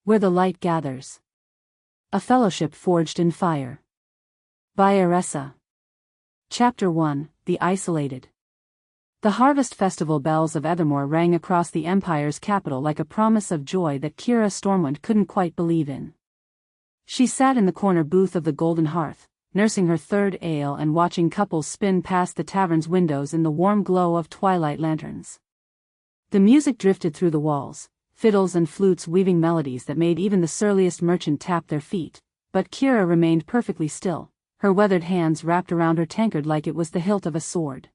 Where the Light Gathers. A Fellowship Forged in Fire. By Aressa. Chapter 1, The Isolated. The harvest festival bells of Aethermoor rang across the Empire's capital like a promise of joy that Kira Stormwind couldn't quite believe in. She sat in the corner booth of the Golden Hearth, nursing her third ale and watching couples spin past the tavern's windows in the warm glow of twilight lanterns. The music drifted through the walls, fiddles and flutes weaving melodies that made even the surliest merchant tap their feet, but Kira remained perfectly still, her weathered hands wrapped around her tankard like it was the hilt of a sword.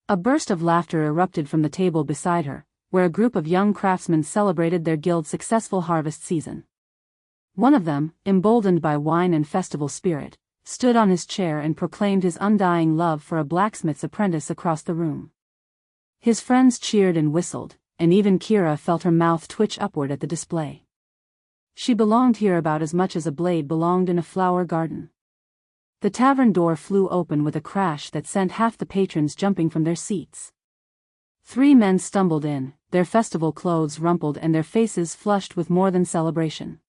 A burst of laughter erupted from the table beside her, where a group of young craftsmen celebrated their guild's successful harvest season. One of them, emboldened by wine and festival spirit, stood on his chair and proclaimed his undying love for a blacksmith's apprentice across the room. His friends cheered and whistled, and even Kira felt her mouth twitch upward at the display. She belonged here about as much as a blade belonged in a flower garden. The tavern door flew open with a crash that sent half the patrons jumping from their seats. 3 men stumbled in, their festival clothes rumpled and their faces flushed with more than celebration.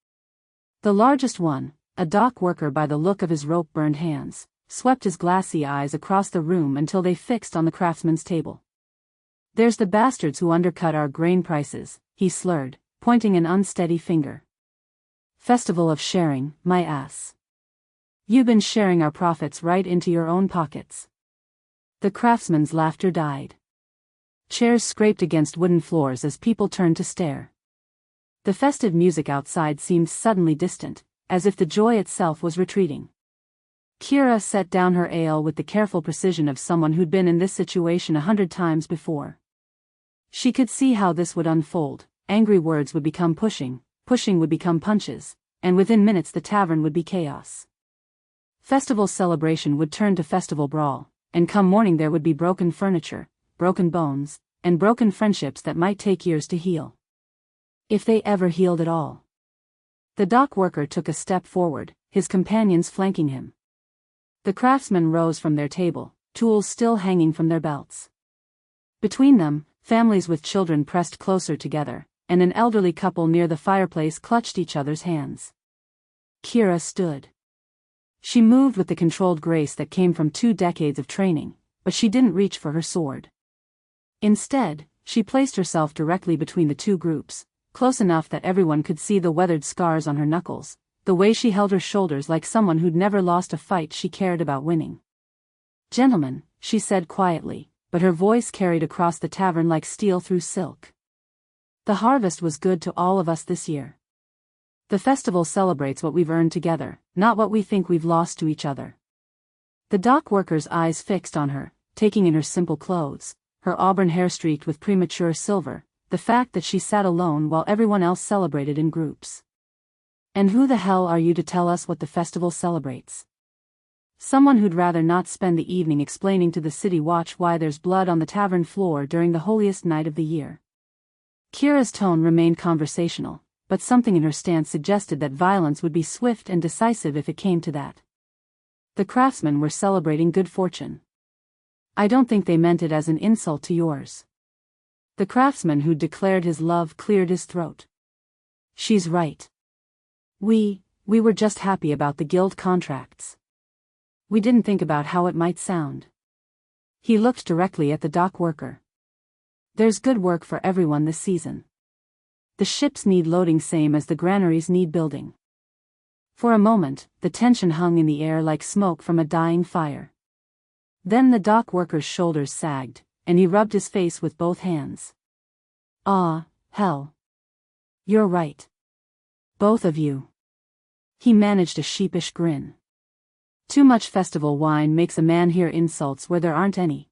The largest one, a dock worker by the look of his rope-burned hands, swept his glassy eyes across the room until they fixed on the craftsman's table. "There's the bastards who undercut our grain prices," he slurred, pointing an unsteady finger. "Festival of sharing, my ass. You've been sharing our profits right into your own pockets." The craftsman's laughter died. Chairs scraped against wooden floors as people turned to stare. The festive music outside seemed suddenly distant, as if the joy itself was retreating. Kira set down her ale with the careful precision of someone who'd been in this situation 100 times before. She could see how this would unfold. Angry words would become pushing, pushing would become punches, and within minutes the tavern would be chaos. Festival celebration would turn to festival brawl, and come morning there would be broken furniture, broken bones, and broken friendships that might take years to heal. If they ever healed at all. The dock worker took a step forward, his companions flanking him. The craftsmen rose from their table, tools still hanging from their belts. Between them, families with children pressed closer together, and an elderly couple near the fireplace clutched each other's hands. Kira stood. She moved with the controlled grace that came from 2 decades of training, but she didn't reach for her sword. Instead, she placed herself directly between the 2 groups, close enough that everyone could see the weathered scars on her knuckles, the way she held her shoulders like someone who'd never lost a fight she cared about winning. "Gentlemen," she said quietly, but her voice carried across the tavern like steel through silk. "The harvest was good to all of us this year. The festival celebrates what we've earned together, not what we think we've lost to each other." The dock worker's eyes fixed on her, taking in her simple clothes, her auburn hair streaked with premature silver, the fact that she sat alone while everyone else celebrated in groups. "And who the hell are you to tell us what the festival celebrates? Someone who'd rather not spend the evening explaining to the city watch why there's blood on the tavern floor during the holiest night of the year." Kira's tone remained conversational, but something in her stance suggested that violence would be swift and decisive if it came to that. The craftsmen were celebrating good fortune. "I don't think they meant it as an insult to yours." The craftsman who declared his love cleared his throat. "She's right. We were just happy about the guild contracts. We didn't think about how it might sound." He looked directly at the dock worker. "There's good work for everyone this season. The ships need loading same as the granaries need building." For a moment, the tension hung in the air like smoke from a dying fire. Then the dock worker's shoulders sagged, and he rubbed his face with both hands. "Ah, hell. You're right. Both of you." He managed a sheepish grin. "Too much festival wine makes a man hear insults where there aren't any."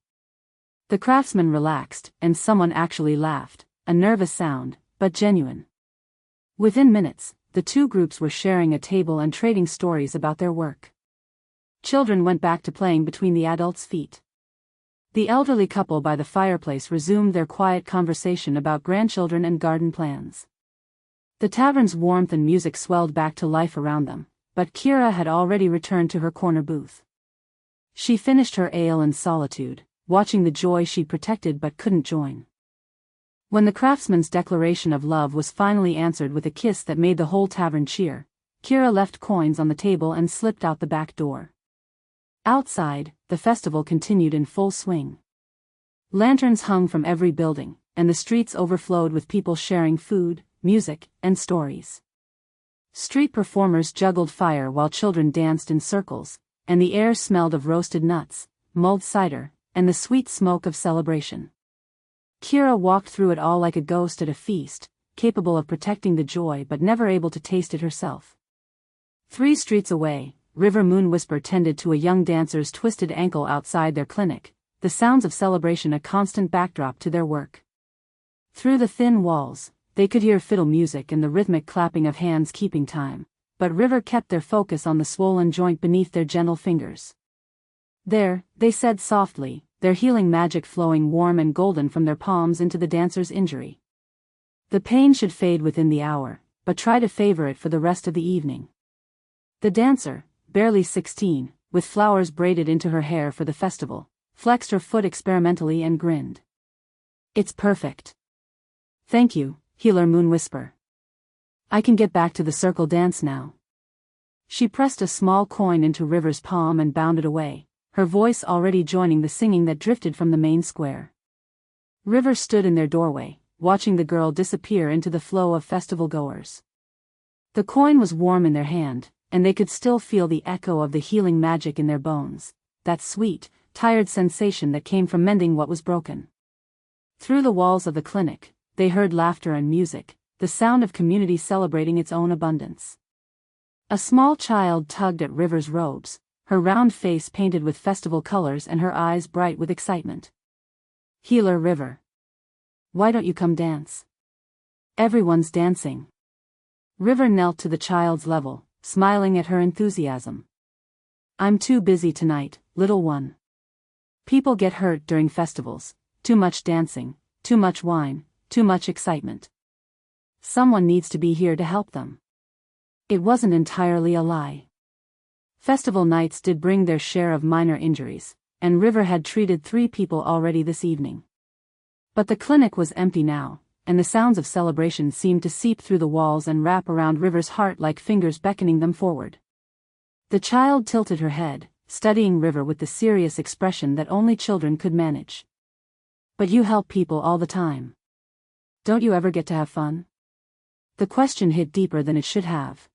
The craftsman relaxed, and someone actually laughed, a nervous sound, but genuine. Within minutes, the 2 groups were sharing a table and trading stories about their work. Children went back to playing between the adults' feet. The elderly couple by the fireplace resumed their quiet conversation about grandchildren and garden plans. The tavern's warmth and music swelled back to life around them, but Kira had already returned to her corner booth. She finished her ale in solitude, watching the joy she protected but couldn't join. When the craftsman's declaration of love was finally answered with a kiss that made the whole tavern cheer, Kira left coins on the table and slipped out the back door. Outside, the festival continued in full swing. Lanterns hung from every building, and the streets overflowed with people sharing food, music, and stories. Street performers juggled fire while children danced in circles, and the air smelled of roasted nuts, mulled cider, and the sweet smoke of celebration. Kira walked through it all like a ghost at a feast, capable of protecting the joy but never able to taste it herself. 3 streets away, River Moonwhisper tended to a young dancer's twisted ankle outside their clinic, the sounds of celebration a constant backdrop to their work. Through the thin walls, they could hear fiddle music and the rhythmic clapping of hands keeping time, but River kept their focus on the swollen joint beneath their gentle fingers. There, they said softly, their healing magic flowing warm and golden from their palms into the dancer's injury. The pain should fade within the hour, but try to favor it for the rest of the evening. The dancer, barely 16, with flowers braided into her hair for the festival, flexed her foot experimentally and grinned. "It's perfect. Thank you, Healer Moonwhisper. I can get back to the circle dance now." She pressed a small coin into River's palm and bounded away, her voice already joining the singing that drifted from the main square. River stood in their doorway, watching the girl disappear into the flow of festival goers. The coin was warm in their hand, and they could still feel the echo of the healing magic in their bones, that sweet, tired sensation that came from mending what was broken. Through the walls of the clinic, they heard laughter and music, the sound of community celebrating its own abundance. A small child tugged at River's robes, her round face painted with festival colors and her eyes bright with excitement. "Healer River. Why don't you come dance? Everyone's dancing." River knelt to the child's level, smiling at her enthusiasm. "I'm too busy tonight, little one. People get hurt during festivals, too much dancing, too much wine, too much excitement. Someone needs to be here to help them." It wasn't entirely a lie. Festival nights did bring their share of minor injuries, and River had treated 3 people already this evening. But the clinic was empty now, and the sounds of celebration seemed to seep through the walls and wrap around River's heart like fingers beckoning them forward. The child tilted her head, studying River with the serious expression that only children could manage. "But you help people all the time. Don't you ever get to have fun?" The question hit deeper than it should have.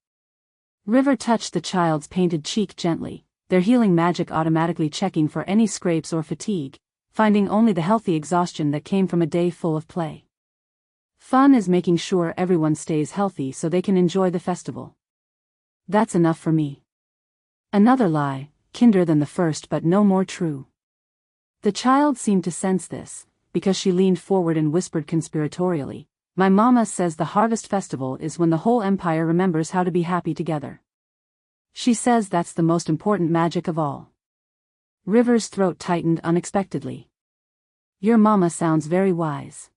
River touched the child's painted cheek gently, their healing magic automatically checking for any scrapes or fatigue, finding only the healthy exhaustion that came from a day full of play. "Fun is making sure everyone stays healthy so they can enjoy the festival. That's enough for me." Another lie, kinder than the first but no more true. The child seemed to sense this, because she leaned forward and whispered conspiratorially, "My mama says the harvest festival is when the whole empire remembers how to be happy together. She says that's the most important magic of all." River's throat tightened unexpectedly. "Your mama sounds very wise."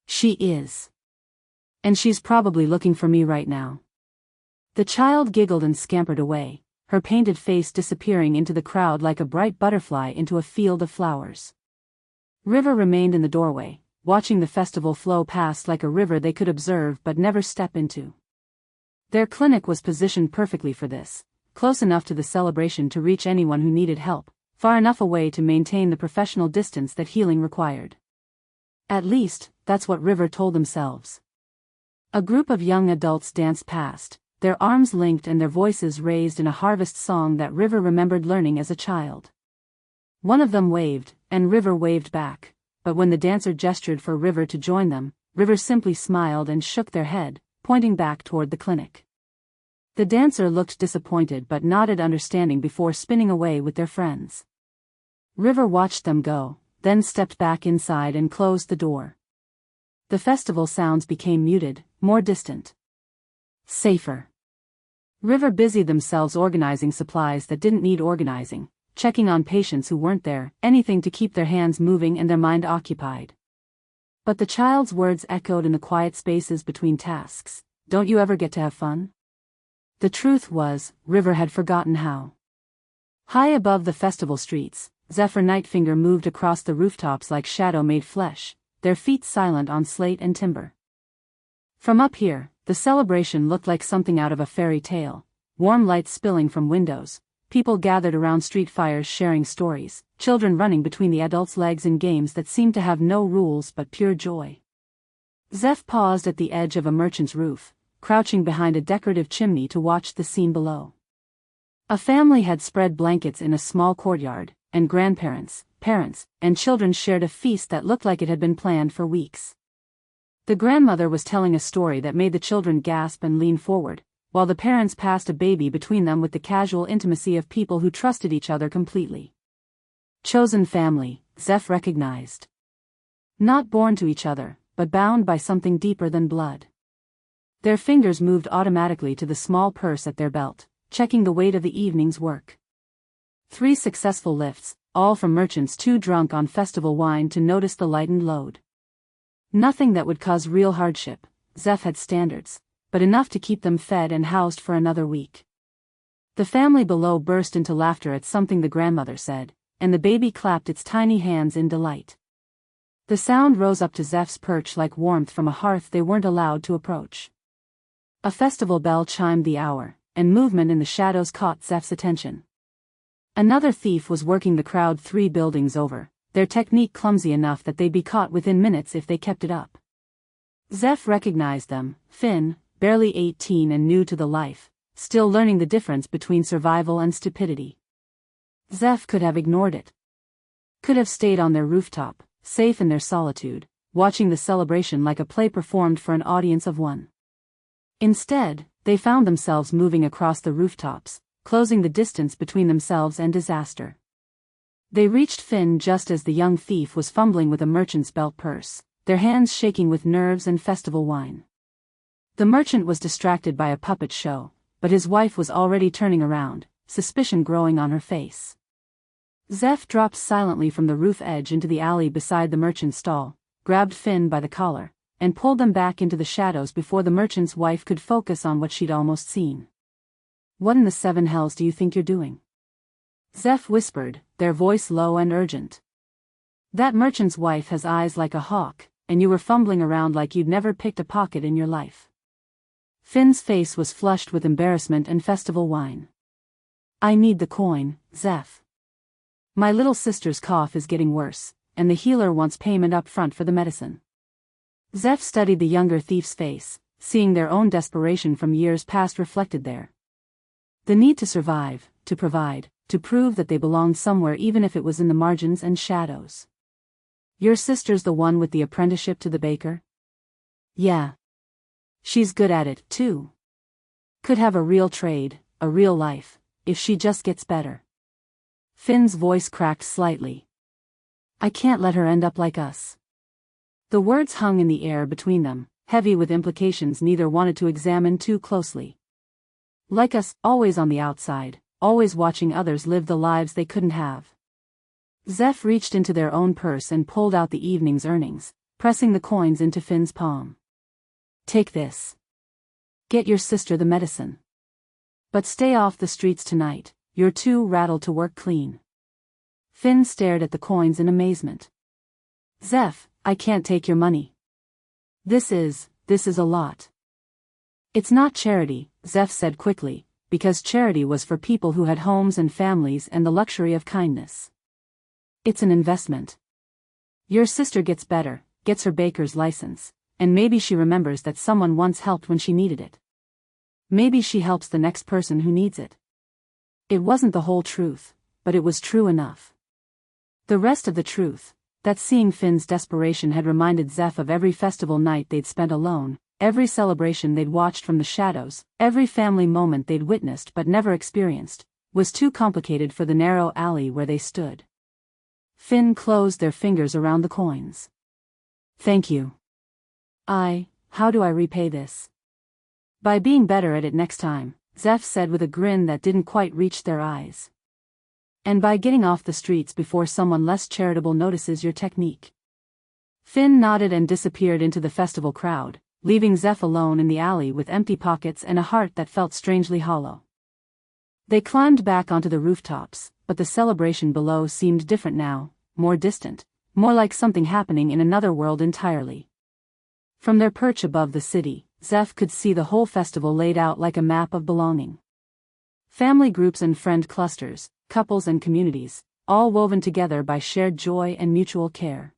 "She is. And she's probably looking for me right now." The child giggled and scampered away, her painted face disappearing into the crowd like a bright butterfly into a field of flowers. River remained in the doorway, watching the festival flow past like a river they could observe but never step into. Their clinic was positioned perfectly for this, close enough to the celebration to reach anyone who needed help, far enough away to maintain the professional distance that healing required. At least, that's what River told themselves. A group of young adults danced past, their arms linked and their voices raised in a harvest song that River remembered learning as a child. One of them waved, and River waved back, but when the dancer gestured for River to join them, River simply smiled and shook their head, pointing back toward the clinic. The dancer looked disappointed but nodded understanding before spinning away with their friends. River watched them go, then stepped back inside and closed the door. The festival sounds became muted, more distant. Safer. River busied themselves organizing supplies that didn't need organizing, checking on patients who weren't there, anything to keep their hands moving and their mind occupied. But the child's words echoed in the quiet spaces between tasks. "Don't you ever get to have fun?" The truth was, River had forgotten how. High above the festival streets, Zephyr Nightfinger moved across the rooftops like shadow made flesh, their feet silent on slate and timber. From up here, the celebration looked like something out of a fairy tale. Warm lights spilling from windows, people gathered around street fires sharing stories, children running between the adults' legs in games that seemed to have no rules but pure joy. Zeph paused at the edge of a merchant's roof, crouching behind a decorative chimney to watch the scene below. A family had spread blankets in a small courtyard, and grandparents, parents, and children shared a feast that looked like it had been planned for weeks. The grandmother was telling a story that made the children gasp and lean forward, while the parents passed a baby between them with the casual intimacy of people who trusted each other completely. Chosen family, Zeph recognized. Not born to each other, but bound by something deeper than blood. Their fingers moved automatically to the small purse at their belt, checking the weight of the evening's work. 3 successful lifts, all from merchants too drunk on festival wine to notice the lightened load. Nothing that would cause real hardship, Zeph had standards, but enough to keep them fed and housed for another week. The family below burst into laughter at something the grandmother said, and the baby clapped its tiny hands in delight. The sound rose up to Zeph's perch like warmth from a hearth they weren't allowed to approach. A festival bell chimed the hour, and movement in the shadows caught Zeph's attention. Another thief was working the crowd 3 buildings over, their technique clumsy enough that they'd be caught within minutes if they kept it up. Zeph recognized them, Finn, barely 18 and new to the life, still learning the difference between survival and stupidity. Zeph could have ignored it. Could have stayed on their rooftop, safe in their solitude, watching the celebration like a play performed for an audience of one. Instead, they found themselves moving across the rooftops, closing the distance between themselves and disaster. They reached Finn just as the young thief was fumbling with a merchant's belt purse, their hands shaking with nerves and festival wine. The merchant was distracted by a puppet show, but his wife was already turning around, suspicion growing on her face. Zeph dropped silently from the roof edge into the alley beside the merchant's stall, grabbed Finn by the collar, and pulled them back into the shadows before the merchant's wife could focus on what she'd almost seen. "What in the 7 hells do you think you're doing?" Zeph whispered, their voice low and urgent. "That merchant's wife has eyes like a hawk, and you were fumbling around like you'd never picked a pocket in your life." Finn's face was flushed with embarrassment and festival wine. "I need the coin, Zeph. My little sister's cough is getting worse, and the healer wants payment up front for the medicine." Zeph studied the younger thief's face, seeing their own desperation from years past reflected there. The need to survive, to provide, to prove that they belonged somewhere even if it was in the margins and shadows. "Your sister's the one with the apprenticeship to the baker?" "Yeah. She's good at it, too. Could have a real trade, a real life, if she just gets better." Finn's voice cracked slightly. "I can't let her end up like us." The words hung in the air between them, heavy with implications neither wanted to examine too closely. Like us, always on the outside, always watching others live the lives they couldn't have. Zeph reached into their own purse and pulled out the evening's earnings, pressing the coins into Finn's palm. "Take this. Get your sister the medicine. But stay off the streets tonight, you're too rattled to work clean." Finn stared at the coins in amazement. "Zeph, I can't take your money. This is a lot." "It's not charity," Zeph said quickly, because charity was for people who had homes and families and the luxury of kindness. "It's an investment. Your sister gets better, gets her baker's license, and maybe she remembers that someone once helped when she needed it. Maybe she helps the next person who needs it." It wasn't the whole truth, but it was true enough. The rest of the truth, that seeing Finn's desperation had reminded Zeph of every festival night they'd spent alone, every celebration they'd watched from the shadows, every family moment they'd witnessed but never experienced, was too complicated for the narrow alley where they stood. Finn closed their fingers around the coins. "Thank you. How do I repay this?" "By being better at it next time," Zeph said with a grin that didn't quite reach their eyes. "And by getting off the streets before someone less charitable notices your technique." Finn nodded and disappeared into the festival crowd, leaving Zeph alone in the alley with empty pockets and a heart that felt strangely hollow. They climbed back onto the rooftops, but the celebration below seemed different now, more distant, more like something happening in another world entirely. From their perch above the city, Zeph could see the whole festival laid out like a map of belonging. Family groups and friend clusters, couples and communities, all woven together by shared joy and mutual care.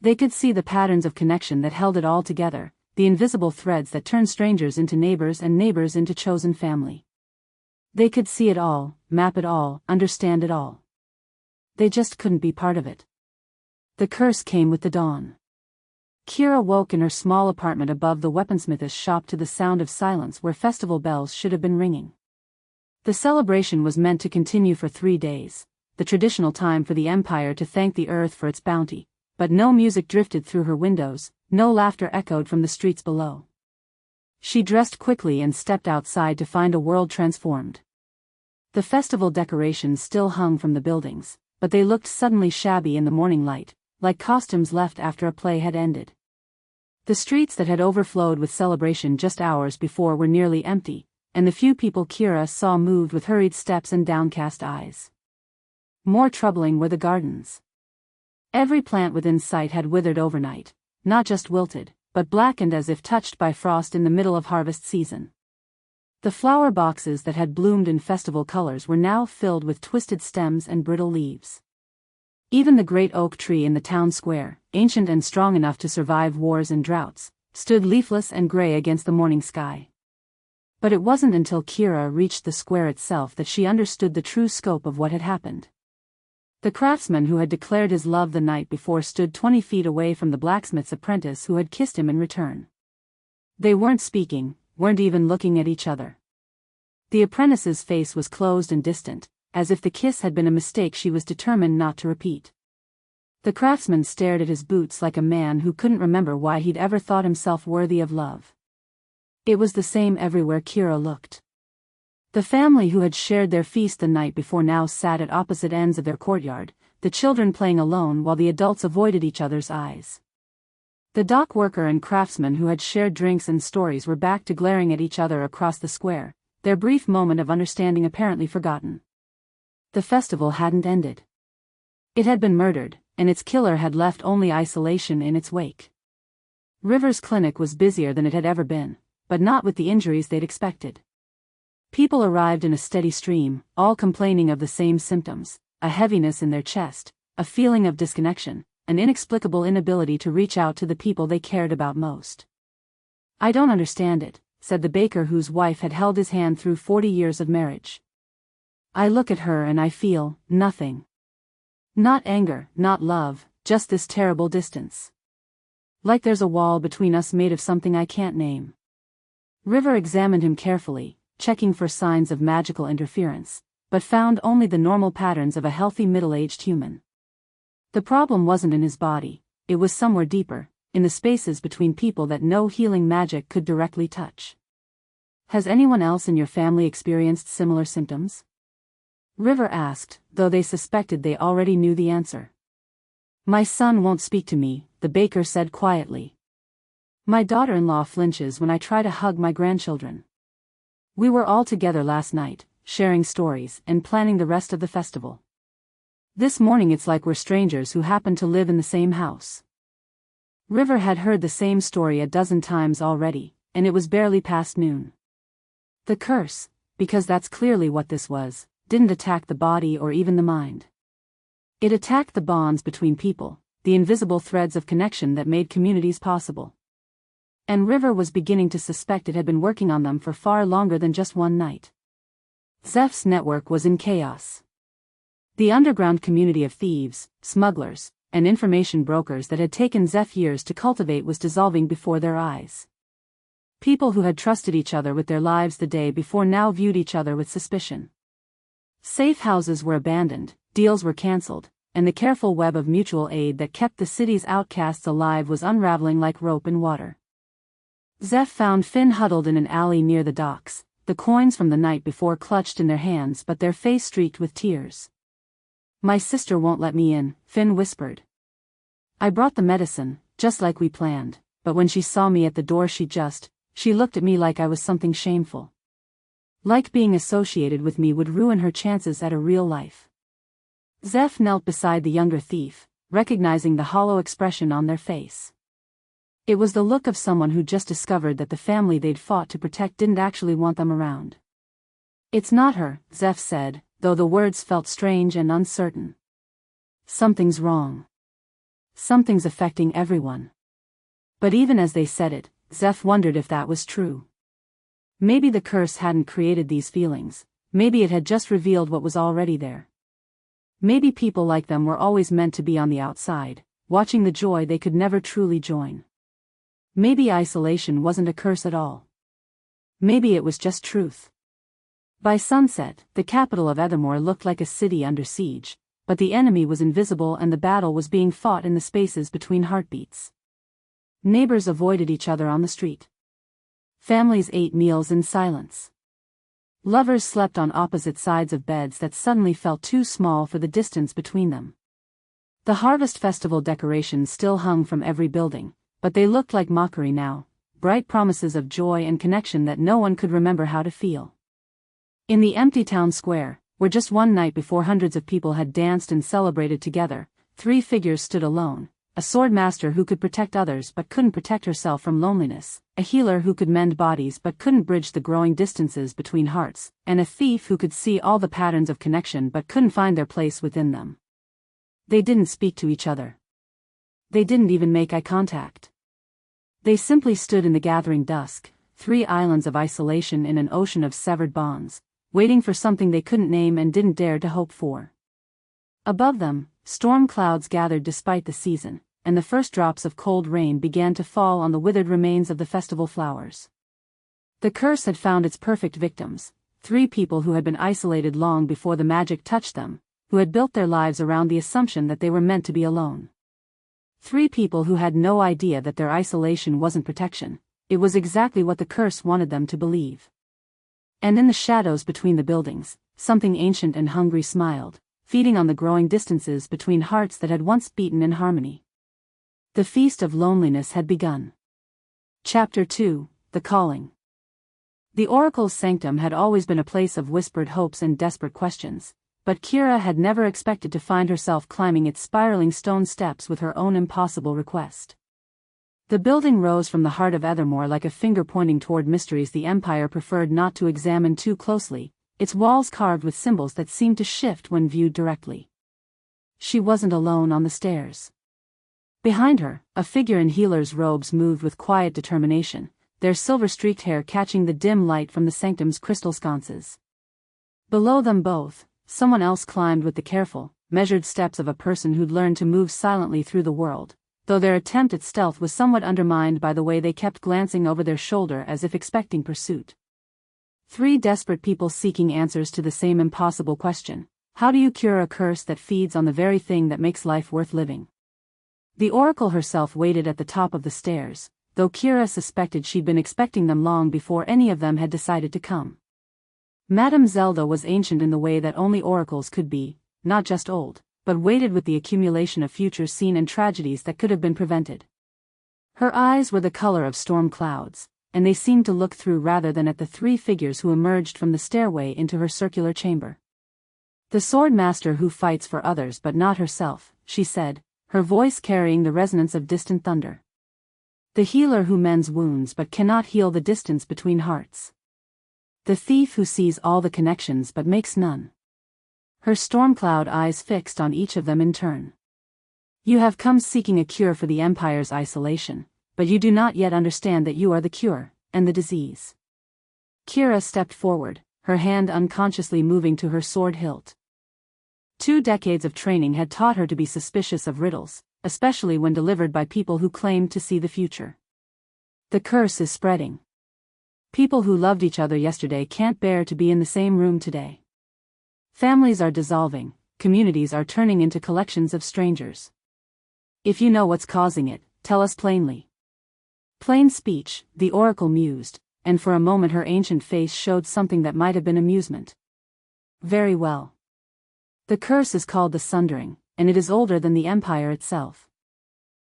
They could see the patterns of connection that held it all together, the invisible threads that turned strangers into neighbors and neighbors into chosen family. They could see it all, map it all, understand it all. They just couldn't be part of it. The curse came with the dawn. Kira woke in her small apartment above the weaponsmith's shop to the sound of silence where festival bells should have been ringing. The celebration was meant to continue for 3 days, the traditional time for the Empire to thank the earth for its bounty, but no music drifted through her windows, no laughter echoed from the streets below. She dressed quickly and stepped outside to find a world transformed. The festival decorations still hung from the buildings, but they looked suddenly shabby in the morning light, like costumes left after a play had ended. The streets that had overflowed with celebration just hours before were nearly empty, and the few people Kira saw moved with hurried steps and downcast eyes. More troubling were the gardens. Every plant within sight had withered overnight, not just wilted, but blackened as if touched by frost in the middle of harvest season. The flower boxes that had bloomed in festival colors were now filled with twisted stems and brittle leaves. Even the great oak tree in the town square, ancient and strong enough to survive wars and droughts, stood leafless and gray against the morning sky. But it wasn't until Kira reached the square itself that she understood the true scope of what had happened. The craftsman who had declared his love the night before stood 20 feet away from the blacksmith's apprentice who had kissed him in return. They weren't speaking, weren't even looking at each other. The apprentice's face was closed and distant, as if the kiss had been a mistake she was determined not to repeat. The craftsman stared at his boots like a man who couldn't remember why he'd ever thought himself worthy of love. It was the same everywhere Kira looked. The family who had shared their feast the night before now sat at opposite ends of their courtyard, the children playing alone while the adults avoided each other's eyes. The dock worker and craftsman who had shared drinks and stories were back to glaring at each other across the square, their brief moment of understanding apparently forgotten. The festival hadn't ended. It had been murdered, and its killer had left only isolation in its wake. River's clinic was busier than it had ever been, but not with the injuries they'd expected. People arrived in a steady stream, all complaining of the same symptoms, a heaviness in their chest, a feeling of disconnection, an inexplicable inability to reach out to the people they cared about most. "I don't understand it," said the baker whose wife had held his hand through 40 years of marriage. "I look at her and I feel nothing. Not anger, not love, just this terrible distance. Like there's a wall between us made of something I can't name." River examined him carefully, checking for signs of magical interference, but found only the normal patterns of a healthy middle-aged human. The problem wasn't in his body, it was somewhere deeper, in the spaces between people that no healing magic could directly touch. "Has anyone else in your family experienced similar symptoms?" River asked, though they suspected they already knew the answer. "My son won't speak to me," the baker said quietly. "My daughter-in-law flinches when I try to hug my grandchildren. We were all together last night, sharing stories and planning the rest of the festival. This morning it's like we're strangers who happen to live in the same house." River had heard the same story a dozen times already, and it was barely past noon. The curse, because that's clearly what this was, didn't attack the body or even the mind. It attacked the bonds between people, the invisible threads of connection that made communities possible. And River was beginning to suspect it had been working on them for far longer than just one night. Zeph's network was in chaos. The underground community of thieves, smugglers, and information brokers that had taken Zeph years to cultivate was dissolving before their eyes. People who had trusted each other with their lives the day before now viewed each other with suspicion. Safe houses were abandoned, deals were cancelled, and the careful web of mutual aid that kept the city's outcasts alive was unraveling like rope in water. Zeph found Finn huddled in an alley near the docks, the coins from the night before clutched in their hands but their face streaked with tears. "My sister won't let me in," Finn whispered. "I brought the medicine, just like we planned, but when she saw me at the door she looked at me like I was something shameful. Like being associated with me would ruin her chances at a real life." Zeph knelt beside the younger thief, recognizing the hollow expression on their face. It was the look of someone who just discovered that the family they'd fought to protect didn't actually want them around. "It's not her," Zeph said, though the words felt strange and uncertain. "Something's wrong. Something's affecting everyone." But even as they said it, Zeph wondered if that was true. Maybe the curse hadn't created these feelings, maybe it had just revealed what was already there. Maybe people like them were always meant to be on the outside, watching the joy they could never truly join. Maybe isolation wasn't a curse at all. Maybe it was just truth. By sunset, the capital of Aethermoor looked like a city under siege, but the enemy was invisible and the battle was being fought in the spaces between heartbeats. Neighbors avoided each other on the street. Families ate meals in silence. Lovers slept on opposite sides of beds that suddenly felt too small for the distance between them. The harvest festival decorations still hung from every building, but they looked like mockery now, bright promises of joy and connection that no one could remember how to feel. In the empty town square, where just one night before hundreds of people had danced and celebrated together, 3 figures stood alone: a sword master who could protect others but couldn't protect herself from loneliness, a healer who could mend bodies but couldn't bridge the growing distances between hearts, and a thief who could see all the patterns of connection but couldn't find their place within them. They didn't speak to each other. They didn't even make eye contact. They simply stood in the gathering dusk, 3 islands of isolation in an ocean of severed bonds, waiting for something they couldn't name and didn't dare to hope for. Above them, storm clouds gathered despite the season, and the first drops of cold rain began to fall on the withered remains of the festival flowers. The curse had found its perfect victims, 3 people who had been isolated long before the magic touched them, who had built their lives around the assumption that they were meant to be alone. 3 people who had no idea that their isolation wasn't protection, it was exactly what the curse wanted them to believe. And in the shadows between the buildings, something ancient and hungry smiled, feeding on the growing distances between hearts that had once beaten in harmony. The feast of loneliness had begun. Chapter 2: The Calling. The Oracle's sanctum had always been a place of whispered hopes and desperate questions, but Kira had never expected to find herself climbing its spiraling stone steps with her own impossible request. The building rose from the heart of Aethermoor like a finger pointing toward mysteries the Empire preferred not to examine too closely, its walls carved with symbols that seemed to shift when viewed directly. She wasn't alone on the stairs. Behind her, a figure in healer's robes moved with quiet determination, their silver-streaked hair catching the dim light from the sanctum's crystal sconces. Below them both, someone else climbed with the careful, measured steps of a person who'd learned to move silently through the world, though their attempt at stealth was somewhat undermined by the way they kept glancing over their shoulder as if expecting pursuit. 3 desperate people seeking answers to the same impossible question: how do you cure a curse that feeds on the very thing that makes life worth living? The Oracle herself waited at the top of the stairs, though Kira suspected she'd been expecting them long before any of them had decided to come. Madame Zelda was ancient in the way that only oracles could be, not just old, but weighted with the accumulation of futures seen and tragedies that could have been prevented. Her eyes were the color of storm clouds, and they seemed to look through rather than at the 3 figures who emerged from the stairway into her circular chamber. "The sword master who fights for others but not herself," she said, her voice carrying the resonance of distant thunder. "The healer who mends wounds but cannot heal the distance between hearts. The thief who sees all the connections but makes none." Her stormcloud eyes fixed on each of them in turn. "You have come seeking a cure for the Empire's isolation, but you do not yet understand that you are the cure, and the disease." Kira stepped forward, her hand unconsciously moving to her sword hilt. 2 decades of training had taught her to be suspicious of riddles, especially when delivered by people who claimed to see the future. "The curse is spreading. People who loved each other yesterday can't bear to be in the same room today. Families are dissolving, communities are turning into collections of strangers. If you know what's causing it, tell us plainly." Plain speech, the Oracle mused, and for a moment her ancient face showed something that might have been amusement. "Very well. The curse is called the Sundering, and it is older than the Empire itself.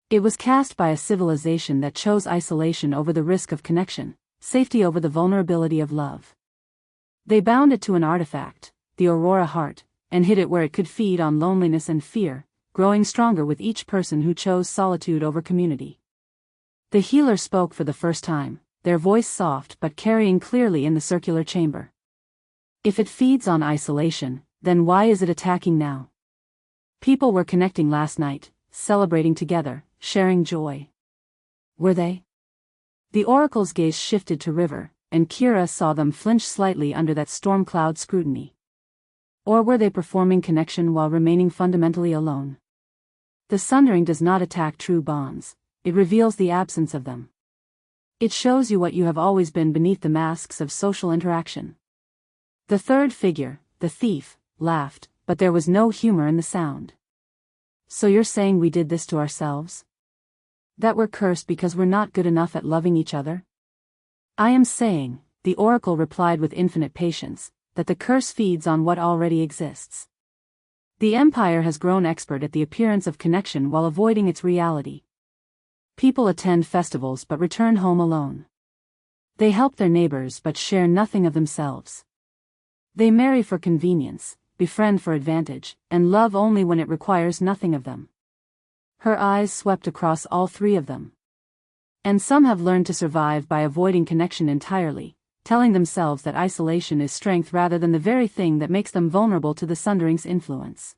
It was cast by a civilization that chose isolation over the risk of connection, safety over the vulnerability of love. They bound it to an artifact, the Aurora Heart, and hid it where it could feed on loneliness and fear, growing stronger with each person who chose solitude over community. The healer spoke for the first time, their voice soft but carrying clearly in the circular chamber. If it feeds on isolation, then why is it attacking now? People were connecting last night, celebrating together, sharing joy. Were they? The oracle's gaze shifted to River, and Kira saw them flinch slightly under that storm cloud scrutiny. Or were they performing connection while remaining fundamentally alone? The sundering does not attack true bonds, it reveals the absence of them. It shows you what you have always been beneath the masks of social interaction. The third figure, the thief, laughed, but there was no humor in the sound. So you're saying we did this to ourselves? That we're cursed because we're not good enough at loving each other? I am saying, the oracle replied with infinite patience, that the curse feeds on what already exists. The Empire has grown expert at the appearance of connection while avoiding its reality. People attend festivals but return home alone. They help their neighbors but share nothing of themselves. They marry for convenience, befriend for advantage, and love only when it requires nothing of them. Her eyes swept across all three of them. And some have learned to survive by avoiding connection entirely, telling themselves that isolation is strength rather than the very thing that makes them vulnerable to the sundering's influence.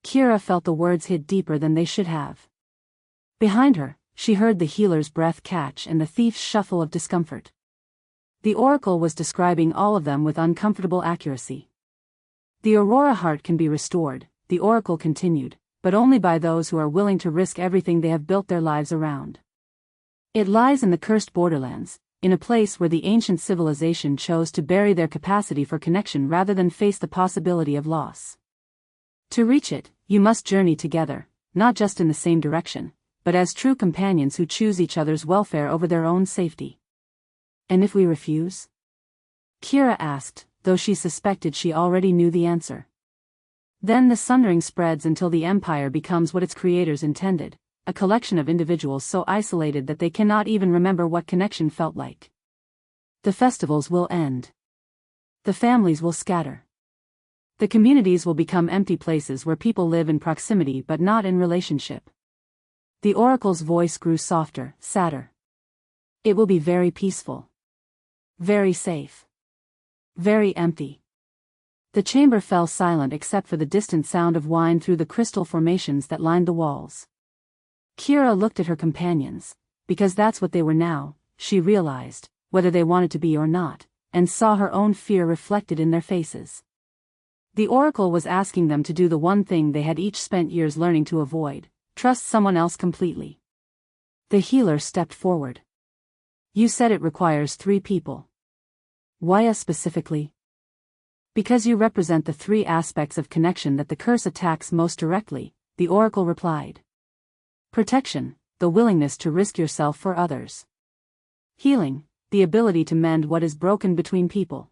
Kira felt the words hit deeper than they should have. Behind her, she heard the healer's breath catch and the thief's shuffle of discomfort. The oracle was describing all of them with uncomfortable accuracy. The Aurora heart can be restored, the oracle continued, but only by those who are willing to risk everything they have built their lives around. It lies in the cursed borderlands, in a place where the ancient civilization chose to bury their capacity for connection rather than face the possibility of loss. To reach it, you must journey together, not just in the same direction, but as true companions who choose each other's welfare over their own safety. And if we refuse? Kira asked, though she suspected she already knew the answer. Then the sundering spreads until the Empire becomes what its creators intended, a collection of individuals so isolated that they cannot even remember what connection felt like. The festivals will end. The families will scatter. The communities will become empty places where people live in proximity but not in relationship. The oracle's voice grew softer, sadder. It will be very peaceful. Very safe. Very empty. The chamber fell silent except for the distant sound of wine through the crystal formations that lined the walls. Kira looked at her companions, because that's what they were now, she realized, whether they wanted to be or not, and saw her own fear reflected in their faces. The oracle was asking them to do the one thing they had each spent years learning to avoid, trust someone else completely. The healer stepped forward. You said it requires 3 people. Why us specifically? Because you represent the 3 aspects of connection that the curse attacks most directly, the oracle replied. Protection, the willingness to risk yourself for others. Healing, the ability to mend what is broken between people.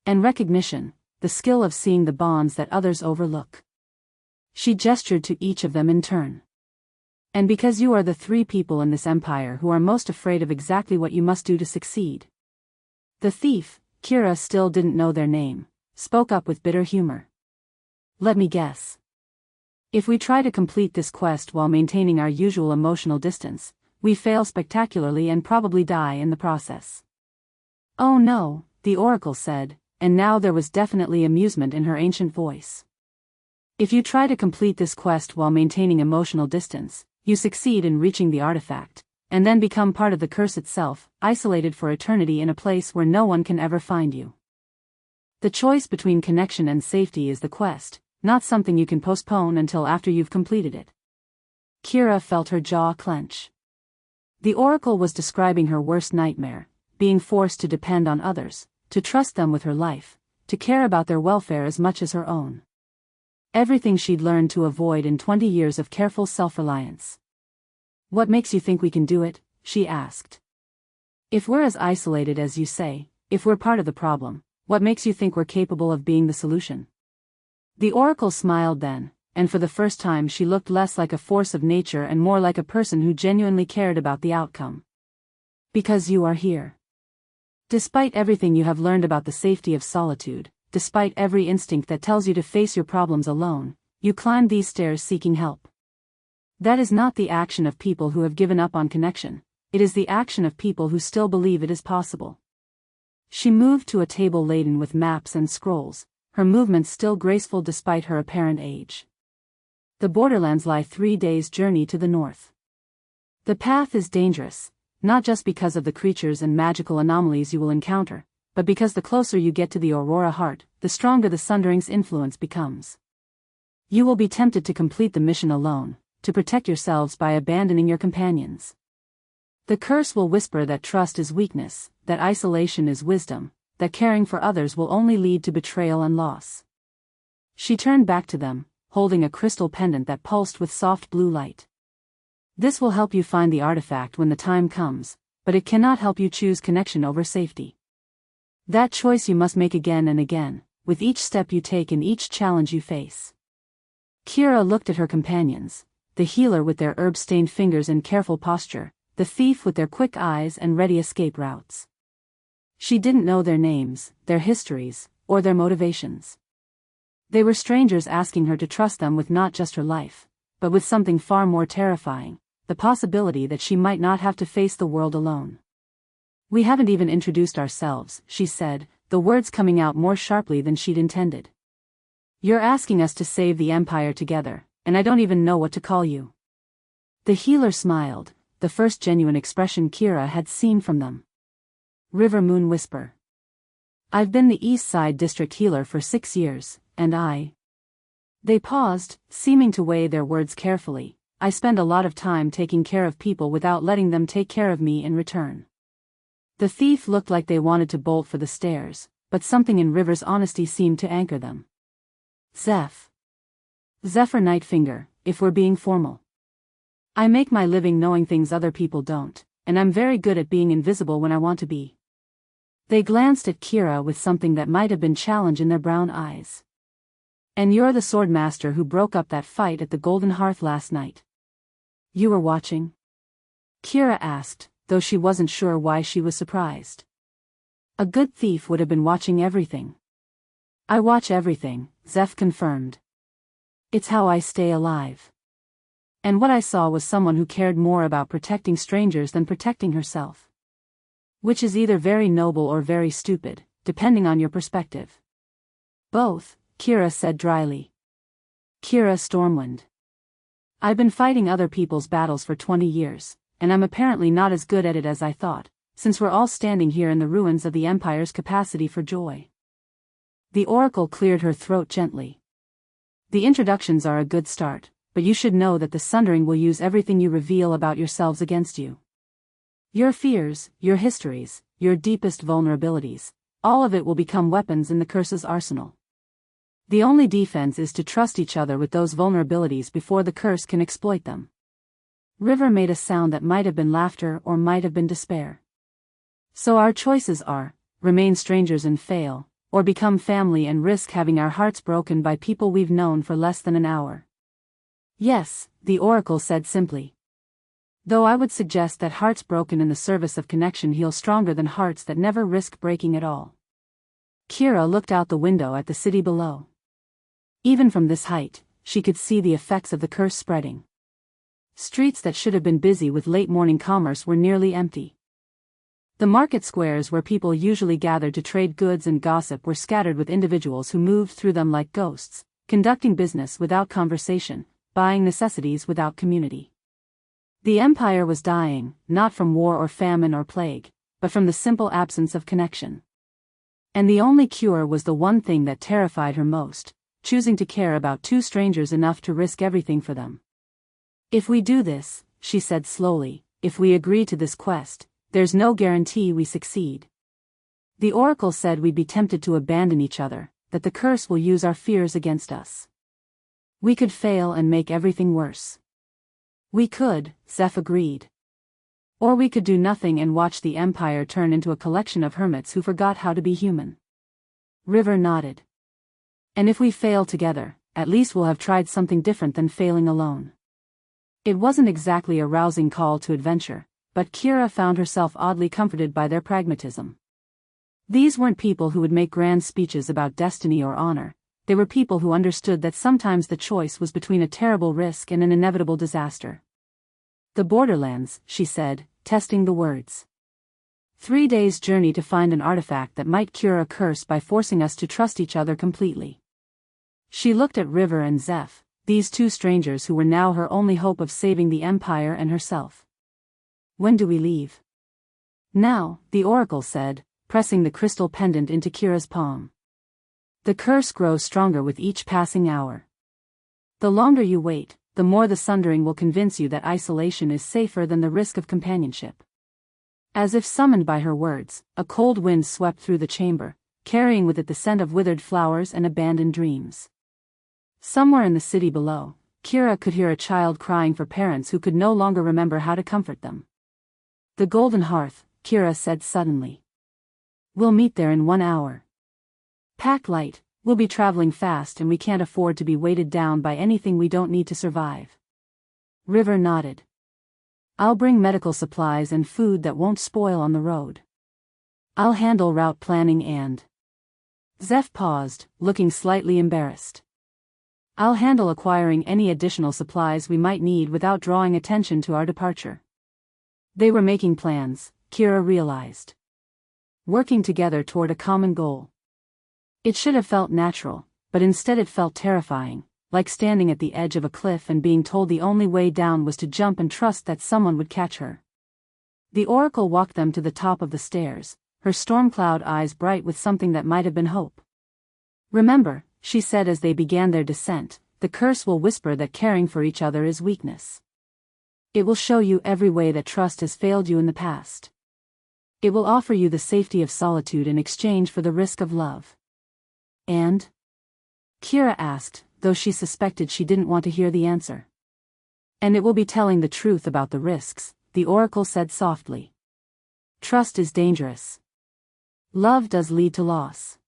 And recognition, the skill of seeing the bonds that others overlook. She gestured to each of them in turn. And because you are the 3 people in this empire who are most afraid of exactly what you must do to succeed. The thief, Kira still didn't know their name, spoke up with bitter humor. Let me guess. If we try to complete this quest while maintaining our usual emotional distance, we fail spectacularly and probably die in the process. Oh no, the oracle said, and now there was definitely amusement in her ancient voice. If you try to complete this quest while maintaining emotional distance, you succeed in reaching the artifact, and then become part of the curse itself, isolated for eternity in a place where no one can ever find you. The choice between connection and safety is the quest, not something you can postpone until after you've completed it. Kira felt her jaw clench. The oracle was describing her worst nightmare, being forced to depend on others, to trust them with her life, to care about their welfare as much as her own. Everything she'd learned to avoid in 20 years of careful self-reliance. What makes you think we can do it? She asked. If we're as isolated as you say, if we're part of the problem, what makes you think we're capable of being the solution? The oracle smiled then, and for the first time she looked less like a force of nature and more like a person who genuinely cared about the outcome. Because you are here. Despite everything you have learned about the safety of solitude, despite every instinct that tells you to face your problems alone, You climb these stairs seeking help. That is not the action of people who have given up on connection, it is the action of people who still believe it is possible. She moved to a table laden with maps and scrolls, her movements still graceful despite her apparent age. The borderlands lie 3 days' journey to the north. The path is dangerous, not just because of the creatures and magical anomalies you will encounter, but because the closer you get to the Aurora Heart, the stronger the Sundering's influence becomes. You will be tempted to complete the mission alone, to protect yourselves by abandoning your companions. The curse will whisper that trust is weakness, that isolation is wisdom, that caring for others will only lead to betrayal and loss. She turned back to them, holding a crystal pendant that pulsed with soft blue light. This will help you find the artifact when the time comes, but it cannot help you choose connection over safety. That choice you must make again and again, with each step you take and each challenge you face. Kira looked at her companions, the healer with their herb-stained fingers and careful posture, the thief with their quick eyes and ready escape routes. She didn't know their names, their histories, or their motivations. They were strangers asking her to trust them with not just her life, but with something far more terrifying, the possibility that she might not have to face the world alone. "We haven't even introduced ourselves," she said, the words coming out more sharply than she'd intended. "You're asking us to save the Empire together, and I don't even know what to call you." The healer smiled, the first genuine expression Kira had seen from them. "River Moonwhisper. I've been the East Side District healer for 6 years, and I..." They paused, seeming to weigh their words carefully. "I spend a lot of time taking care of people without letting them take care of me in return." The thief looked like they wanted to bolt for the stairs, but something in River's honesty seemed to anchor them. "Zeph. Zephyr Nightfinger, if we're being formal. I make my living knowing things other people don't, and I'm very good at being invisible when I want to be." They glanced at Kira with something that might have been challenge in their brown eyes. "And you're the sword master who broke up that fight at the Golden Hearth last night. You were watching?" Kira asked, though she wasn't sure why she was surprised. A good thief would have been watching everything. "I watch everything," Zeph confirmed. "It's how I stay alive." And what I saw was someone who cared more about protecting strangers than protecting herself. Which is either very noble or very stupid, depending on your perspective. "Both," Kira said dryly. "Kira Stormwind. I've been fighting other people's battles for 20 years, and I'm apparently not as good at it as I thought, since we're all standing here in the ruins of the Empire's capacity for joy." The Oracle cleared her throat gently. "The introductions are a good start, but you should know that the Sundering will use everything you reveal about yourselves against you. Your fears, your histories, your deepest vulnerabilities, all of it will become weapons in the curse's arsenal. The only defense is to trust each other with those vulnerabilities before the curse can exploit them." River made a sound that might have been laughter or might have been despair. "So our choices are, remain strangers and fail, or become family and risk having our hearts broken by people we've known for less than an hour." "Yes," the Oracle said simply. "Though I would suggest that hearts broken in the service of connection heal stronger than hearts that never risk breaking at all." Kira looked out the window at the city below. Even from this height, she could see the effects of the curse spreading. Streets that should have been busy with late-morning commerce were nearly empty. The market squares where people usually gathered to trade goods and gossip were scattered with individuals who moved through them like ghosts, conducting business without conversation, buying necessities without community. The Empire was dying, not from war or famine or plague, but from the simple absence of connection. And the only cure was the one thing that terrified her most, choosing to care about 2 strangers enough to risk everything for them. "If we do this," she said slowly, "if we agree to this quest, there's no guarantee we succeed. The Oracle said we'd be tempted to abandon each other, that the curse will use our fears against us. We could fail and make everything worse." "We could," Zeph agreed. "Or we could do nothing and watch the Empire turn into a collection of hermits who forgot how to be human." River nodded. "And if we fail together, at least we'll have tried something different than failing alone." It wasn't exactly a rousing call to adventure, but Kira found herself oddly comforted by their pragmatism. These weren't people who would make grand speeches about destiny or honor, they were people who understood that sometimes the choice was between a terrible risk and an inevitable disaster. The borderlands, she said, testing the words. 3 days' journey to find an artifact that might cure a curse by forcing us to trust each other completely. She looked at River and Zeph, these two strangers who were now her only hope of saving the Empire and herself. When do we leave? Now, the Oracle said, pressing the crystal pendant into Kira's palm. The curse grows stronger with each passing hour. The longer you wait, the more the sundering will convince you that isolation is safer than the risk of companionship. As if summoned by her words, a cold wind swept through the chamber, carrying with it the scent of withered flowers and abandoned dreams. Somewhere in the city below, Kira could hear a child crying for parents who could no longer remember how to comfort them. The golden hearth, Kira said suddenly. We'll meet there in 1 hour. Pack light, we'll be traveling fast and we can't afford to be weighted down by anything we don't need to survive. River nodded. I'll bring medical supplies and food that won't spoil on the road. I'll handle route planning and... Zeph paused, looking slightly embarrassed. I'll handle acquiring any additional supplies we might need without drawing attention to our departure. They were making plans, Kira realized. Working together toward a common goal. It should have felt natural, but instead it felt terrifying, like standing at the edge of a cliff and being told the only way down was to jump and trust that someone would catch her. The Oracle walked them to the top of the stairs, her storm-cloud eyes bright with something that might have been hope. Remember, she said as they began their descent, the curse will whisper that caring for each other is weakness. It will show you every way that trust has failed you in the past. It will offer you the safety of solitude in exchange for the risk of love. And? Kira asked, though she suspected she didn't want to hear the answer. And it will be telling the truth about the risks, the Oracle said softly. Trust is dangerous. Love does lead to loss.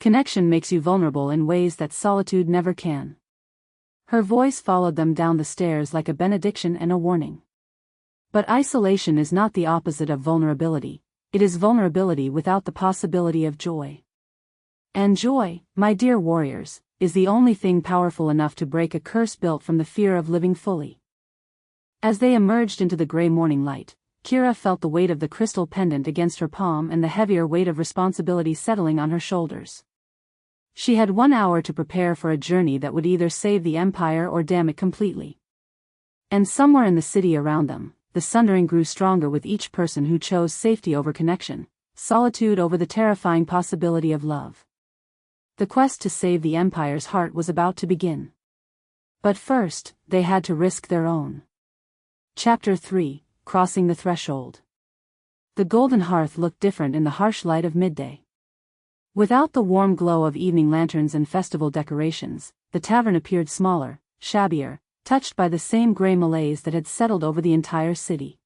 Connection makes you vulnerable in ways that solitude never can. Her voice followed them down the stairs like a benediction and a warning. But isolation is not the opposite of vulnerability, it is vulnerability without the possibility of joy. And joy, my dear warriors, is the only thing powerful enough to break a curse built from the fear of living fully. As they emerged into the gray morning light, Kira felt the weight of the crystal pendant against her palm and the heavier weight of responsibility settling on her shoulders. She had 1 hour to prepare for a journey that would either save the Empire or damn it completely. And somewhere in the city around them, the sundering grew stronger with each person who chose safety over connection, solitude over the terrifying possibility of love. The quest to save the Empire's heart was about to begin. But first, they had to risk their own. Chapter 3, Crossing the Threshold. The golden hearth looked different in the harsh light of midday. Without the warm glow of evening lanterns and festival decorations, the tavern appeared smaller, shabbier, touched by the same gray malaise that had settled over the entire city.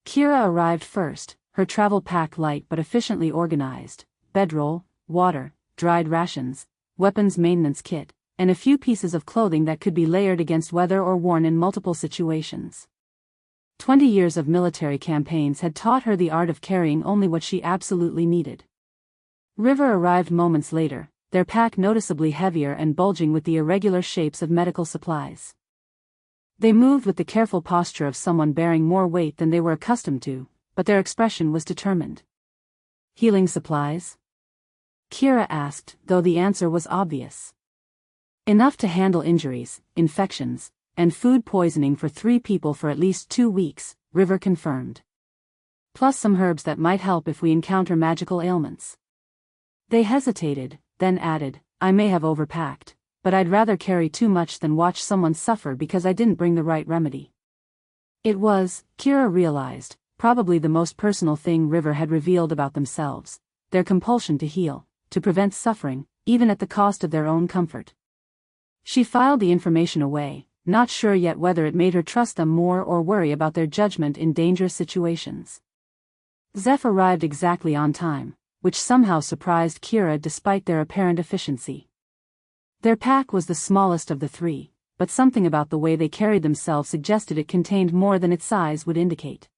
Kira arrived first, her travel pack light but efficiently organized, bedroll, water, dried rations, weapons maintenance kit, and a few pieces of clothing that could be layered against weather or worn in multiple situations. 20 years of military campaigns had taught her the art of carrying only what she absolutely needed. River arrived moments later, their pack noticeably heavier and bulging with the irregular shapes of medical supplies. They moved with the careful posture of someone bearing more weight than they were accustomed to, but their expression was determined. Healing supplies? Kira asked, though the answer was obvious. Enough to handle injuries, infections, and food poisoning for 3 people for at least 2 weeks, River confirmed. Plus some herbs that might help if we encounter magical ailments. They hesitated, then added, I may have overpacked, but I'd rather carry too much than watch someone suffer because I didn't bring the right remedy. It was, Kira realized, probably the most personal thing River had revealed about themselves, their compulsion to heal, to prevent suffering, even at the cost of their own comfort. She filed the information away, not sure yet whether it made her trust them more or worry about their judgment in dangerous situations. Zeph arrived exactly on time, which somehow surprised Kira despite their apparent efficiency. Their pack was the smallest of the 3, but something about the way they carried themselves suggested it contained more than its size would indicate.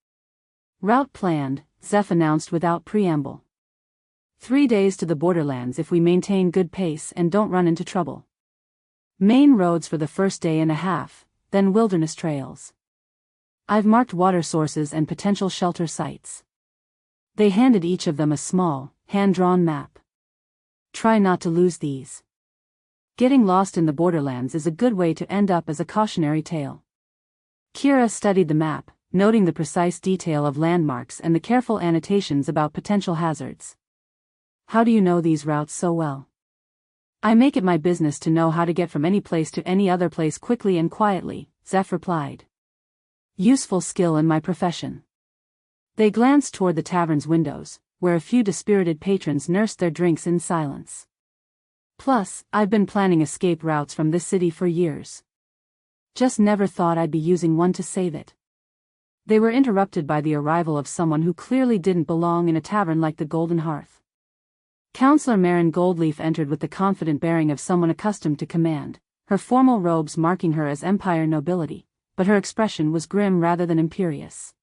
Route planned, Zeph announced without preamble. 3 days to the borderlands if we maintain good pace and don't run into trouble. Main roads for the first day and a half, then wilderness trails. I've marked water sources and potential shelter sites. They handed each of them a small, hand-drawn map. Try not to lose these. Getting lost in the borderlands is a good way to end up as a cautionary tale. Kira studied the map, noting the precise detail of landmarks and the careful annotations about potential hazards. How do you know these routes so well? I make it my business to know how to get from any place to any other place quickly and quietly, Zeph replied. Useful skill in my profession. They glanced toward the tavern's windows, where a few dispirited patrons nursed their drinks in silence. Plus, I've been planning escape routes from this city for years. Just never thought I'd be using one to save it. They were interrupted by the arrival of someone who clearly didn't belong in a tavern like the Golden Hearth. Counselor Marin Goldleaf entered with the confident bearing of someone accustomed to command, her formal robes marking her as Empire nobility, but her expression was grim rather than imperious.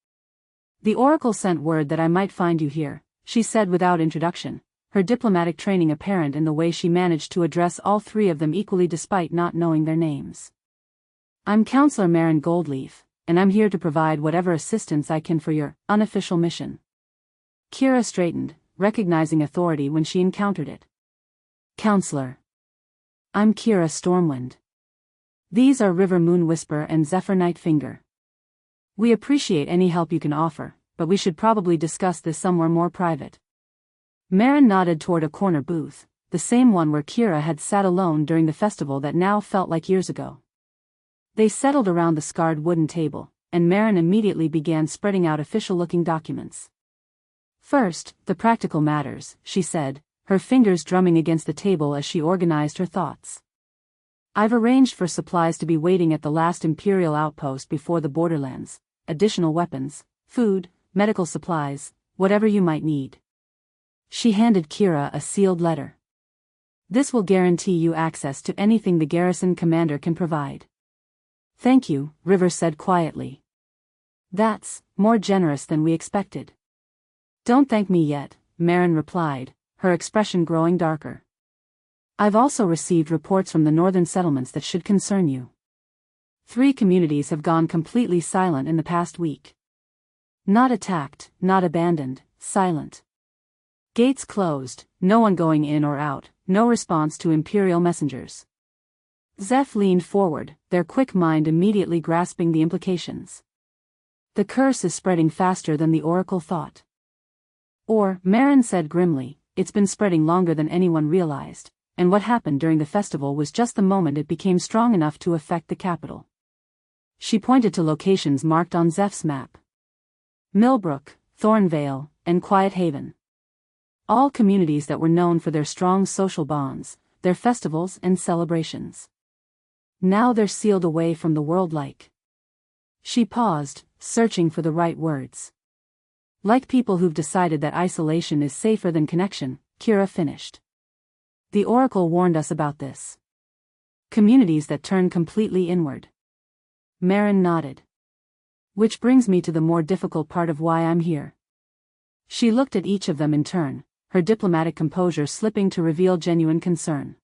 The Oracle sent word that I might find you here, she said without introduction, her diplomatic training apparent in the way she managed to address all three of them equally despite not knowing their names. I'm Counselor Marin Goldleaf, and I'm here to provide whatever assistance I can for your unofficial mission. Kira straightened, recognizing authority when she encountered it. Counselor. I'm Kira Stormwind. These are River Moonwhisper and Zephyr Nightfinger. We appreciate any help you can offer, but we should probably discuss this somewhere more private. Marin nodded toward a corner booth, the same one where Kira had sat alone during the festival that now felt like years ago. They settled around the scarred wooden table, and Marin immediately began spreading out official-looking documents. First, the practical matters, she said, her fingers drumming against the table as she organized her thoughts. I've arranged for supplies to be waiting at the last Imperial outpost before the borderlands, additional weapons, food, medical supplies, whatever you might need. She handed Kira a sealed letter. This will guarantee you access to anything the garrison commander can provide. Thank you, River said quietly. That's more generous than we expected. Don't thank me yet, Marin replied, her expression growing darker. I've also received reports from the northern settlements that should concern you. 3 communities have gone completely silent in the past week. Not attacked, not abandoned, silent. Gates closed, no one going in or out, no response to Imperial messengers. Zeph leaned forward, their quick mind immediately grasping the implications. The curse is spreading faster than the Oracle thought. Or, Marin said grimly, it's been spreading longer than anyone realized, and what happened during the festival was just the moment it became strong enough to affect the capital. She pointed to locations marked on Zeph's map. Millbrook, Thornvale, and Quiet Haven. All communities that were known for their strong social bonds, their festivals and celebrations. Now they're sealed away from the world like. She paused, searching for the right words. Like people who've decided that isolation is safer than connection, Kira finished. The Oracle warned us about this. Communities that turn completely inward. Marin nodded. Which brings me to the more difficult part of why I'm here. She looked at each of them in turn, her diplomatic composure slipping to reveal genuine concern.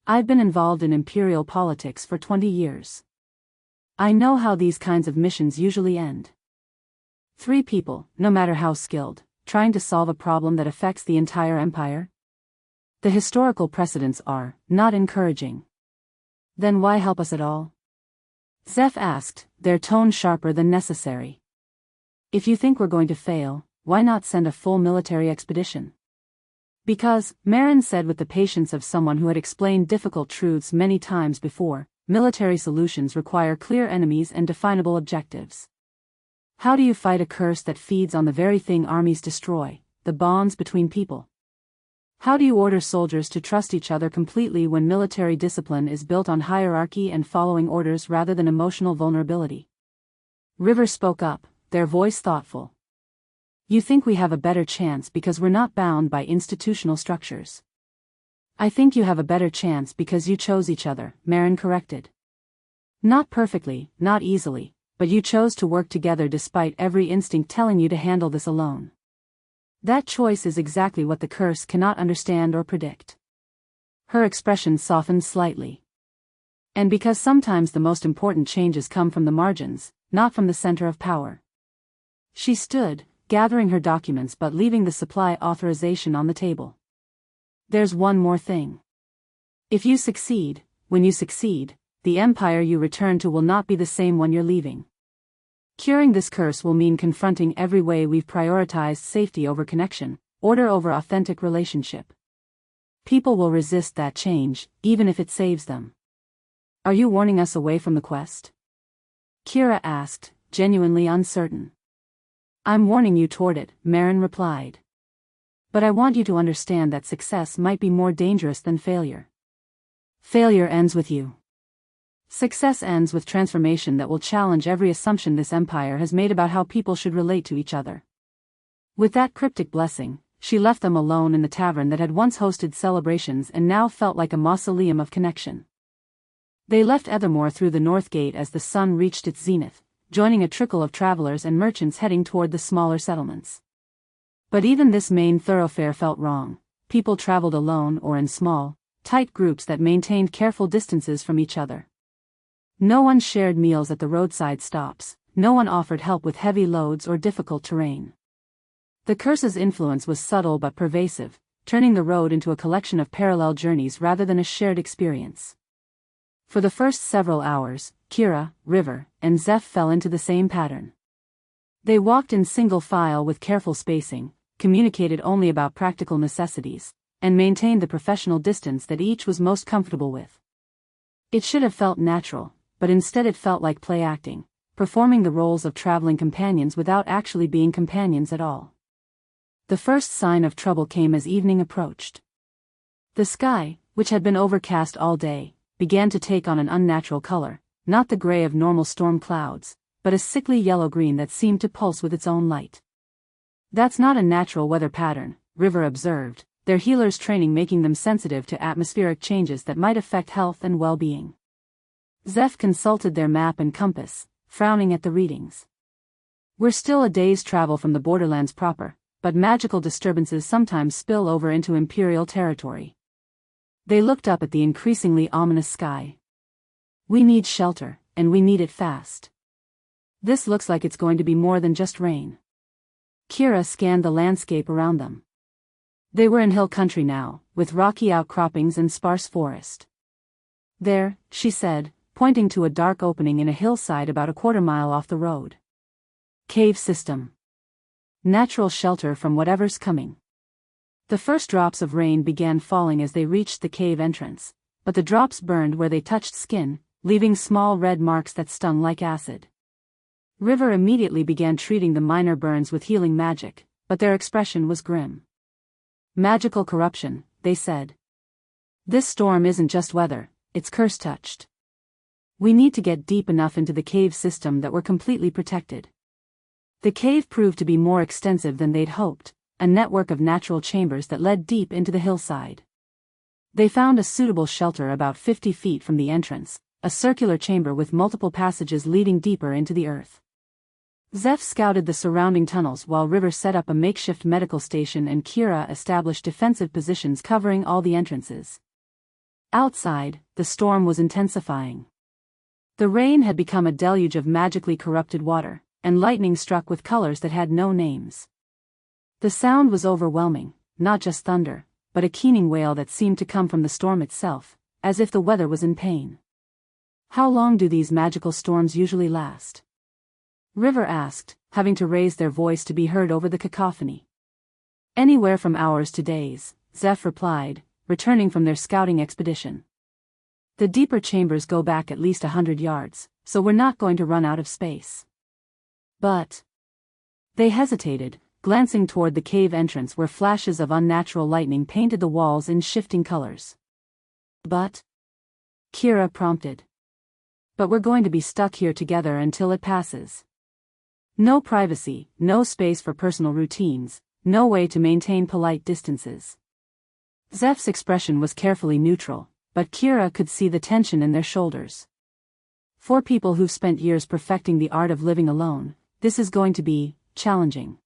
I've been involved in Imperial politics for 20 years. I know how these kinds of missions usually end. 3 people, no matter how skilled, trying to solve a problem that affects the entire empire? The historical precedents are not encouraging. Then why help us at all? Zeph asked, their tone sharper than necessary. If you think we're going to fail, why not send a full military expedition? Because, Marin said with the patience of someone who had explained difficult truths many times before, military solutions require clear enemies and definable objectives. How do you fight a curse that feeds on the very thing armies destroy, the bonds between people? How do you order soldiers to trust each other completely when military discipline is built on hierarchy and following orders rather than emotional vulnerability? River spoke up, their voice thoughtful. You think we have a better chance because we're not bound by institutional structures. I think you have a better chance because you chose each other, Marin corrected. Not perfectly, not easily, but you chose to work together despite every instinct telling you to handle this alone. That choice is exactly what the curse cannot understand or predict. Her expression softened slightly. And because sometimes the most important changes come from the margins, not from the center of power. She stood, gathering her documents but leaving the supply authorization on the table. There's one more thing. If you succeed, when you succeed, the empire you return to will not be the same when you're leaving. Curing this curse will mean confronting every way we've prioritized safety over connection, order over authentic relationship. People will resist that change, even if it saves them. Are you warning us away from the quest? Kira asked, genuinely uncertain. I'm warning you toward it, Marin replied. But I want you to understand that success might be more dangerous than failure. Failure ends with you. Success ends with transformation that will challenge every assumption this empire has made about how people should relate to each other. With that cryptic blessing, she left them alone in the tavern that had once hosted celebrations and now felt like a mausoleum of connection. They left Aethermoor through the north gate as the sun reached its zenith, joining a trickle of travelers and merchants heading toward the smaller settlements. But even this main thoroughfare felt wrong. People traveled alone or in small, tight groups that maintained careful distances from each other. No one shared meals at the roadside stops, no one offered help with heavy loads or difficult terrain. The curse's influence was subtle but pervasive, turning the road into a collection of parallel journeys rather than a shared experience. For the first several hours, Kira, River, and Zeph fell into the same pattern. They walked in single file with careful spacing, communicated only about practical necessities, and maintained the professional distance that each was most comfortable with. It should have felt natural, but instead it felt like play acting, performing the roles of traveling companions without actually being companions at all. The first sign of trouble came as evening approached. The sky, which had been overcast all day, began to take on an unnatural color, not the gray of normal storm clouds, but a sickly yellow-green that seemed to pulse with its own light. That's not a natural weather pattern, River observed, their healer's training making them sensitive to atmospheric changes that might affect health and well-being. Zeph consulted their map and compass, frowning at the readings. We're still a day's travel from the borderlands proper, but magical disturbances sometimes spill over into Imperial territory. They looked up at the increasingly ominous sky. We need shelter, and we need it fast. This looks like it's going to be more than just rain. Kira scanned the landscape around them. They were in hill country now, with rocky outcroppings and sparse forest. There, she said, pointing to a dark opening in a hillside about a quarter-mile off the road. Cave system. Natural shelter from whatever's coming. The first drops of rain began falling as they reached the cave entrance, but the drops burned where they touched skin, leaving small red marks that stung like acid. River immediately began treating the minor burns with healing magic, but their expression was grim. Magical corruption, they said. This storm isn't just weather, it's curse-touched. We need to get deep enough into the cave system that we're completely protected. The cave proved to be more extensive than they'd hoped, a network of natural chambers that led deep into the hillside. They found a suitable shelter about 50 feet from the entrance, a circular chamber with multiple passages leading deeper into the earth. Zeph scouted the surrounding tunnels while River set up a makeshift medical station and Kira established defensive positions covering all the entrances. Outside, the storm was intensifying. The rain had become a deluge of magically corrupted water, and lightning struck with colors that had no names. The sound was overwhelming, not just thunder, but a keening wail that seemed to come from the storm itself, as if the weather was in pain. How long do these magical storms usually last? River asked, having to raise their voice to be heard over the cacophony. Anywhere from hours to days, Zeph replied, returning from their scouting expedition. The deeper chambers go back at least 100 yards, so we're not going to run out of space. But... They hesitated, glancing toward the cave entrance where flashes of unnatural lightning painted the walls in shifting colors. But... Kira prompted. But we're going to be stuck here together until it passes. No privacy, no space for personal routines, no way to maintain polite distances. Zeph's expression was carefully neutral, but Kira could see the tension in their shoulders. For people who've spent years perfecting the art of living alone, this is going to be challenging.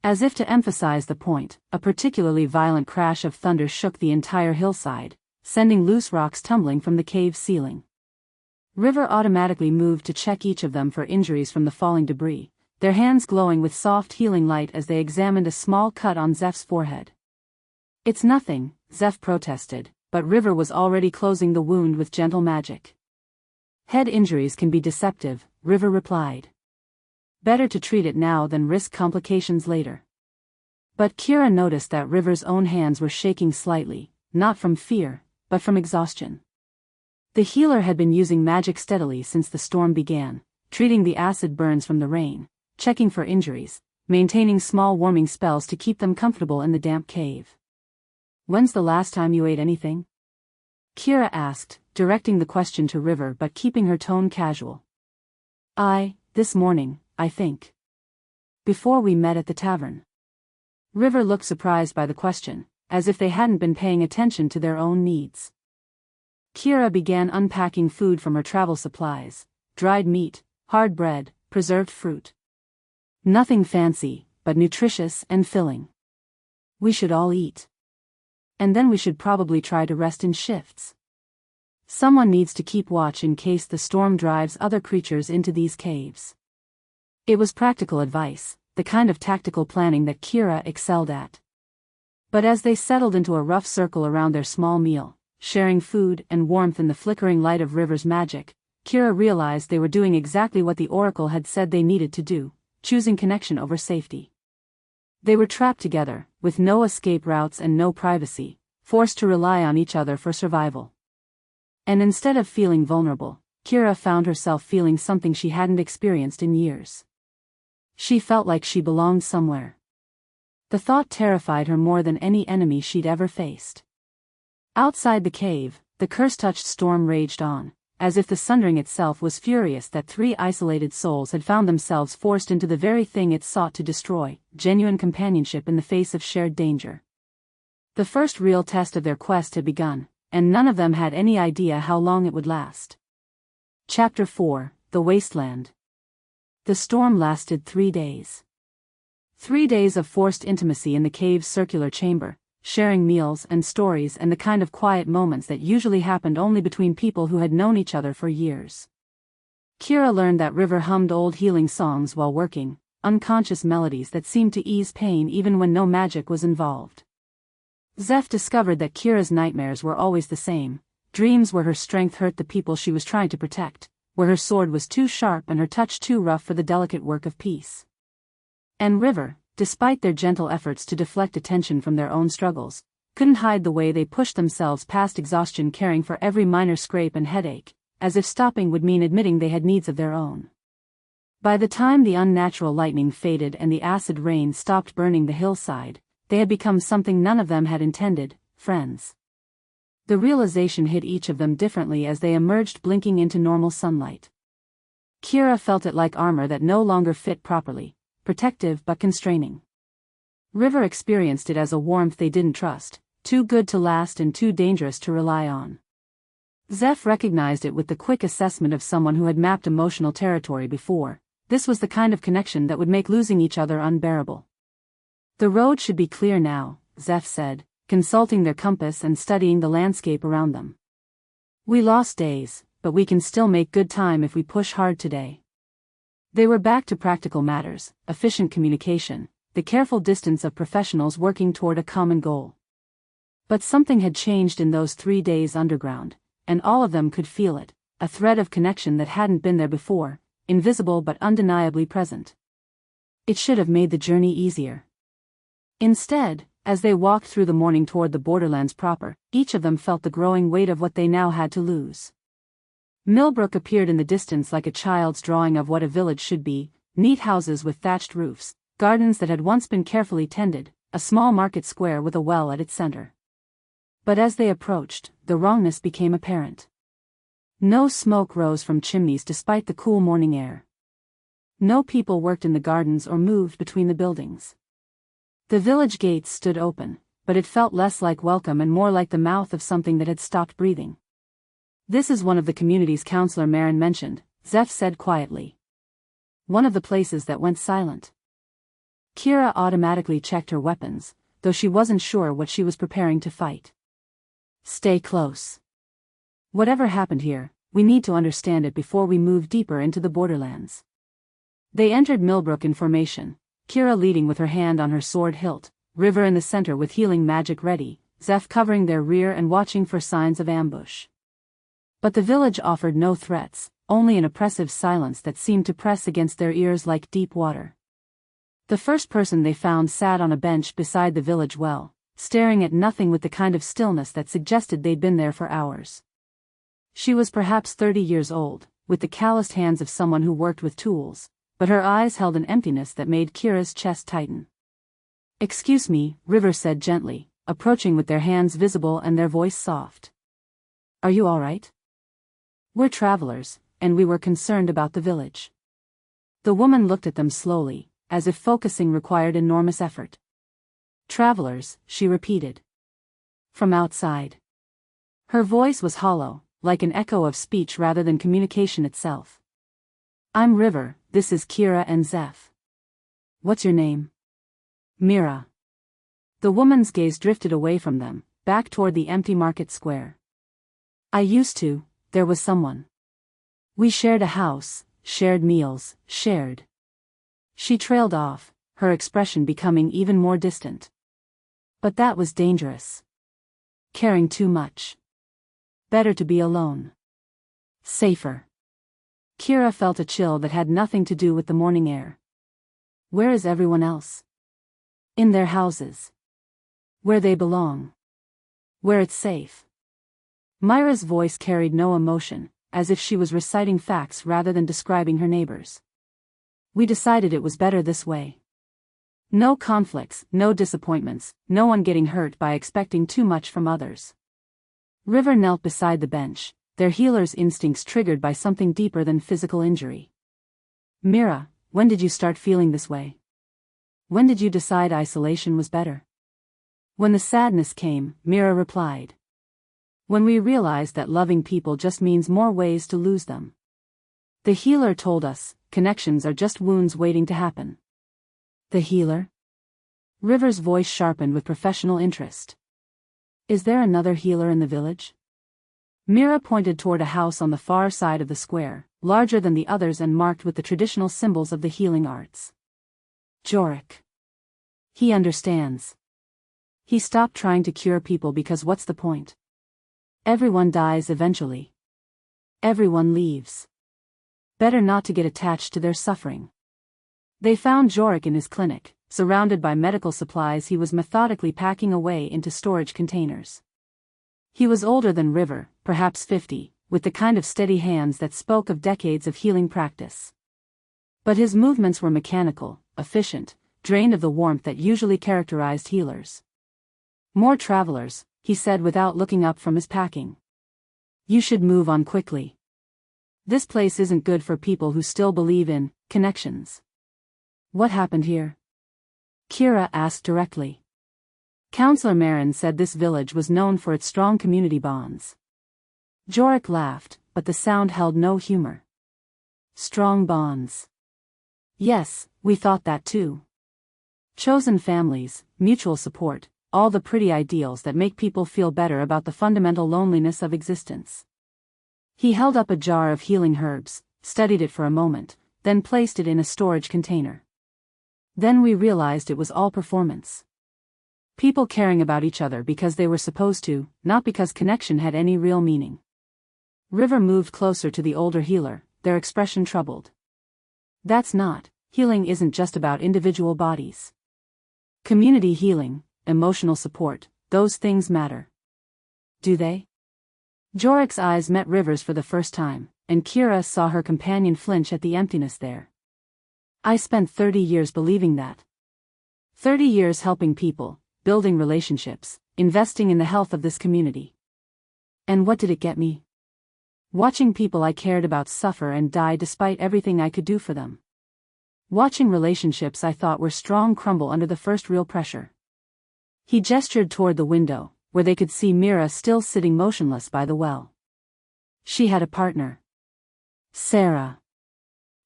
As if to emphasize the point, a particularly violent crash of thunder shook the entire hillside, sending loose rocks tumbling from the cave's ceiling. River automatically moved to check each of them for injuries from the falling debris, their hands glowing with soft healing light as they examined a small cut on Zeph's forehead. "It's nothing," Zeph protested, but River was already closing the wound with gentle magic. "Head injuries can be deceptive," River replied. "Better to treat it now than risk complications later." But Kira noticed that River's own hands were shaking slightly, not from fear, but from exhaustion. The healer had been using magic steadily since the storm began, treating the acid burns from the rain, checking for injuries, maintaining small warming spells to keep them comfortable in the damp cave. "When's the last time you ate anything?" Kira asked, directing the question to River but keeping her tone casual. This morning, I think. Before we met at the tavern." River looked surprised by the question, as if they hadn't been paying attention to their own needs. Kira began unpacking food from her travel supplies: dried meat, hard bread, preserved fruit. "Nothing fancy, but nutritious and filling. We should all eat. And then we should probably try to rest in shifts. Someone needs to keep watch in case the storm drives other creatures into these caves." It was practical advice, the kind of tactical planning that Kira excelled at. But as they settled into a rough circle around their small meal, sharing food and warmth in the flickering light of River's magic, Kira realized they were doing exactly what the Oracle had said they needed to do, choosing connection over safety. They were trapped together, with no escape routes and no privacy, forced to rely on each other for survival. And instead of feeling vulnerable, Kira found herself feeling something she hadn't experienced in years. She felt like she belonged somewhere. The thought terrified her more than any enemy she'd ever faced. Outside the cave, the curse-touched storm raged on, as if the sundering itself was furious that three isolated souls had found themselves forced into the very thing it sought to destroy: genuine companionship in the face of shared danger. The first real test of their quest had begun, and none of them had any idea how long it would last. Chapter 4: The Wasteland. The storm lasted 3 days. 3 days of forced intimacy in the cave's circular chamber, sharing meals and stories and the kind of quiet moments that usually happened only between people who had known each other for years. Kira learned that River hummed old healing songs while working, unconscious melodies that seemed to ease pain even when no magic was involved. Zeph discovered that Kira's nightmares were always the same: dreams where her strength hurt the people she was trying to protect, where her sword was too sharp and her touch too rough for the delicate work of peace. And River, despite their gentle efforts to deflect attention from their own struggles, couldn't hide the way they pushed themselves past exhaustion, caring for every minor scrape and headache, as if stopping would mean admitting they had needs of their own. By the time the unnatural lightning faded and the acid rain stopped burning the hillside, they had become something none of them had intended: friends. The realization hit each of them differently as they emerged blinking into normal sunlight. Kira felt it like armor that no longer fit properly, protective but constraining. River experienced it as a warmth they didn't trust, too good to last and too dangerous to rely on. Zeph recognized it with the quick assessment of someone who had mapped emotional territory before. This was the kind of connection that would make losing each other unbearable. "The road should be clear now," Zeph said, consulting their compass and studying the landscape around them. "We lost days, but we can still make good time if we push hard today." They were back to practical matters: efficient communication, the careful distance of professionals working toward a common goal. But something had changed in those 3 days underground, and all of them could feel it, a thread of connection that hadn't been there before, invisible but undeniably present. It should have made the journey easier. Instead, as they walked through the morning toward the borderlands proper, each of them felt the growing weight of what they now had to lose. Millbrook appeared in the distance like a child's drawing of what a village should be: neat houses with thatched roofs, gardens that had once been carefully tended, a small market square with a well at its center. But as they approached, the wrongness became apparent. No smoke rose from chimneys despite the cool morning air. No people worked in the gardens or moved between the buildings. The village gates stood open, but it felt less like welcome and more like the mouth of something that had stopped breathing. "This is one of the communities Councillor Marin mentioned," Zeph said quietly. "One of the places that went silent." Kira automatically checked her weapons, though she wasn't sure what she was preparing to fight. Stay close. Whatever happened here, we need to understand it before we move deeper into the borderlands. They entered Millbrook in formation, Kira leading with her hand on her sword hilt, River in the center with healing magic ready, Zeph covering their rear and watching for signs of ambush. But the village offered no threats, only an oppressive silence that seemed to press against their ears like deep water. The first person they found sat on a bench beside the village well, staring at nothing with the kind of stillness that suggested they'd been there for hours. She was perhaps 30 years old, with the calloused hands of someone who worked with tools, but her eyes held an emptiness that made Kira's chest tighten. "Excuse me," River said gently, approaching with their hands visible and their voice soft. "Are you all right?" "We're travelers, and we were concerned about the village." The woman looked at them slowly, as if focusing required enormous effort. "Travelers," she repeated. "From outside." Her voice was hollow, like an echo of speech rather than communication itself. "I'm River, this is Kira and Zeph." "What's your name?" "Mira." The woman's gaze drifted away from them, back toward the empty market square. "I used to, there was someone. We shared a house, shared meals, shared." She trailed off, her expression becoming even more distant. "But that was dangerous. Caring too much. Better to be alone. Safer." Kira felt a chill that had nothing to do with the morning air. "Where is everyone else?" "In their houses. Where they belong. Where it's safe." Myra's voice carried no emotion, as if she was reciting facts rather than describing her neighbors. "We decided it was better this way. No conflicts, no disappointments, no one getting hurt by expecting too much from others." River knelt beside the bench, their healer's instincts triggered by something deeper than physical injury. "Mira, when did you start feeling this way? When did you decide isolation was better?" "When the sadness came," Mira replied. "When we realized that loving people just means more ways to lose them. The healer told us, connections are just wounds waiting to happen." "The healer?" River's voice sharpened with professional interest. "Is there another healer in the village?" Mira pointed toward a house on the far side of the square, larger than the others and marked with the traditional symbols of the healing arts. "Jorik. He understands. He stopped trying to cure people because what's the point? Everyone dies eventually. Everyone leaves. Better not to get attached to their suffering." They found Jorik in his clinic, surrounded by medical supplies he was methodically packing away into storage containers. He was older than River, perhaps 50, with the kind of steady hands that spoke of decades of healing practice. But his movements were mechanical, efficient, drained of the warmth that usually characterized healers. "More travelers," he said without looking up from his packing. "You should move on quickly. This place isn't good for people who still believe in connections." "What happened here?" Kira asked directly. Counselor Marin said this village was known for its strong community bonds. Jorik laughed, but the sound held no humor. "Strong bonds. Yes, we thought that too. Chosen families, mutual support, all the pretty ideals that make people feel better about the fundamental loneliness of existence." He held up a jar of healing herbs, studied it for a moment, then placed it in a storage container. "Then we realized it was all performance. People caring about each other because they were supposed to, not because connection had any real meaning." River moved closer to the older healer, their expression troubled. "That's not, healing isn't just about individual bodies. Community healing, emotional support, those things matter." "Do they?" Jorik's eyes met River's for the first time, and Kira saw her companion flinch at the emptiness there. "I spent 30 years believing that. 30 years helping people, building relationships, investing in the health of this community. And what did it get me? Watching people I cared about suffer and die despite everything I could do for them. Watching relationships I thought were strong crumble under the first real pressure." He gestured toward the window, where they could see Mira still sitting motionless by the well. She had a partner. Sarah.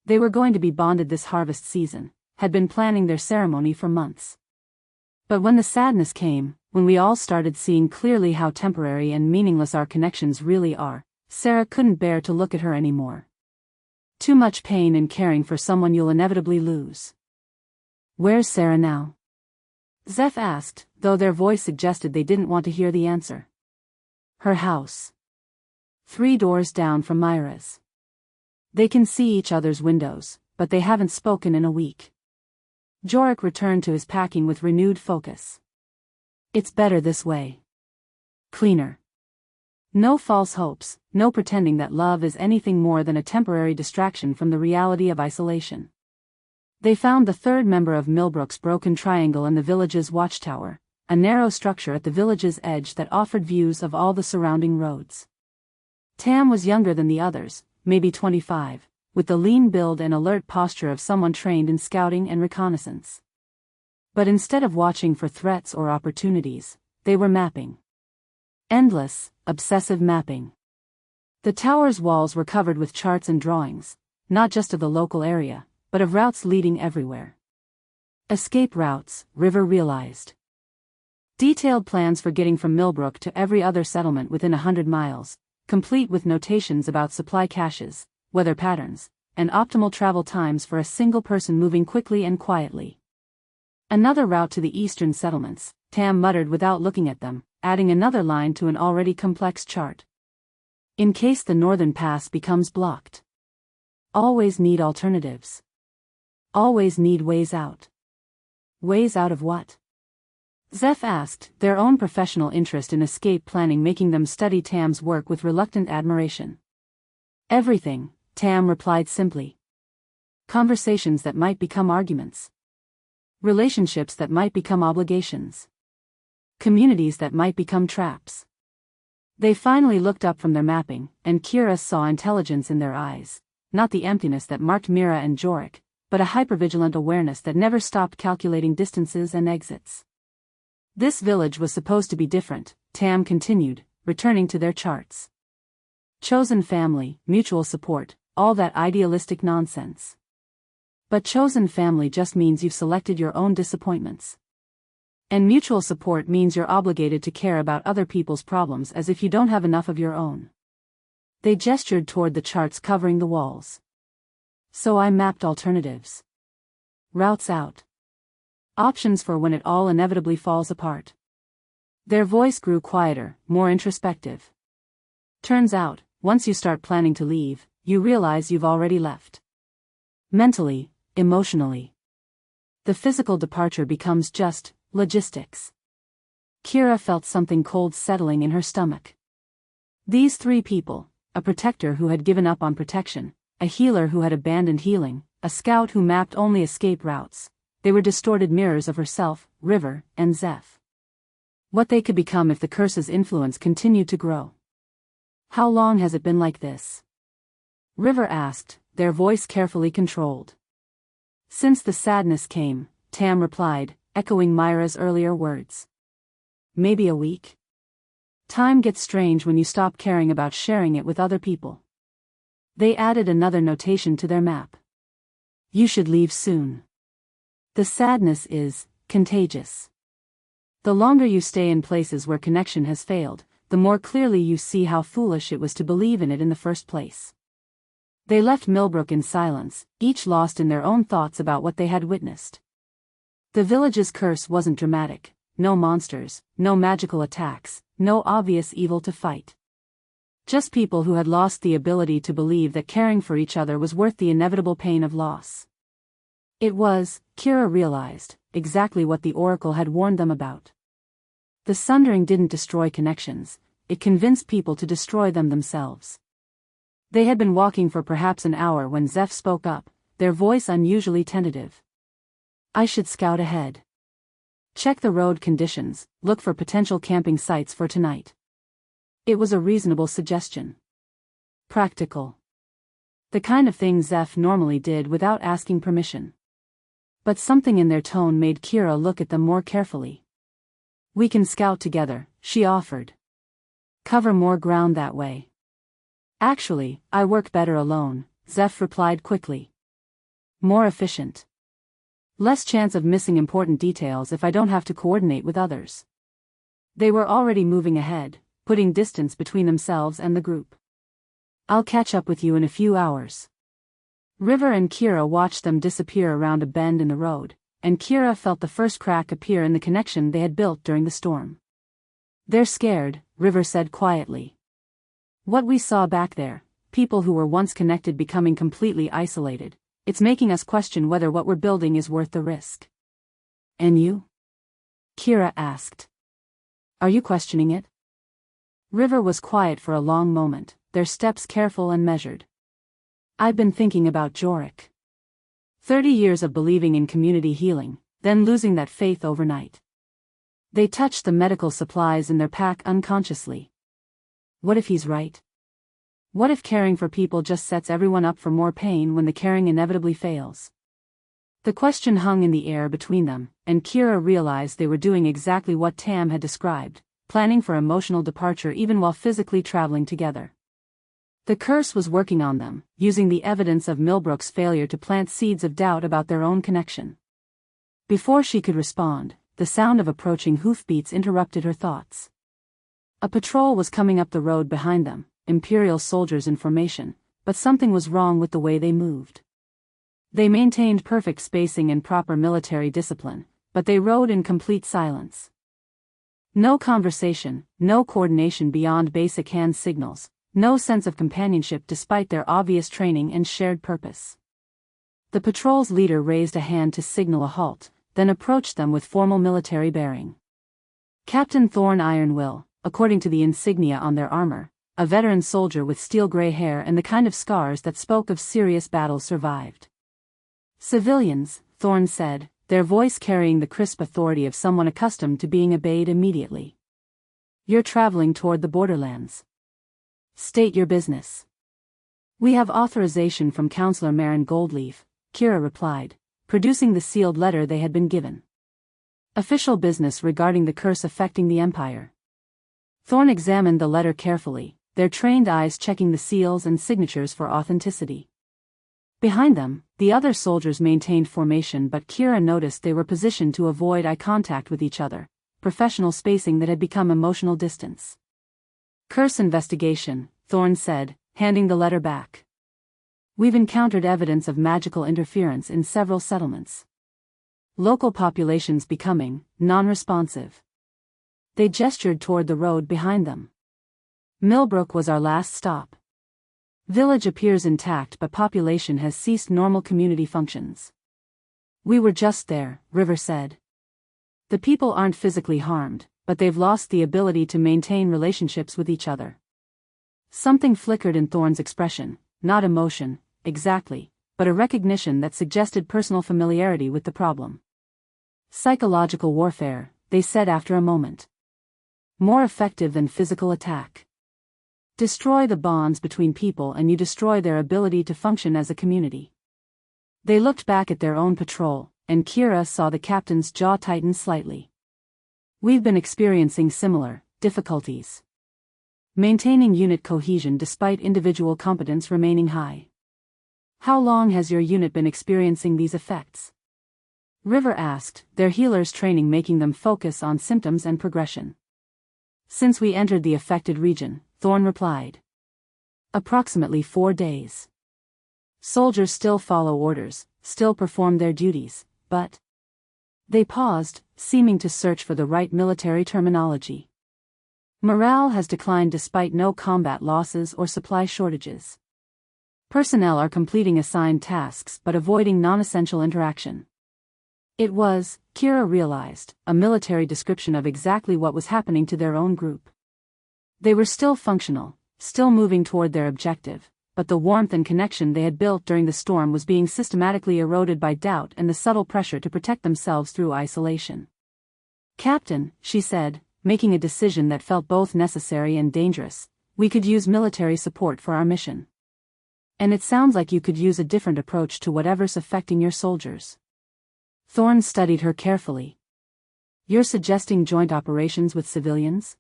They were going to be bonded this harvest season, had been planning their ceremony for months. But when the sadness came, when we all started seeing clearly how temporary and meaningless our connections really are, Sarah couldn't bear to look at her anymore. Too much pain in caring for someone you'll inevitably lose. "Where's Sarah now?" Zeph asked, though their voice suggested they didn't want to hear the answer. "Her house. 3 doors down from Myra's. They can see each other's windows, but they haven't spoken in a week." Jorik returned to his packing with renewed focus. "It's better this way. Cleaner. No false hopes, no pretending that love is anything more than a temporary distraction from the reality of isolation." They found the third member of Millbrook's broken triangle in the village's watchtower, a narrow structure at the village's edge that offered views of all the surrounding roads. Tam was younger than the others, maybe 25, with the lean build and alert posture of someone trained in scouting and reconnaissance. But instead of watching for threats or opportunities, they were mapping. Endless, obsessive mapping. The tower's walls were covered with charts and drawings, not just of the local area, but of routes leading everywhere. Escape routes, River realized. Detailed plans for getting from Millbrook to every other settlement within 100 miles, complete with notations about supply caches, weather patterns, and optimal travel times for a single person moving quickly and quietly. Another route to the eastern settlements, Tam muttered without looking at them, adding another line to an already complex chart. In case the northern pass becomes blocked. Always need alternatives. Always need ways out. Ways out of what? Zeph asked, their own professional interest in escape planning making them study Tam's work with reluctant admiration. "Everything," Tam replied simply. "Conversations that might become arguments. Relationships that might become obligations. Communities that might become traps." They finally looked up from their mapping, and Kira saw intelligence in their eyes, not the emptiness that marked Mira and Jorik, but a hypervigilant awareness that never stopped calculating distances and exits. This village was supposed to be different, Tam continued, returning to their charts. Chosen family, mutual support, all that idealistic nonsense. But chosen family just means you've selected your own disappointments. And mutual support means you're obligated to care about other people's problems as if you don't have enough of your own. They gestured toward the charts covering the walls. "So I mapped alternatives. Routes out. Options for when it all inevitably falls apart." Their voice grew quieter, more introspective. "Turns out, once you start planning to leave, you realize you've already left. Mentally, emotionally. The physical departure becomes just logistics." Kira felt something cold settling in her stomach. These 3 people, a protector who had given up on protection, a healer who had abandoned healing, a scout who mapped only escape routes, they were distorted mirrors of herself, River, and Zeph. What they could become if the curse's influence continued to grow. "How long has it been like this?" River asked, their voice carefully controlled. "Since the sadness came," Tam replied, echoing Myra's earlier words. "Maybe a week. Time gets strange when you stop caring about sharing it with other people." They added another notation to their map. "You should leave soon. The sadness is contagious. The longer you stay in places where connection has failed, the more clearly you see how foolish it was to believe in it in the first place." They left Millbrook in silence, each lost in their own thoughts about what they had witnessed. The village's curse wasn't dramatic, no monsters, no magical attacks, no obvious evil to fight. Just people who had lost the ability to believe that caring for each other was worth the inevitable pain of loss. It was, Kira realized, exactly what the Oracle had warned them about. The sundering didn't destroy connections, it convinced people to destroy them themselves. They had been walking for perhaps an hour when Zeph spoke up, their voice unusually tentative. "I should scout ahead. Check the road conditions, look for potential camping sites for tonight." It was a reasonable suggestion. Practical. The kind of thing Zeph normally did without asking permission. But something in their tone made Kira look at them more carefully. "We can scout together," she offered. "Cover more ground that way." "Actually, I work better alone," Zeph replied quickly. "More efficient." Less chance of missing important details if I don't have to coordinate with others. They were already moving ahead, putting distance between themselves and the group. I'll catch up with you in a few hours. River and Kira watched them disappear around a bend in the road, and Kira felt the first crack appear in the connection they had built during the storm. They're scared, River said quietly. What we saw back there, people who were once connected becoming completely isolated, it's making us question whether what we're building is worth the risk. And you? Kira asked. Are you questioning it? River was quiet for a long moment, their steps careful and measured. I've been thinking about Jorik. 30 years of believing in community healing, then losing that faith overnight. They touched the medical supplies in their pack unconsciously. What if he's right? What if caring for people just sets everyone up for more pain when the caring inevitably fails? The question hung in the air between them, and Kira realized they were doing exactly what Tam had described, planning for emotional departure even while physically traveling together. The curse was working on them, using the evidence of Millbrook's failure to plant seeds of doubt about their own connection. Before she could respond, the sound of approaching hoofbeats interrupted her thoughts. A patrol was coming up the road behind them, Imperial soldiers in formation, but something was wrong with the way they moved. They maintained perfect spacing and proper military discipline, but they rode in complete silence. No conversation, no coordination beyond basic hand signals, no sense of companionship despite their obvious training and shared purpose. The patrol's leader raised a hand to signal a halt, then approached them with formal military bearing. Captain Thorn Ironwill, according to the insignia on their armor, a veteran soldier with steel-gray hair and the kind of scars that spoke of serious battles survived. Civilians, Thorn said, their voice carrying the crisp authority of someone accustomed to being obeyed immediately. You're traveling toward the borderlands. State your business. We have authorization from Counselor Marin Goldleaf, Kira replied, producing the sealed letter they had been given. Official business regarding the curse affecting the Empire. Thorn examined the letter carefully, their trained eyes checking the seals and signatures for authenticity. Behind them, the other soldiers maintained formation, but Kira noticed they were positioned to avoid eye contact with each other, professional spacing that had become emotional distance. Curse investigation, Thorn said, handing the letter back. We've encountered evidence of magical interference in several settlements. Local populations becoming non-responsive. They gestured toward the road behind them. Millbrook was our last stop. Village appears intact but population has ceased normal community functions. We were just there, River said. The people aren't physically harmed, but they've lost the ability to maintain relationships with each other. Something flickered in Thorn's expression, not emotion, exactly, but a recognition that suggested personal familiarity with the problem. Psychological warfare, they said after a moment. More effective than physical attack. Destroy the bonds between people and you destroy their ability to function as a community. They looked back at their own patrol, and Kira saw the captain's jaw tighten slightly. We've been experiencing similar difficulties. Maintaining unit cohesion despite individual competence remaining high. How long has your unit been experiencing these effects? River asked, their healers' training making them focus on symptoms and progression. Since we entered the affected region, Thorn replied. Approximately 4 days. Soldiers still follow orders, still perform their duties, but... They paused, seeming to search for the right military terminology. Morale has declined despite no combat losses or supply shortages. Personnel are completing assigned tasks but avoiding non-essential interaction. It was, Kira realized, a military description of exactly what was happening to their own group. They were still functional, still moving toward their objective, but the warmth and connection they had built during the storm was being systematically eroded by doubt and the subtle pressure to protect themselves through isolation. Captain, she said, making a decision that felt both necessary and dangerous, we could use military support for our mission. And it sounds like you could use a different approach to whatever's affecting your soldiers. Thorn studied her carefully. You're suggesting joint operations with civilians?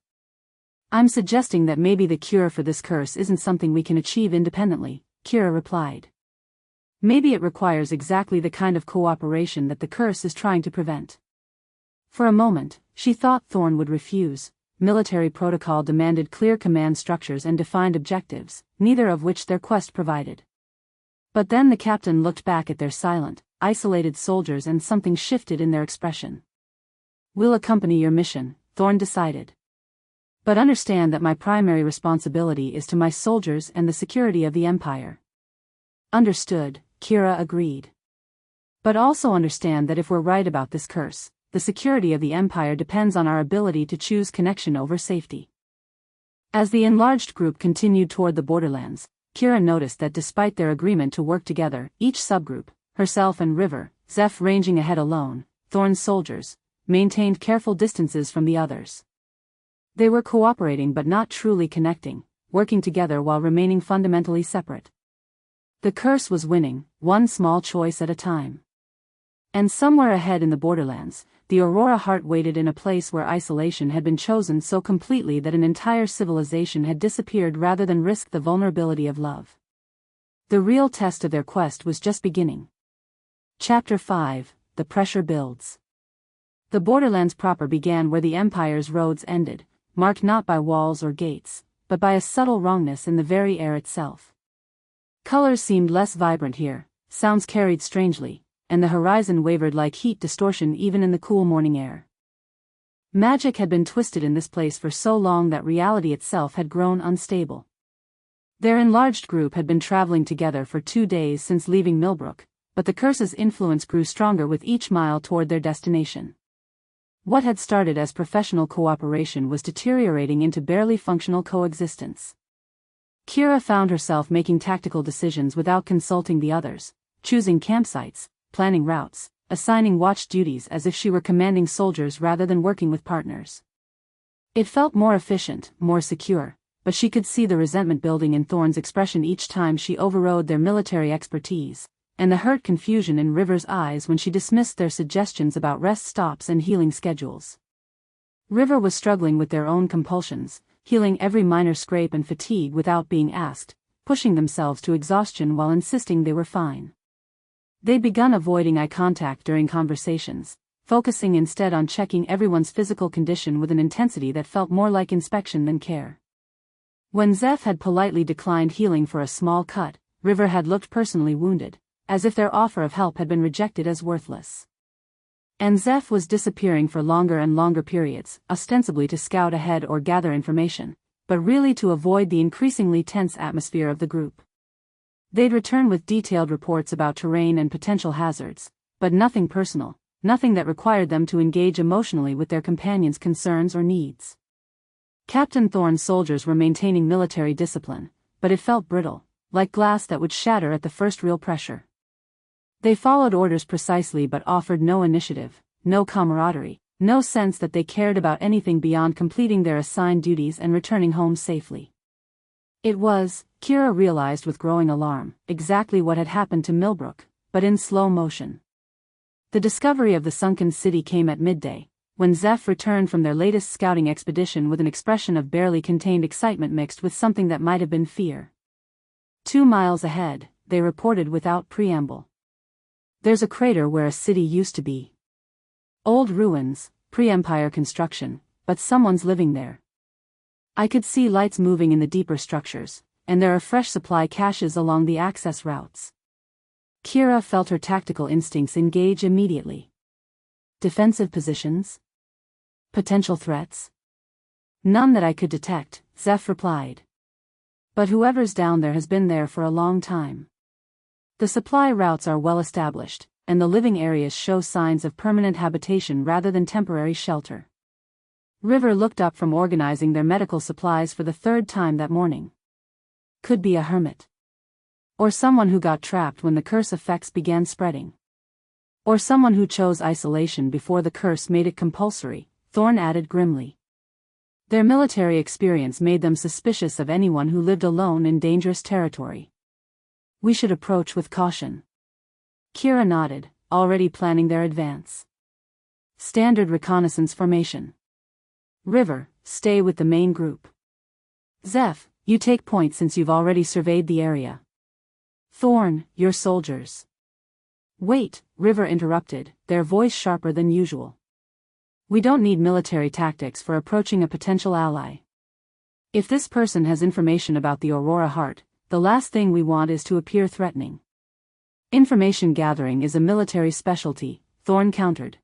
I'm suggesting that maybe the cure for this curse isn't something we can achieve independently, Kira replied. Maybe it requires exactly the kind of cooperation that the curse is trying to prevent. For a moment, she thought Thorn would refuse. Military protocol demanded clear command structures and defined objectives, neither of which their quest provided. But then the captain looked back at their silent, isolated soldiers and something shifted in their expression. "We'll accompany your mission," Thorn decided. "But understand that my primary responsibility is to my soldiers and the security of the Empire." "Understood," Kira agreed. "But also understand that if we're right about this curse, the security of the Empire depends on our ability to choose connection over safety." As the enlarged group continued toward the borderlands, Kira noticed that despite their agreement to work together, each subgroup, herself and River, Zeph ranging ahead alone, Thorn's soldiers, maintained careful distances from the others. They were cooperating but not truly connecting, working together while remaining fundamentally separate. The curse was winning, one small choice at a time. And somewhere ahead in the borderlands, the Aurora Heart waited in a place where isolation had been chosen so completely that an entire civilization had disappeared rather than risk the vulnerability of love. The real test of their quest was just beginning. Chapter 5, The Pressure Builds. The borderlands proper began where the Empire's roads ended, marked not by walls or gates, but by a subtle wrongness in the very air itself. Colors seemed less vibrant here, sounds carried strangely, and the horizon wavered like heat distortion even in the cool morning air. Magic had been twisted in this place for so long that reality itself had grown unstable. Their enlarged group had been traveling together for 2 days since leaving Millbrook, but the curse's influence grew stronger with each mile toward their destination. What had started as professional cooperation was deteriorating into barely functional coexistence. Kira found herself making tactical decisions without consulting the others, choosing campsites, planning routes, assigning watch duties as if she were commanding soldiers rather than working with partners. It felt more efficient, more secure, but she could see the resentment building in Thorn's expression each time she overrode their military expertise, and the hurt confusion in River's eyes when she dismissed their suggestions about rest stops and healing schedules. River was struggling with their own compulsions, healing every minor scrape and fatigue without being asked, pushing themselves to exhaustion while insisting they were fine. They'd begun avoiding eye contact during conversations, focusing instead on checking everyone's physical condition with an intensity that felt more like inspection than care. When Zeph had politely declined healing for a small cut, River had looked personally wounded, as if their offer of help had been rejected as worthless. And Zeph was disappearing for longer and longer periods, ostensibly to scout ahead or gather information, but really to avoid the increasingly tense atmosphere of the group. They'd return with detailed reports about terrain and potential hazards, but nothing personal, nothing that required them to engage emotionally with their companions' concerns or needs. Captain Thorn's soldiers were maintaining military discipline, but it felt brittle, like glass that would shatter at the first real pressure. They followed orders precisely but offered no initiative, no camaraderie, no sense that they cared about anything beyond completing their assigned duties and returning home safely. It was, Kira realized with growing alarm, exactly what had happened to Millbrook, but in slow motion. The discovery of the sunken city came at midday, when Zeph returned from their latest scouting expedition with an expression of barely contained excitement mixed with something that might have been fear. 2 miles ahead, they reported without preamble. "There's a crater where a city used to be. Old ruins, pre-Empire construction, but someone's living there. I could see lights moving in the deeper structures, and there are fresh supply caches along the access routes." Kira felt her tactical instincts engage immediately. Defensive positions? Potential threats? "None that I could detect," Zeph replied. "But whoever's down there has been there for a long time. The supply routes are well established, and the living areas show signs of permanent habitation rather than temporary shelter." River looked up from organizing their medical supplies for the 3rd time that morning. Could be a hermit. Or someone who got trapped when the curse effects began spreading. Or someone who chose isolation before the curse made it compulsory, Thorn added grimly. Their military experience made them suspicious of anyone who lived alone in dangerous territory. "We should approach with caution." Kira nodded, already planning their advance. "Standard reconnaissance formation. River, stay with the main group. Zeph, you take point since you've already surveyed the area. Thorn, your soldiers. Wait, River interrupted, their voice sharper than usual. We don't need military tactics for approaching a potential ally. If this person has information about the Aurora Heart, the last thing we want is to appear threatening. Information gathering is a military specialty, Thorn countered.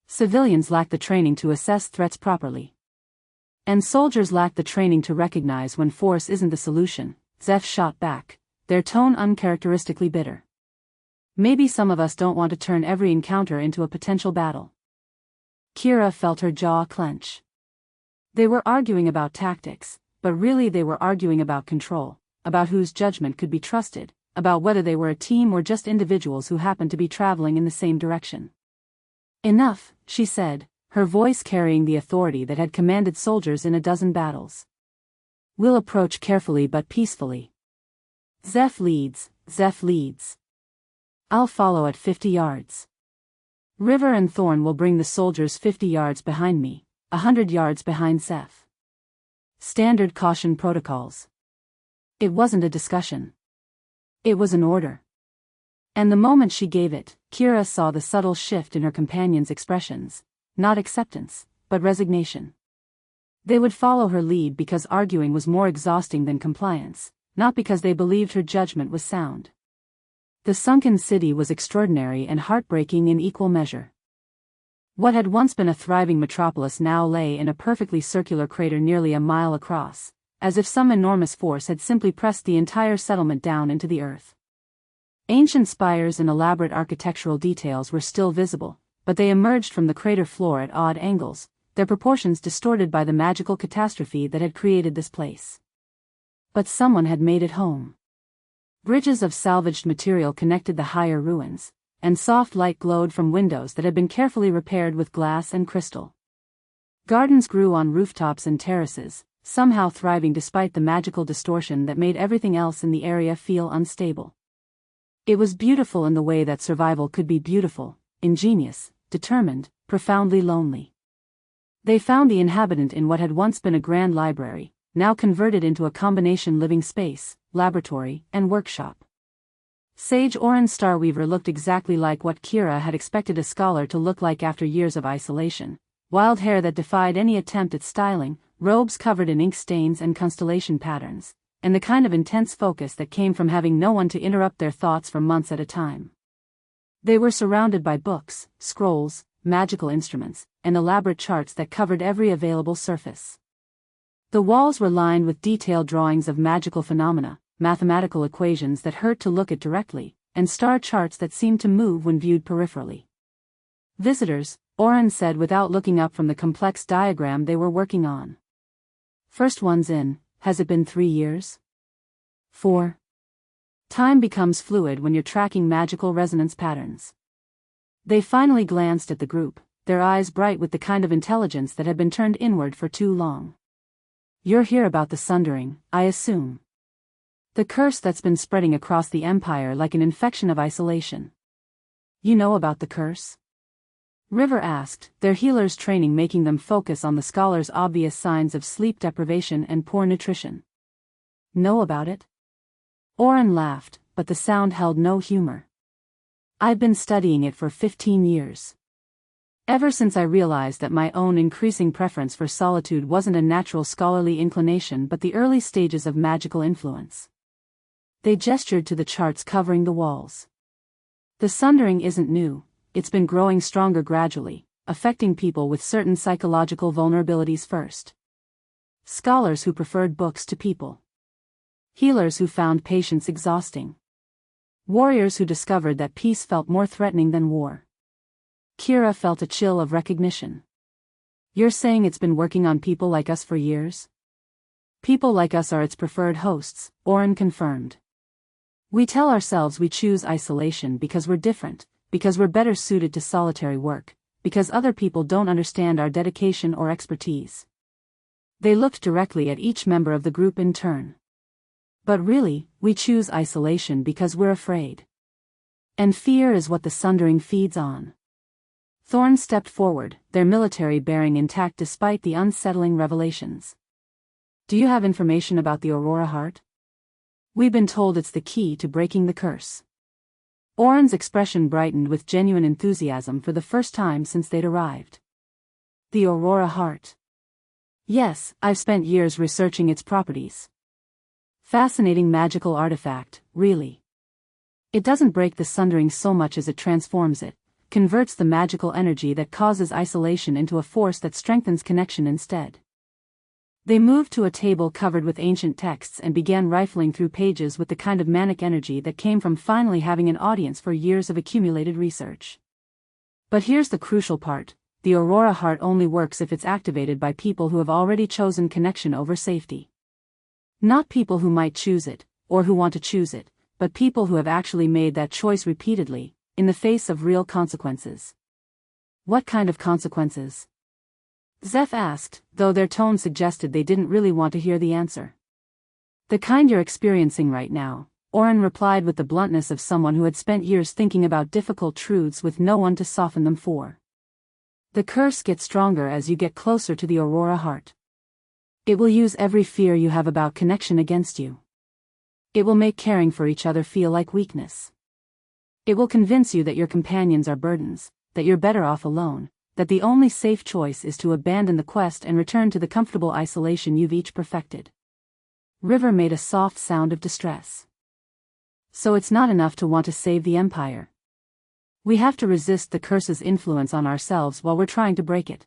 Civilians lack the training to assess threats properly. And soldiers lack the training to recognize when force isn't the solution, Zeph shot back, their tone uncharacteristically bitter. Maybe some of us don't want to turn every encounter into a potential battle. Kira felt her jaw clench. They were arguing about tactics, but really they were arguing about control, about whose judgment could be trusted, about whether they were a team or just individuals who happened to be traveling in the same direction. Enough, she said, her voice carrying the authority that had commanded soldiers in a dozen battles. We'll approach carefully but peacefully. Zeph leads, Zeph leads. I'll follow at 50 yards. River and Thorn will bring the soldiers 50 yards behind me, 100 yards behind Zeph. Standard caution protocols. It wasn't a discussion. It was an order. And the moment she gave it, Kira saw the subtle shift in her companion's expressions, not acceptance, but resignation. They would follow her lead because arguing was more exhausting than compliance, not because they believed her judgment was sound. The sunken city was extraordinary and heartbreaking in equal measure. What had once been a thriving metropolis now lay in a perfectly circular crater nearly a mile across, as if some enormous force had simply pressed the entire settlement down into the earth. Ancient spires and elaborate architectural details were still visible, but they emerged from the crater floor at odd angles, their proportions distorted by the magical catastrophe that had created this place. But someone had made it home. Bridges of salvaged material connected the higher ruins, and soft light glowed from windows that had been carefully repaired with glass and crystal. Gardens grew on rooftops and terraces, somehow thriving despite the magical distortion that made everything else in the area feel unstable. It was beautiful in the way that survival could be beautiful, ingenious, determined, profoundly lonely. They found the inhabitant in what had once been a grand library, now converted into a combination living space, laboratory, and workshop. Sage Oren Starweaver looked exactly like what Kira had expected a scholar to look like after years of isolation, wild hair that defied any attempt at styling, robes covered in ink stains and constellation patterns, and the kind of intense focus that came from having no one to interrupt their thoughts for months at a time. They were surrounded by books, scrolls, magical instruments, and elaborate charts that covered every available surface. The walls were lined with detailed drawings of magical phenomena, mathematical equations that hurt to look at directly, and star charts that seemed to move when viewed peripherally. Visitors, Oren said without looking up from the complex diagram they were working on. First one's in, has it been 3 years? 4. Time becomes fluid when you're tracking magical resonance patterns. They finally glanced at the group, their eyes bright with the kind of intelligence that had been turned inward for too long. You're here about the Sundering, I assume. The curse that's been spreading across the Empire like an infection of isolation. You know about the curse? River asked, their healer's training making them focus on the scholar's obvious signs of sleep deprivation and poor nutrition. Know about it? Oren laughed, but the sound held no humor. I've been studying it for 15 years. Ever since I realized that my own increasing preference for solitude wasn't a natural scholarly inclination but the early stages of magical influence. They gestured to the charts covering the walls. The Sundering isn't new, it's been growing stronger gradually, affecting people with certain psychological vulnerabilities first. Scholars who preferred books to people. Healers who found patience exhausting. Warriors who discovered that peace felt more threatening than war. Kira felt a chill of recognition. You're saying it's been working on people like us for years? People like us are its preferred hosts, Oren confirmed. We tell ourselves we choose isolation because we're different, because we're better suited to solitary work, because other people don't understand our dedication or expertise. They looked directly at each member of the group in turn. But really, we choose isolation because we're afraid. And fear is what the Sundering feeds on. Thorn stepped forward, their military bearing intact despite the unsettling revelations. Do you have information about the Aurora Heart? We've been told it's the key to breaking the curse. Oren's expression brightened with genuine enthusiasm for the first time since they'd arrived. The Aurora Heart. Yes, I've spent years researching its properties. Fascinating magical artifact, really. It doesn't break the sundering so much as it transforms it, converts the magical energy that causes isolation into a force that strengthens connection instead. They moved to a table covered with ancient texts and began rifling through pages with the kind of manic energy that came from finally having an audience for years of accumulated research. But here's the crucial part: the Aurora Heart only works if it's activated by people who have already chosen connection over safety. Not people who might choose it, or who want to choose it, but people who have actually made that choice repeatedly, in the face of real consequences. What kind of consequences? Zeph asked, though their tone suggested they didn't really want to hear the answer. The kind you're experiencing right now, Oren replied with the bluntness of someone who had spent years thinking about difficult truths with no one to soften them for. The curse gets stronger as you get closer to the Aurora Heart. It will use every fear you have about connection against you. It will make caring for each other feel like weakness. It will convince you that your companions are burdens, that you're better off alone, that the only safe choice is to abandon the quest and return to the comfortable isolation you've each perfected. River made a soft sound of distress. So it's not enough to want to save the Empire. We have to resist the curse's influence on ourselves while we're trying to break it.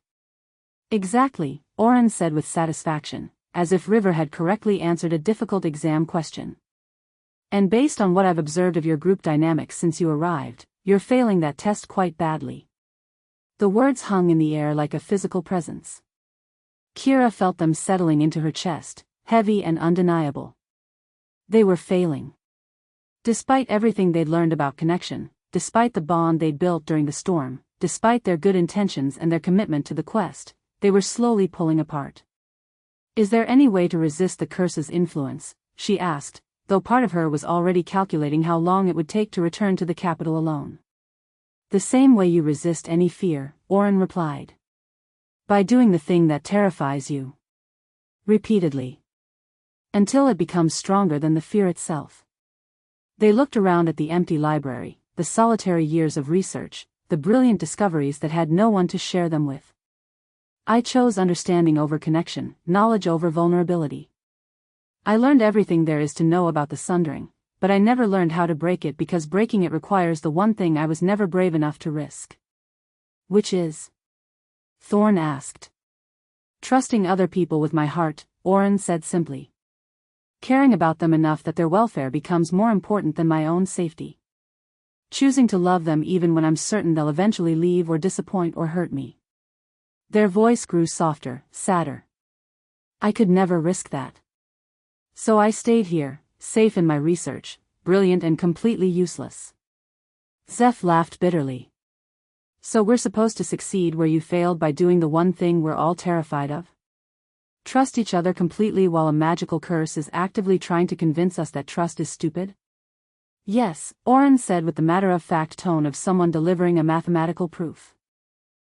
Exactly, Oren said with satisfaction, as if River had correctly answered a difficult exam question. And based on what I've observed of your group dynamics since you arrived, you're failing that test quite badly. The words hung in the air like a physical presence. Kira felt them settling into her chest, heavy and undeniable. They were failing. Despite everything they'd learned about connection, despite the bond they'd built during the storm, despite their good intentions and their commitment to the quest, they were slowly pulling apart. Is there any way to resist the curse's influence? She asked, though part of her was already calculating how long it would take to return to the capital alone. The same way you resist any fear, Oren replied. By doing the thing that terrifies you. Repeatedly. Until it becomes stronger than the fear itself. They looked around at the empty library, the solitary years of research, the brilliant discoveries that had no one to share them with. I chose understanding over connection, knowledge over vulnerability. I learned everything there is to know about the sundering, but I never learned how to break it because breaking it requires the one thing I was never brave enough to risk. Which is? Thorn asked. Trusting other people with my heart, Oren said simply. Caring about them enough that their welfare becomes more important than my own safety. Choosing to love them even when I'm certain they'll eventually leave or disappoint or hurt me. Their voice grew softer, sadder. I could never risk that. So I stayed here, safe in my research, brilliant and completely useless. Zeph laughed bitterly. So we're supposed to succeed where you failed by doing the one thing we're all terrified of? Trust each other completely while a magical curse is actively trying to convince us that trust is stupid? Yes, Oren said with the matter-of-fact tone of someone delivering a mathematical proof.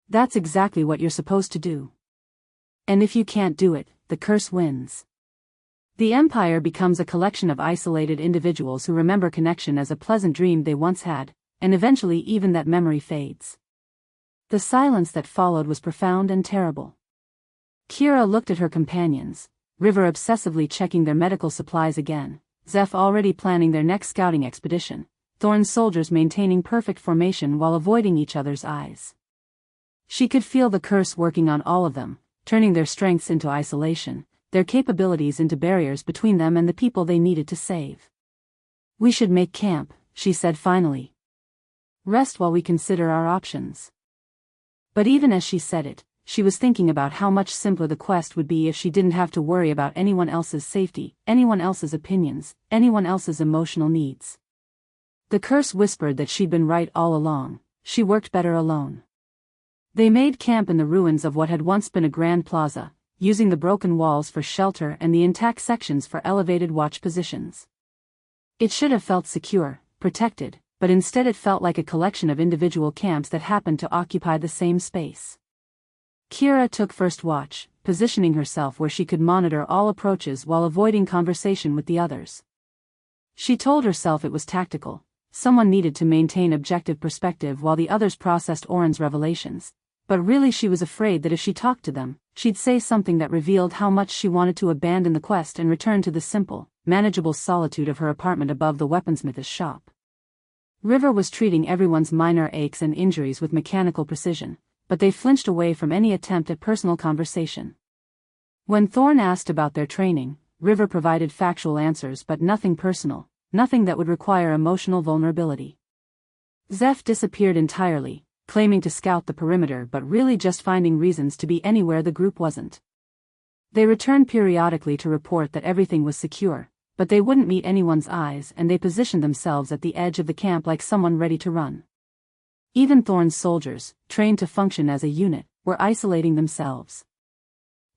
That's exactly what you're supposed to do. And if you can't do it, the curse wins. The Empire becomes a collection of isolated individuals who remember connection as a pleasant dream they once had, and eventually even that memory fades. The silence that followed was profound and terrible. Kira looked at her companions, River obsessively checking their medical supplies again, Zeph already planning their next scouting expedition, Thorn's soldiers maintaining perfect formation while avoiding each other's eyes. She could feel the curse working on all of them, turning their strengths into isolation, their capabilities into barriers between them and the people they needed to save. We should make camp, she said finally. Rest while we consider our options. But even as she said it, she was thinking about how much simpler the quest would be if she didn't have to worry about anyone else's safety, anyone else's opinions, anyone else's emotional needs. The curse whispered that she'd been right all along, she worked better alone. They made camp in the ruins of what had once been a grand plaza, using the broken walls for shelter and the intact sections for elevated watch positions. It should have felt secure, protected, but instead it felt like a collection of individual camps that happened to occupy the same space. Kira took first watch, positioning herself where she could monitor all approaches while avoiding conversation with the others. She told herself it was tactical. Someone needed to maintain objective perspective while the others processed Oren's revelations. But really she was afraid that if she talked to them, she'd say something that revealed how much she wanted to abandon the quest and return to the simple, manageable solitude of her apartment above the weaponsmith's shop. River was treating everyone's minor aches and injuries with mechanical precision, but they flinched away from any attempt at personal conversation. When Thorn asked about their training, River provided factual answers but nothing personal, nothing that would require emotional vulnerability. Zeph disappeared entirely, claiming to scout the perimeter but really just finding reasons to be anywhere the group wasn't. They returned periodically to report that everything was secure, but they wouldn't meet anyone's eyes and they positioned themselves at the edge of the camp like someone ready to run. Even Thorn's soldiers, trained to function as a unit, were isolating themselves.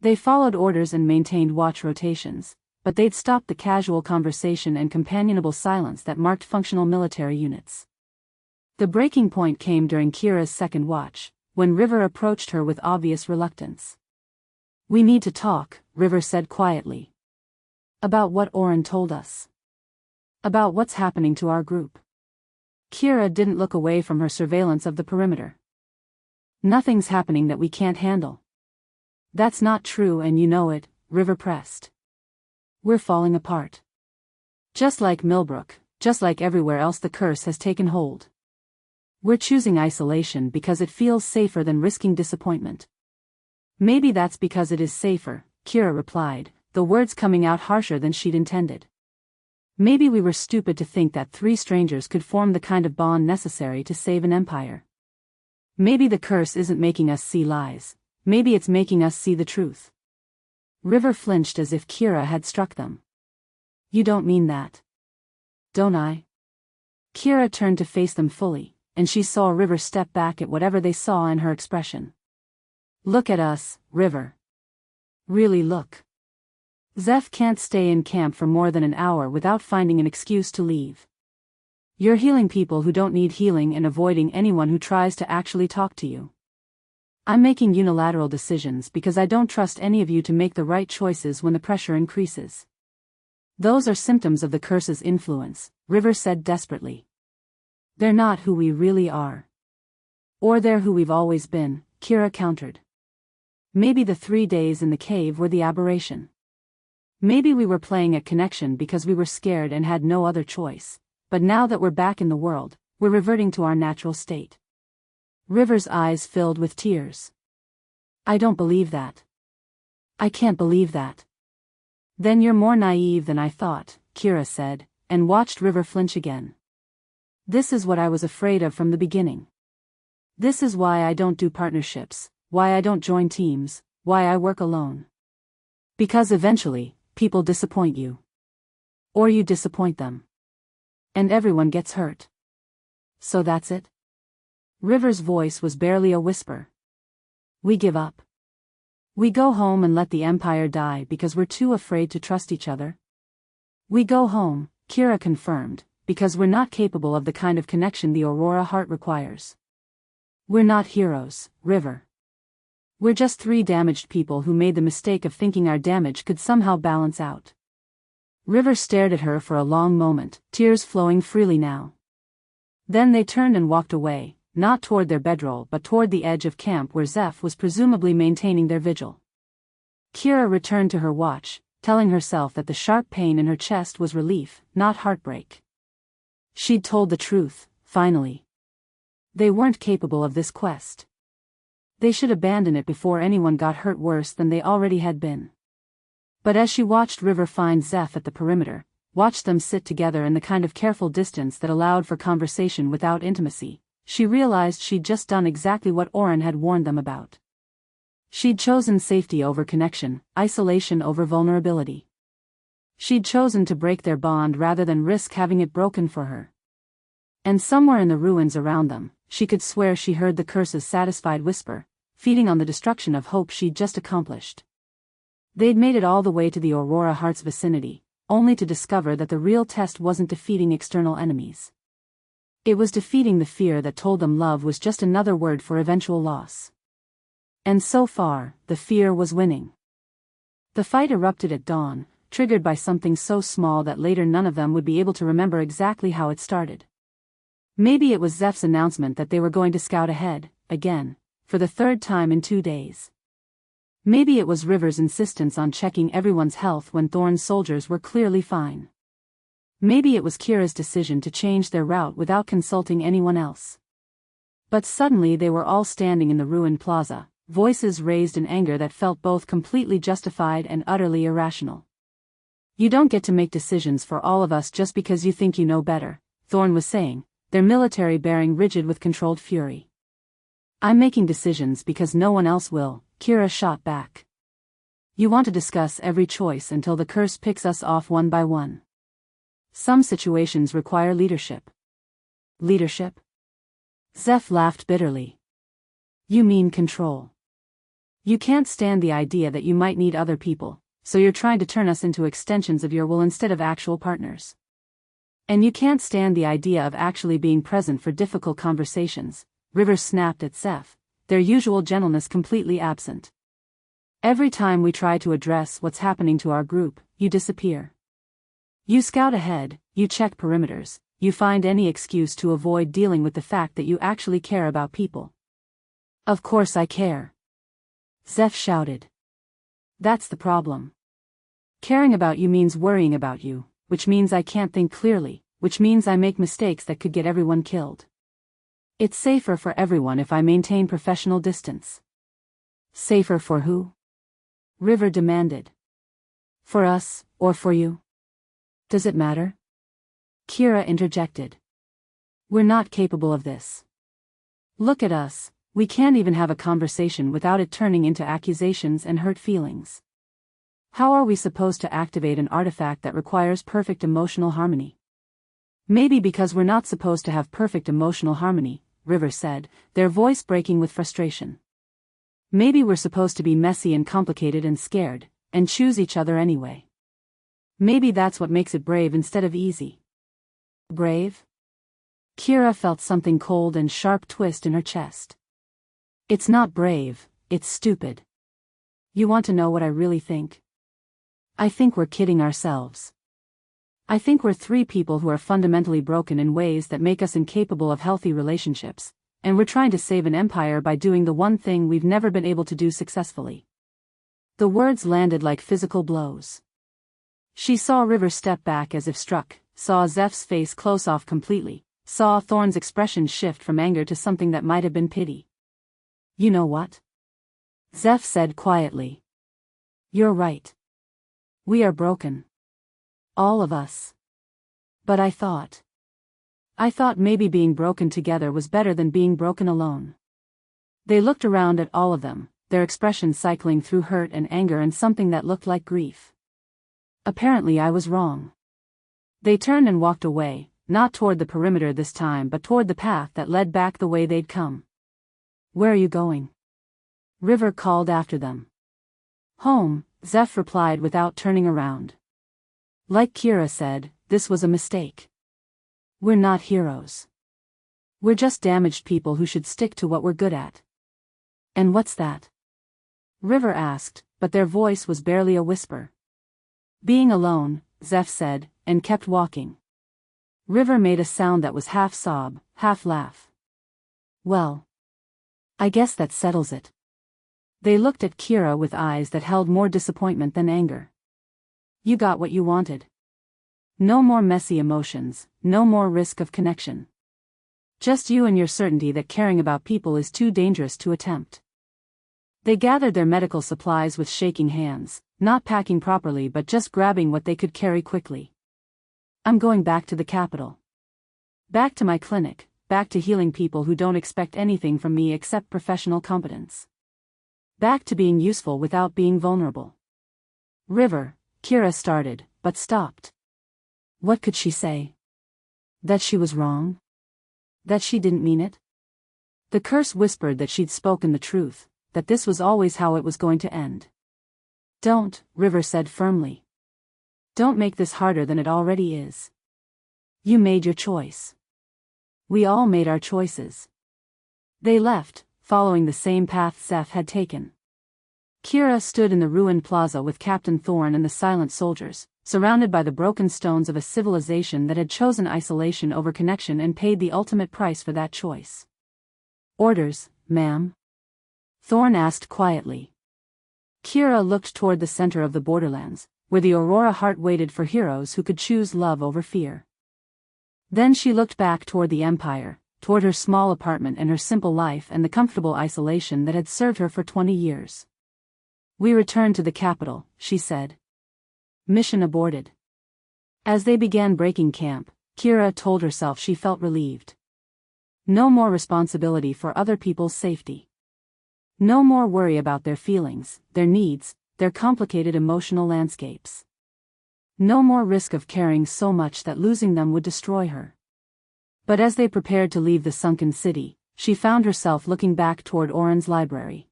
They followed orders and maintained watch rotations, but they'd stopped the casual conversation and companionable silence that marked functional military units. The breaking point came during Kira's second watch, when River approached her with obvious reluctance. "We need to talk," River said quietly. "About what Oren told us. About what's happening to our group." Kira didn't look away from her surveillance of the perimeter. "Nothing's happening that we can't handle." "That's not true and you know it," River pressed. "We're falling apart. Just like Millbrook, just like everywhere else the curse has taken hold. We're choosing isolation because it feels safer than risking disappointment." "Maybe that's because it is safer," Kira replied, the words coming out harsher than she'd intended. "Maybe we were stupid to think that 3 strangers could form the kind of bond necessary to save an empire. Maybe the curse isn't making us see lies, maybe it's making us see the truth." River flinched as if Kira had struck them. "You don't mean that." "Don't I?" Kira turned to face them fully, and she saw River step back at whatever they saw in her expression. "Look at us, River. Really look. Zeph can't stay in camp for more than an hour without finding an excuse to leave. You're healing people who don't need healing and avoiding anyone who tries to actually talk to you. I'm making unilateral decisions because I don't trust any of you to make the right choices when the pressure increases. Those are symptoms of the curse's influence," River said desperately. "They're not who we really are. Or they're who we've always been," Kira countered. "Maybe the 3 days in the cave were the aberration. Maybe we were playing at connection because we were scared and had no other choice, but now that we're back in the world, we're reverting to our natural state." River's eyes filled with tears. "I don't believe that. I can't believe that." "Then you're more naive than I thought," Kira said, and watched River flinch again. "This is what I was afraid of from the beginning. This is why I don't do partnerships, why I don't join teams, why I work alone. Because eventually, people disappoint you. Or you disappoint them. And everyone gets hurt. So that's it?" River's voice was barely a whisper. "We give up. We go home and let the Empire die because we're too afraid to trust each other." "We go home," Kira confirmed, "because we're not capable of the kind of connection the Aurora heart requires. We're not heroes, River. We're just 3 damaged people who made the mistake of thinking our damage could somehow balance out." River stared at her for a long moment, tears flowing freely now. Then they turned and walked away, not toward their bedroll but toward the edge of camp where Zeph was presumably maintaining their vigil. Kira returned to her watch, telling herself that the sharp pain in her chest was relief, not heartbreak. She'd told the truth, finally. They weren't capable of this quest. They should abandon it before anyone got hurt worse than they already had been. But as she watched River find Zeph at the perimeter, watched them sit together in the kind of careful distance that allowed for conversation without intimacy, she realized she'd just done exactly what Oren had warned them about. She'd chosen safety over connection, isolation over vulnerability. She'd chosen to break their bond rather than risk having it broken for her. And somewhere in the ruins around them, she could swear she heard the curse's satisfied whisper, feeding on the destruction of hope she'd just accomplished. They'd made it all the way to the Aurora Heart's vicinity, only to discover that the real test wasn't defeating external enemies. It was defeating the fear that told them love was just another word for eventual loss. And so far, the fear was winning. The fight erupted at dawn, triggered by something so small that later none of them would be able to remember exactly how it started. Maybe it was Zeph's announcement that they were going to scout ahead, again, for the third time in 2 days. Maybe it was River's insistence on checking everyone's health when Thorn's soldiers were clearly fine. Maybe it was Kira's decision to change their route without consulting anyone else. But suddenly they were all standing in the ruined plaza, voices raised in anger that felt both completely justified and utterly irrational. "You don't get to make decisions for all of us just because you think you know better," Thorn was saying, their military bearing rigid with controlled fury. "I'm making decisions because no one else will," Kira shot back. "You want to discuss every choice until the curse picks us off one by one. Some situations require leadership." "Leadership?" Zeph laughed bitterly. "You mean control. You can't stand the idea that you might need other people, so you're trying to turn us into extensions of your will instead of actual partners. And you can't stand the idea of actually being present for difficult conversations," River snapped at Zeph, their usual gentleness completely absent. "Every time we try to address what's happening to our group, you disappear. You scout ahead, you check perimeters, you find any excuse to avoid dealing with the fact that you actually care about people." "Of course I care," Zeph shouted. "That's the problem. Caring about you means worrying about you, which means I can't think clearly, which means I make mistakes that could get everyone killed. It's safer for everyone if I maintain professional distance." "Safer for who?" River demanded. "For us, or for you? Does it matter?" Kira interjected. "We're not capable of this. Look at us, we can't even have a conversation without it turning into accusations and hurt feelings. How are we supposed to activate an artifact that requires perfect emotional harmony?" "Maybe because we're not supposed to have perfect emotional harmony," River said, their voice breaking with frustration. "Maybe we're supposed to be messy and complicated and scared, and choose each other anyway. Maybe that's what makes it brave instead of easy." "Brave?" Kira felt something cold and sharp twist in her chest. "It's not brave, it's stupid. You want to know what I really think? I think we're kidding ourselves. I think we're 3 people who are fundamentally broken in ways that make us incapable of healthy relationships, and we're trying to save an empire by doing the one thing we've never been able to do successfully." The words landed like physical blows. She saw River step back as if struck, saw Zeph's face close off completely, saw Thorn's expression shift from anger to something that might have been pity. "You know what?" Zeph said quietly. "You're right. We are broken. All of us. But I thought maybe being broken together was better than being broken alone." They looked around at all of them, their expressions cycling through hurt and anger and something that looked like grief. "Apparently I was wrong." They turned and walked away, not toward the perimeter this time but toward the path that led back the way they'd come. "Where are you going?" River called after them. "Home," Zeph replied without turning around. Like Kira said, this was a mistake. We're not heroes. We're just damaged people who should stick to what we're good at. "And what's that?" River asked, but their voice was barely a whisper. "Being alone," Zeph said, and kept walking. River made a sound that was half sob, half laugh. "Well, I guess that settles it." They looked at Kira with eyes that held more disappointment than anger. "You got what you wanted. No more messy emotions, no more risk of connection. Just you and your certainty that caring about people is too dangerous to attempt." They gathered their medical supplies with shaking hands, not packing properly but just grabbing what they could carry quickly. "I'm going back to the capital. Back to my clinic, back to healing people who don't expect anything from me except professional competence. Back to being useful without being vulnerable." "River," Kira started, but stopped. What could she say? That she was wrong? That she didn't mean it? The curse whispered that she'd spoken the truth, that this was always how it was going to end. "Don't," River said firmly. "Don't make this harder than it already is. You made your choice. We all made our choices." They left, following the same path Zeph had taken. Kira stood in the ruined plaza with Captain Thorn and the silent soldiers, surrounded by the broken stones of a civilization that had chosen isolation over connection and paid the ultimate price for that choice. "Orders, ma'am?" Thorn asked quietly. Kira looked toward the center of the borderlands, where the Aurora Heart waited for heroes who could choose love over fear. Then she looked back toward the Empire, toward her small apartment and her simple life and the comfortable isolation that had served her for 20 years. "We return to the capital," she said. "Mission aborted." As they began breaking camp, Kira told herself she felt relieved. No more responsibility for other people's safety. No more worry about their feelings, their needs, their complicated emotional landscapes. No more risk of caring so much that losing them would destroy her. But as they prepared to leave the sunken city, she found herself looking back toward Oren's library.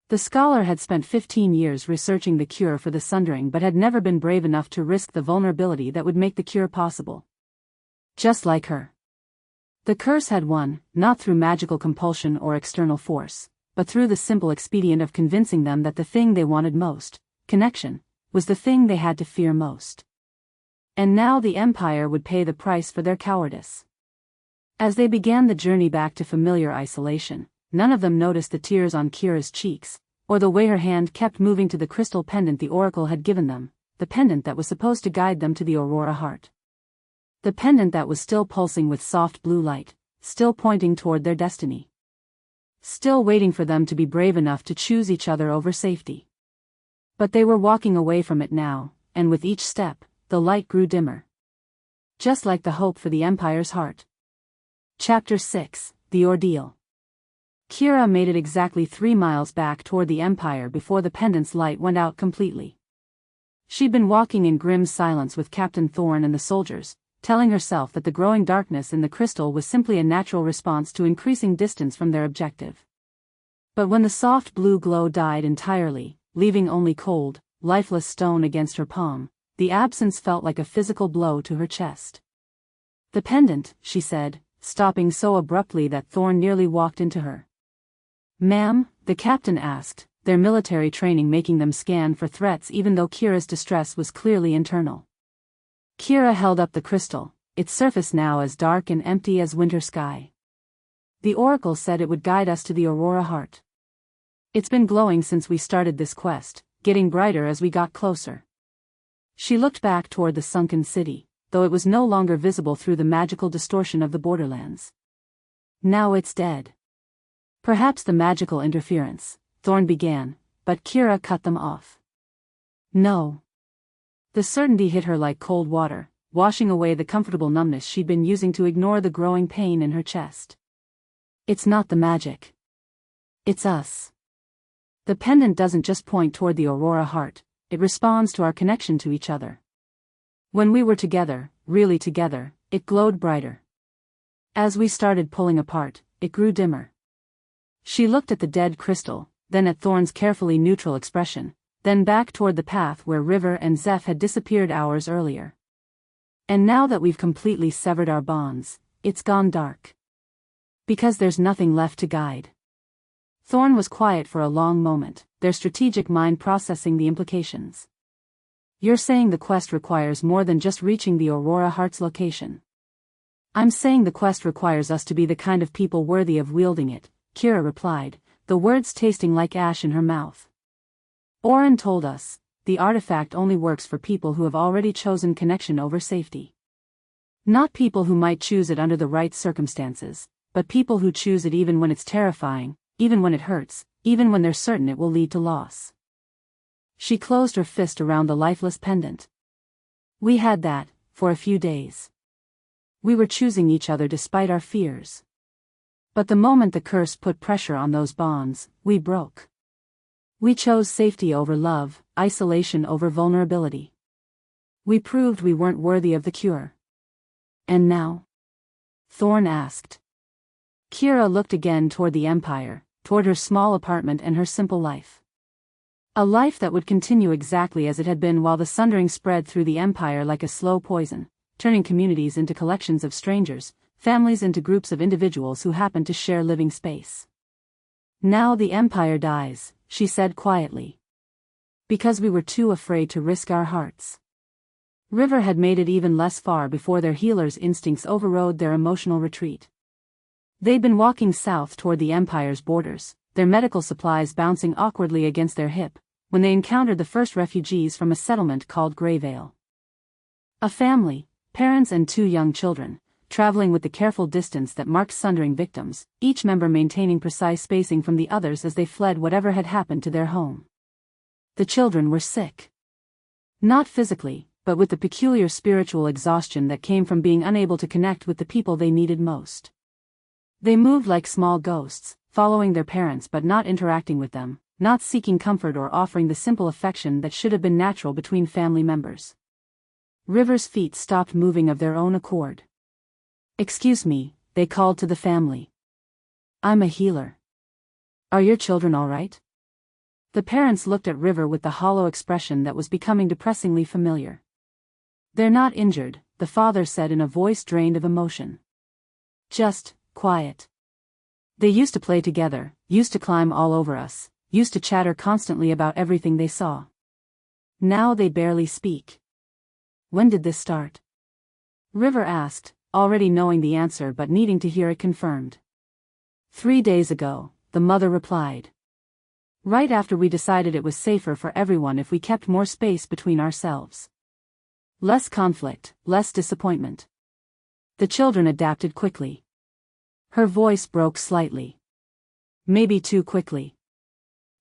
The scholar had spent 15 years researching the cure for the Sundering but had never been brave enough to risk the vulnerability that would make the cure possible. Just like her. The curse had won, not through magical compulsion or external force, but through the simple expedient of convincing them that the thing they wanted most, connection, was the thing they had to fear most. And now the Empire would pay the price for their cowardice. As they began the journey back to familiar isolation, none of them noticed the tears on Kira's cheeks, or the way her hand kept moving to the crystal pendant the Oracle had given them, the pendant that was supposed to guide them to the Aurora Heart. The pendant that was still pulsing with soft blue light, still pointing toward their destiny. Still waiting for them to be brave enough to choose each other over safety. But they were walking away from it now, and with each step, the light grew dimmer. Just like the hope for the Empire's heart. Chapter 6, The Ordeal. Kira made it exactly 3 miles back toward the Empire before the pendant's light went out completely. She'd been walking in grim silence with Captain Thorn and the soldiers, telling herself that the growing darkness in the crystal was simply a natural response to increasing distance from their objective. But when the soft blue glow died entirely, leaving only cold, lifeless stone against her palm, the absence felt like a physical blow to her chest. "The pendant," she said, stopping so abruptly that Thorn nearly walked into her. "Ma'am?" the captain asked, their military training making them scan for threats even though Kira's distress was clearly internal. Kira held up the crystal, its surface now as dark and empty as winter sky. "The Oracle said it would guide us to the Aurora Heart. It's been glowing since we started this quest, getting brighter as we got closer." She looked back toward the sunken city, though it was no longer visible through the magical distortion of the borderlands. "Now it's dead." "Perhaps the magical interference," Thorn began, but Kira cut them off. "No." The certainty hit her like cold water, washing away the comfortable numbness she'd been using to ignore the growing pain in her chest. "It's not the magic. It's us. The pendant doesn't just point toward the Aurora Heart, it responds to our connection to each other. When we were together, really together, it glowed brighter. As we started pulling apart, it grew dimmer." She looked at the dead crystal, then at Thorn's carefully neutral expression, then back toward the path where River and Zeph had disappeared hours earlier. "And now that we've completely severed our bonds, it's gone dark. Because there's nothing left to guide." Thorn was quiet for a long moment, their strategic mind processing the implications. "You're saying the quest requires more than just reaching the Aurora Heart's location." "I'm saying the quest requires us to be the kind of people worthy of wielding it," Kira replied, the words tasting like ash in her mouth. "Oren told us, the artifact only works for people who have already chosen connection over safety. Not people who might choose it under the right circumstances, but people who choose it even when it's terrifying, even when it hurts, even when they're certain it will lead to loss." She closed her fist around the lifeless pendant. "We had that, for a few days. We were choosing each other despite our fears. But the moment the curse put pressure on those bonds, we broke. We chose safety over love, isolation over vulnerability. We proved we weren't worthy of the cure." "And now?" Thorn asked. Kira looked again toward the Empire, toward her small apartment and her simple life. A life that would continue exactly as it had been while the Sundering spread through the Empire like a slow poison, turning communities into collections of strangers, families into groups of individuals who happened to share living space. "Now the Empire dies," she said quietly. Because we were too afraid to risk our hearts. River had made it even less far before their healer's instincts overrode their emotional retreat. They'd been walking south toward the Empire's borders, their medical supplies bouncing awkwardly against their hip, when they encountered the first refugees from a settlement called Greyvale. A family, parents and 2 young children, traveling with the careful distance that marked sundering victims, each member maintaining precise spacing from the others as they fled whatever had happened to their home. The children were sick. Not physically, but with the peculiar spiritual exhaustion that came from being unable to connect with the people they needed most. They moved like small ghosts, following their parents but not interacting with them, not seeking comfort or offering the simple affection that should have been natural between family members. River's feet stopped moving of their own accord. "Excuse me," they called to the family. "I'm a healer. Are your children all right?" The parents looked at River with the hollow expression that was becoming depressingly familiar. "They're not injured," the father said in a voice drained of emotion. "Just quiet. They used to play together, used to climb all over us, used to chatter constantly about everything they saw. Now they barely speak." "When did this start?" River asked, already knowing the answer but needing to hear it confirmed. 3 days ago, the mother replied. "Right after we decided it was safer for everyone if we kept more space between ourselves. Less conflict, less disappointment." The children adapted quickly. Her voice broke slightly. Maybe too quickly.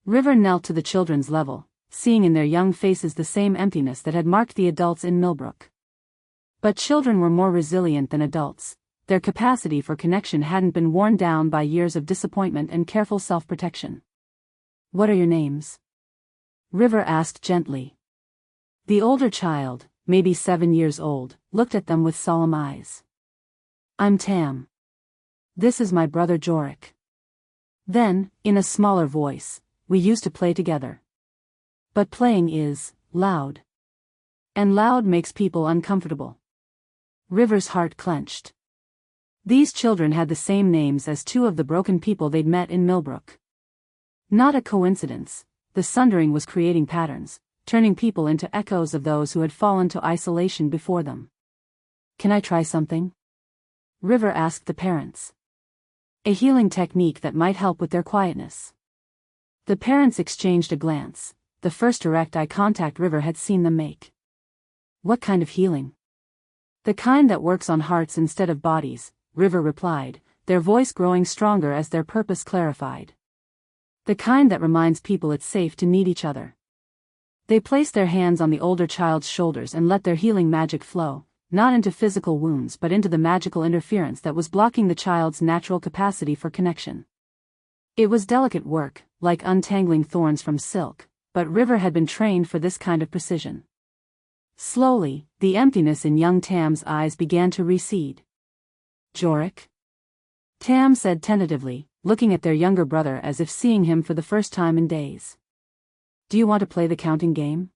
River knelt to the children's level, seeing in their young faces the same emptiness that had marked the adults in Millbrook. But children were more resilient than adults. Their capacity for connection hadn't been worn down by years of disappointment and careful self-protection. "What are your names?" River asked gently. The older child, maybe 7 years old, looked at them with solemn eyes. "I'm Tam. This is my brother Jorik." Then, in a smaller voice, "We used to play together. But playing is loud. And loud makes people uncomfortable." River's heart clenched. These children had the same names as 2 of the broken people they'd met in Millbrook. Not a coincidence, the sundering was creating patterns, turning people into echoes of those who had fallen to isolation before them. "Can I try something?" River asked the parents. A healing technique that might help with their quietness. The parents exchanged a glance, the first direct eye contact River had seen them make. "What kind of healing?" "The kind that works on hearts instead of bodies," River replied, their voice growing stronger as their purpose clarified. "The kind that reminds people it's safe to need each other." They placed their hands on the older child's shoulders and let their healing magic flow, not into physical wounds but into the magical interference that was blocking the child's natural capacity for connection. It was delicate work, like untangling thorns from silk, but River had been trained for this kind of precision. Slowly, the emptiness in young Tam's eyes began to recede. "Jorik?" Tam said tentatively, looking at their younger brother as if seeing him for the first time in days. "Do you want to play the counting game?"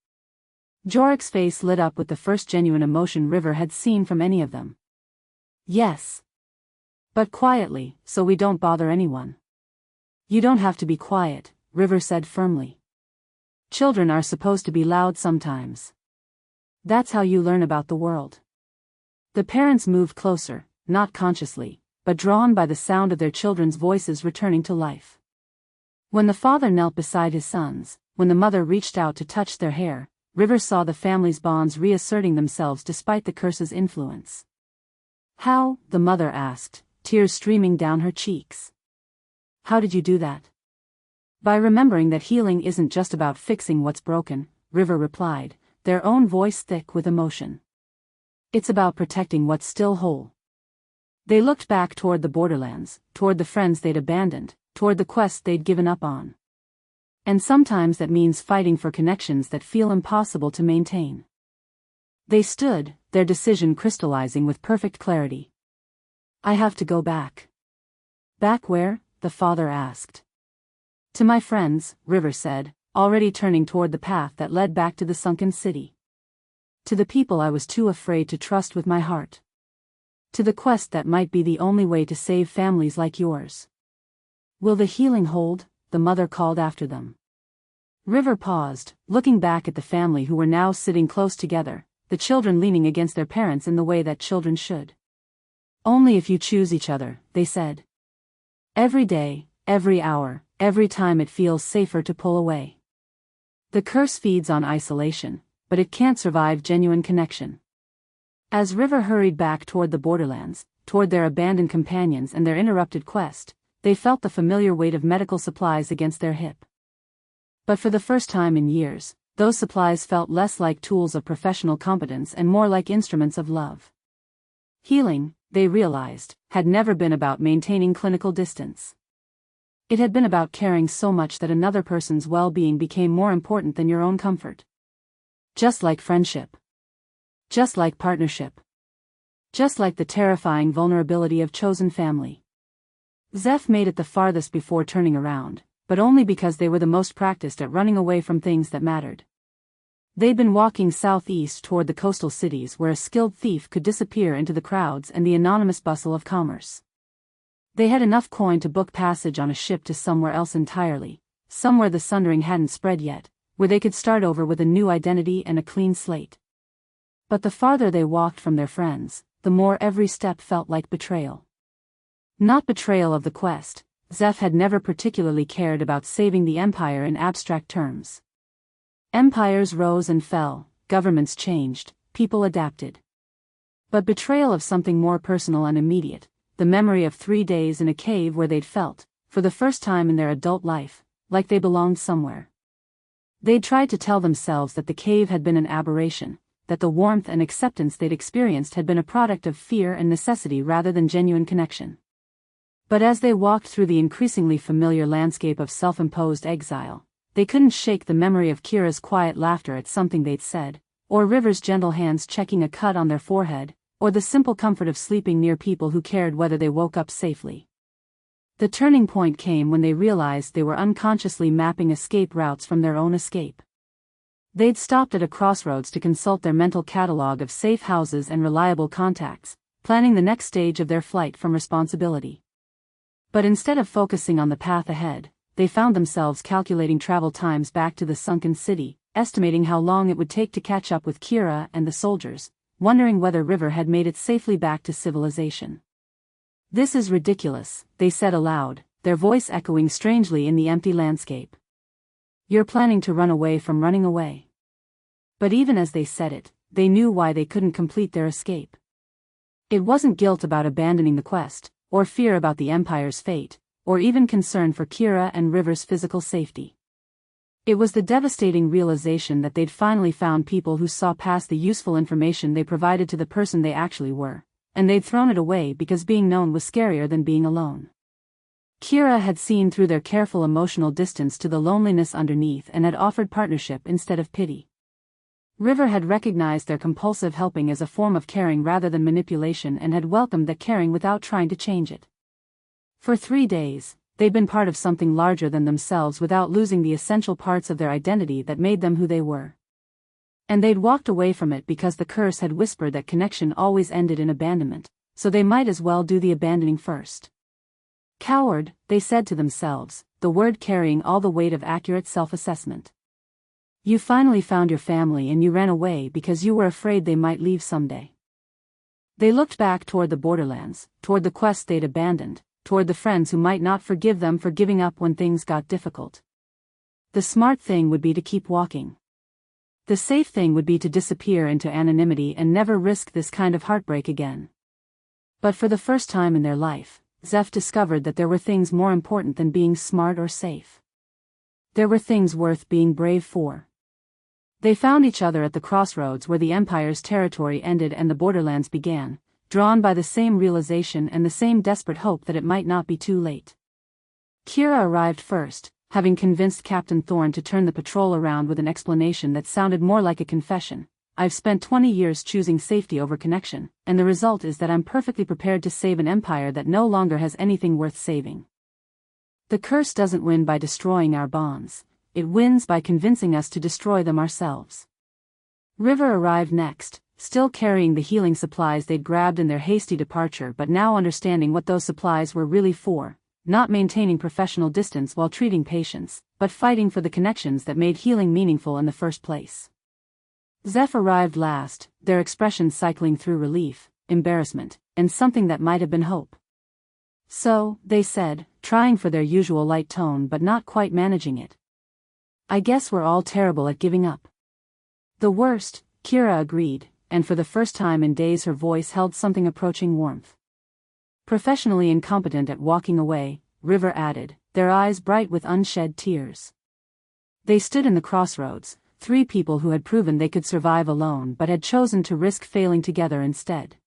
Jorik's face lit up with the first genuine emotion River had seen from any of them. "Yes. But quietly, so we don't bother anyone." "You don't have to be quiet," River said firmly. "Children are supposed to be loud sometimes. That's how you learn about the world." The parents moved closer, not consciously, but drawn by the sound of their children's voices returning to life. When the father knelt beside his sons, when the mother reached out to touch their hair, River saw the family's bonds reasserting themselves despite the curse's influence. "How?" the mother asked, tears streaming down her cheeks. "How did you do that?" "By remembering that healing isn't just about fixing what's broken," River replied, their own voice thick with emotion. "It's about protecting what's still whole." They looked back toward the borderlands, toward the friends they'd abandoned, toward the quest they'd given up on. And sometimes that means fighting for connections that feel impossible to maintain. They stood, their decision crystallizing with perfect clarity. "I have to go back." "Back where?" the father asked. "To my friends," River said, already turning toward the path that led back to the sunken city. "To the people I was too afraid to trust with my heart. To the quest that might be the only way to save families like yours." "Will the healing hold?" the mother called after them. River paused, looking back at the family who were now sitting close together, the children leaning against their parents in the way that children should. Only if you choose each other, they said. Every day, every hour, every time it feels safer to pull away. The curse feeds on isolation, but it can't survive genuine connection. As River hurried back toward the borderlands, toward their abandoned companions and their interrupted quest, they felt the familiar weight of medical supplies against their hip. But for the first time in years, those supplies felt less like tools of professional competence and more like instruments of love. Healing, they realized, had never been about maintaining clinical distance. It had been about caring so much that another person's well-being became more important than your own comfort. Just like friendship. Just like partnership. Just like the terrifying vulnerability of chosen family. Zeph made it the farthest before turning around, but only because they were the most practiced at running away from things that mattered. They'd been walking southeast toward the coastal cities where a skilled thief could disappear into the crowds and the anonymous bustle of commerce. They had enough coin to book passage on a ship to somewhere else entirely, somewhere the sundering hadn't spread yet, where they could start over with a new identity and a clean slate. But the farther they walked from their friends, the more every step felt like betrayal. Not betrayal of the quest. Zeph had never particularly cared about saving the Empire in abstract terms. Empires rose and fell, governments changed, people adapted. But betrayal of something more personal and immediate, the memory of 3 days in a cave where they'd felt, for the first time in their adult life, like they belonged somewhere. They'd tried to tell themselves that the cave had been an aberration, that the warmth and acceptance they'd experienced had been a product of fear and necessity rather than genuine connection. But as they walked through the increasingly familiar landscape of self-imposed exile, they couldn't shake the memory of Kira's quiet laughter at something they'd said, or River's gentle hands checking a cut on their forehead, or the simple comfort of sleeping near people who cared whether they woke up safely. The turning point came when they realized they were unconsciously mapping escape routes from their own escape. They'd stopped at a crossroads to consult their mental catalog of safe houses and reliable contacts, planning the next stage of their flight from responsibility. But instead of focusing on the path ahead, they found themselves calculating travel times back to the sunken city, estimating how long it would take to catch up with Kira and the soldiers, wondering whether River had made it safely back to civilization. "This is ridiculous," they said aloud, their voice echoing strangely in the empty landscape. "You're planning to run away from running away." But even as they said it, they knew why they couldn't complete their escape. It wasn't guilt about abandoning the quest, or fear about the Empire's fate, or even concern for Kira and River's physical safety. It was the devastating realization that they'd finally found people who saw past the useful information they provided to the person they actually were, and they'd thrown it away because being known was scarier than being alone. Kira had seen through their careful emotional distance to the loneliness underneath and had offered partnership instead of pity. River had recognized their compulsive helping as a form of caring rather than manipulation and had welcomed that caring without trying to change it. For 3 days, they'd been part of something larger than themselves without losing the essential parts of their identity that made them who they were. And they'd walked away from it because the curse had whispered that connection always ended in abandonment, so they might as well do the abandoning first. Coward, they said to themselves, the word carrying all the weight of accurate self-assessment. You finally found your family and you ran away because you were afraid they might leave someday. They looked back toward the borderlands, toward the quest they'd abandoned, toward the friends who might not forgive them for giving up when things got difficult. The smart thing would be to keep walking. The safe thing would be to disappear into anonymity and never risk this kind of heartbreak again. But for the first time in their life, Zeph discovered that there were things more important than being smart or safe. There were things worth being brave for. They found each other at the crossroads where the Empire's territory ended and the borderlands began, drawn by the same realization and the same desperate hope that it might not be too late. Kira arrived first, having convinced Captain Thorne to turn the patrol around with an explanation that sounded more like a confession. I've spent 20 years choosing safety over connection, and the result is that I'm perfectly prepared to save an empire that no longer has anything worth saving. The curse doesn't win by destroying our bonds, it wins by convincing us to destroy them ourselves. River arrived next, still carrying the healing supplies they'd grabbed in their hasty departure but now understanding what those supplies were really for. not maintaining professional distance while treating patients, but fighting for the connections that made healing meaningful in the first place. Zeph arrived last, their expressions cycling through relief, embarrassment, and something that might have been hope. "So," they said, trying for their usual light tone but not quite managing it. "I guess we're all terrible at giving up." "The worst," Kira agreed, and for the first time in days her voice held something approaching warmth. "Professionally incompetent at walking away," River added, their eyes bright with unshed tears. They stood in the crossroads, three people who had proven they could survive alone but had chosen to risk failing together instead.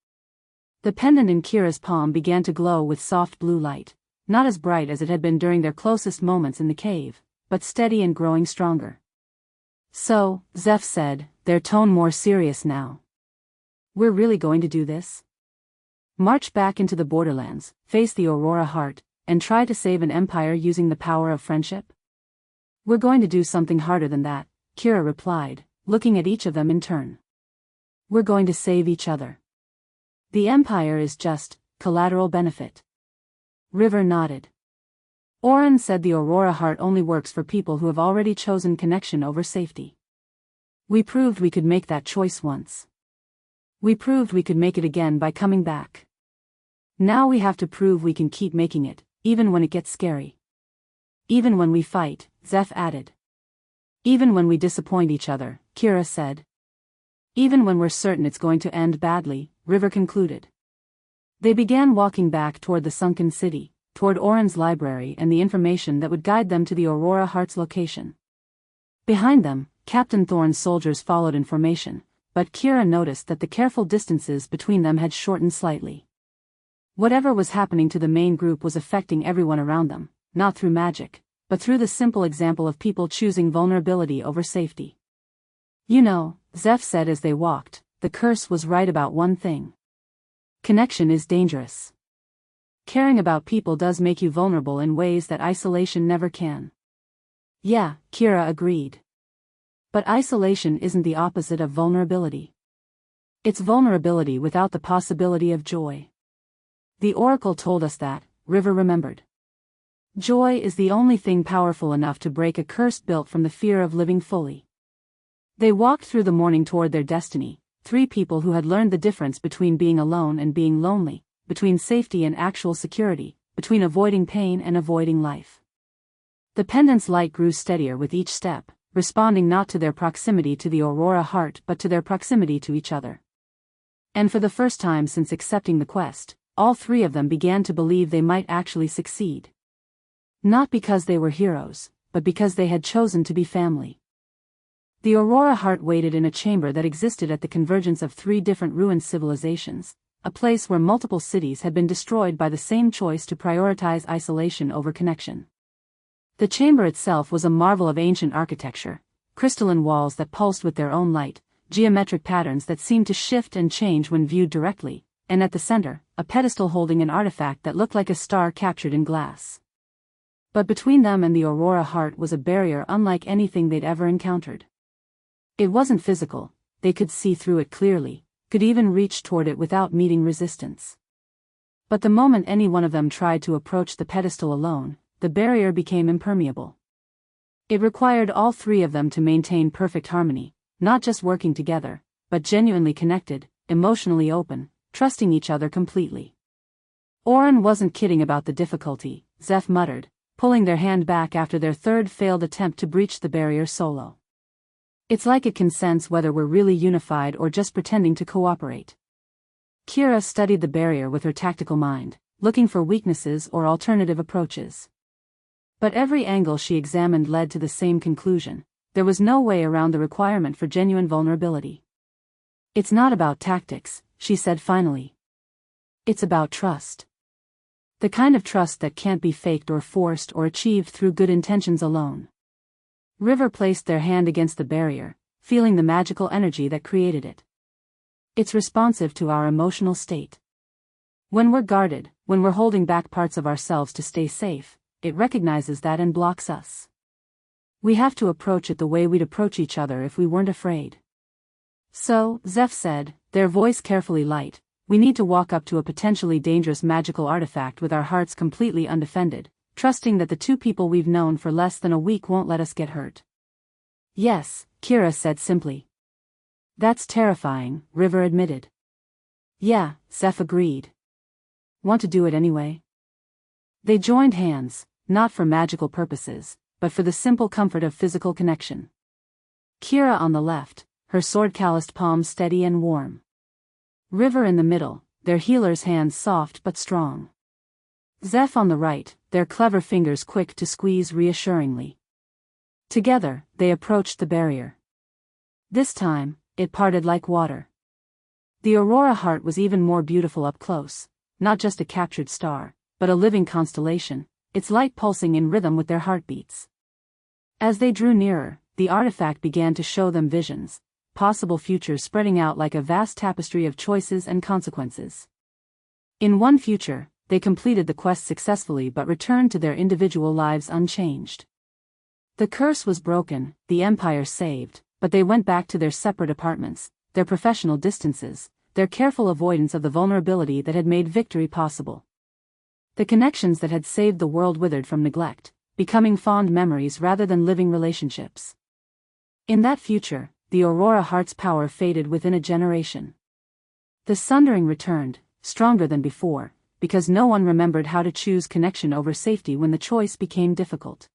The pendant in Kira's palm began to glow with soft blue light, not as bright as it had been during their closest moments in the cave, but steady and growing stronger. "So," Zeph said, their tone more serious now. "We're really going to do this? March back into the borderlands, face the Aurora Heart, and try to save an empire using the power of friendship?" "We're going to do something harder than that," Kira replied, looking at each of them in turn. "We're going to save each other. The empire is just collateral benefit." River nodded. Oren said the Aurora Heart only works for people who have already chosen connection over safety. "We proved we could make that choice once. We proved we could make it again by coming back. Now we have to prove we can keep making it, even when it gets scary. Even when we fight," Zeph added. "Even when we disappoint each other," Kira said. "Even when we're certain it's going to end badly," River concluded. They began walking back toward the sunken city, toward Oren's library and the information that would guide them to the Aurora Heart's location. Behind them, Captain Thorne's soldiers followed in formation, but Kira noticed that the careful distances between them had shortened slightly. Whatever was happening to the main group was affecting everyone around them, not through magic, but through the simple example of people choosing vulnerability over safety. "You know," Zeph said as they walked, "the curse was right about one thing. Connection is dangerous. Caring about people does make you vulnerable in ways that isolation never can." "Yeah," Kira agreed. "But isolation isn't the opposite of vulnerability. It's vulnerability without the possibility of joy. The Oracle told us that," River remembered. "Joy is the only thing powerful enough to break a curse built from the fear of living fully." They walked through the morning toward their destiny, three people who had learned the difference between being alone and being lonely, between safety and actual security, between avoiding pain and avoiding life. The pendant's light grew steadier with each step, responding not to their proximity to the Aurora Heart but to their proximity to each other. And for the first time since accepting the quest, all three of them began to believe they might actually succeed. Not because they were heroes, but because they had chosen to be family. The Aurora Heart waited in a chamber that existed at the convergence of three different ruined civilizations, a place where multiple cities had been destroyed by the same choice to prioritize isolation over connection. The chamber itself was a marvel of ancient architecture, crystalline walls that pulsed with their own light, geometric patterns that seemed to shift and change when viewed directly, and at the center, a pedestal holding an artifact that looked like a star captured in glass. But between them and the Aurora Heart was a barrier unlike anything they'd ever encountered. It wasn't physical, they could see through it clearly, could even reach toward it without meeting resistance. But the moment any one of them tried to approach the pedestal alone, the barrier became impermeable. It required all three of them to maintain perfect harmony, not just working together, but genuinely connected, emotionally open, trusting each other completely. Oren wasn't kidding about the difficulty, Zeph muttered, pulling their hand back after their third failed attempt to breach the barrier solo. "It's like it can sense whether we're really unified or just pretending to cooperate." Kira studied the barrier with her tactical mind, looking for weaknesses or alternative approaches. But every angle she examined led to the same conclusion: there was no way around the requirement for genuine vulnerability. "It's not about tactics," she said finally. "It's about trust. The kind of trust that can't be faked or forced or achieved through good intentions alone." River placed their hand against the barrier, feeling the magical energy that created it. "It's responsive to our emotional state. When we're guarded, when we're holding back parts of ourselves to stay safe, it recognizes that and blocks us. We have to approach it the way we'd approach each other if we weren't afraid." "So," Zeph said, their voice carefully light, We need to walk up to a potentially dangerous magical artifact with our hearts completely undefended, trusting that the two people we've known for less than a week won't let us get hurt." "Yes," Kira said simply. "That's terrifying," River admitted. "Yeah," Zeph agreed. "Want to do it anyway?" They joined hands, not for magical purposes, but for the simple comfort of physical connection. Kira on the left, her sword-calloused palms steady and warm. River in the middle, their healer's hands soft but strong. Zeph on the right, their clever fingers quick to squeeze reassuringly. Together, they approached the barrier. This time, it parted like water. The Aurora Heart was even more beautiful up close, not just a captured star, but a living constellation, its light pulsing in rhythm with their heartbeats. As they drew nearer, the artifact began to show them visions, possible futures spreading out like a vast tapestry of choices and consequences. In one future, they completed the quest successfully but returned to their individual lives unchanged. The curse was broken, the Empire saved, but they went back to their separate apartments, their professional distances, their careful avoidance of the vulnerability that had made victory possible. The connections that had saved the world withered from neglect, becoming fond memories rather than living relationships. In that future, the Aurora Heart's power faded within a generation. The Sundering returned, stronger than before, because no one remembered how to choose connection over safety when the choice became difficult.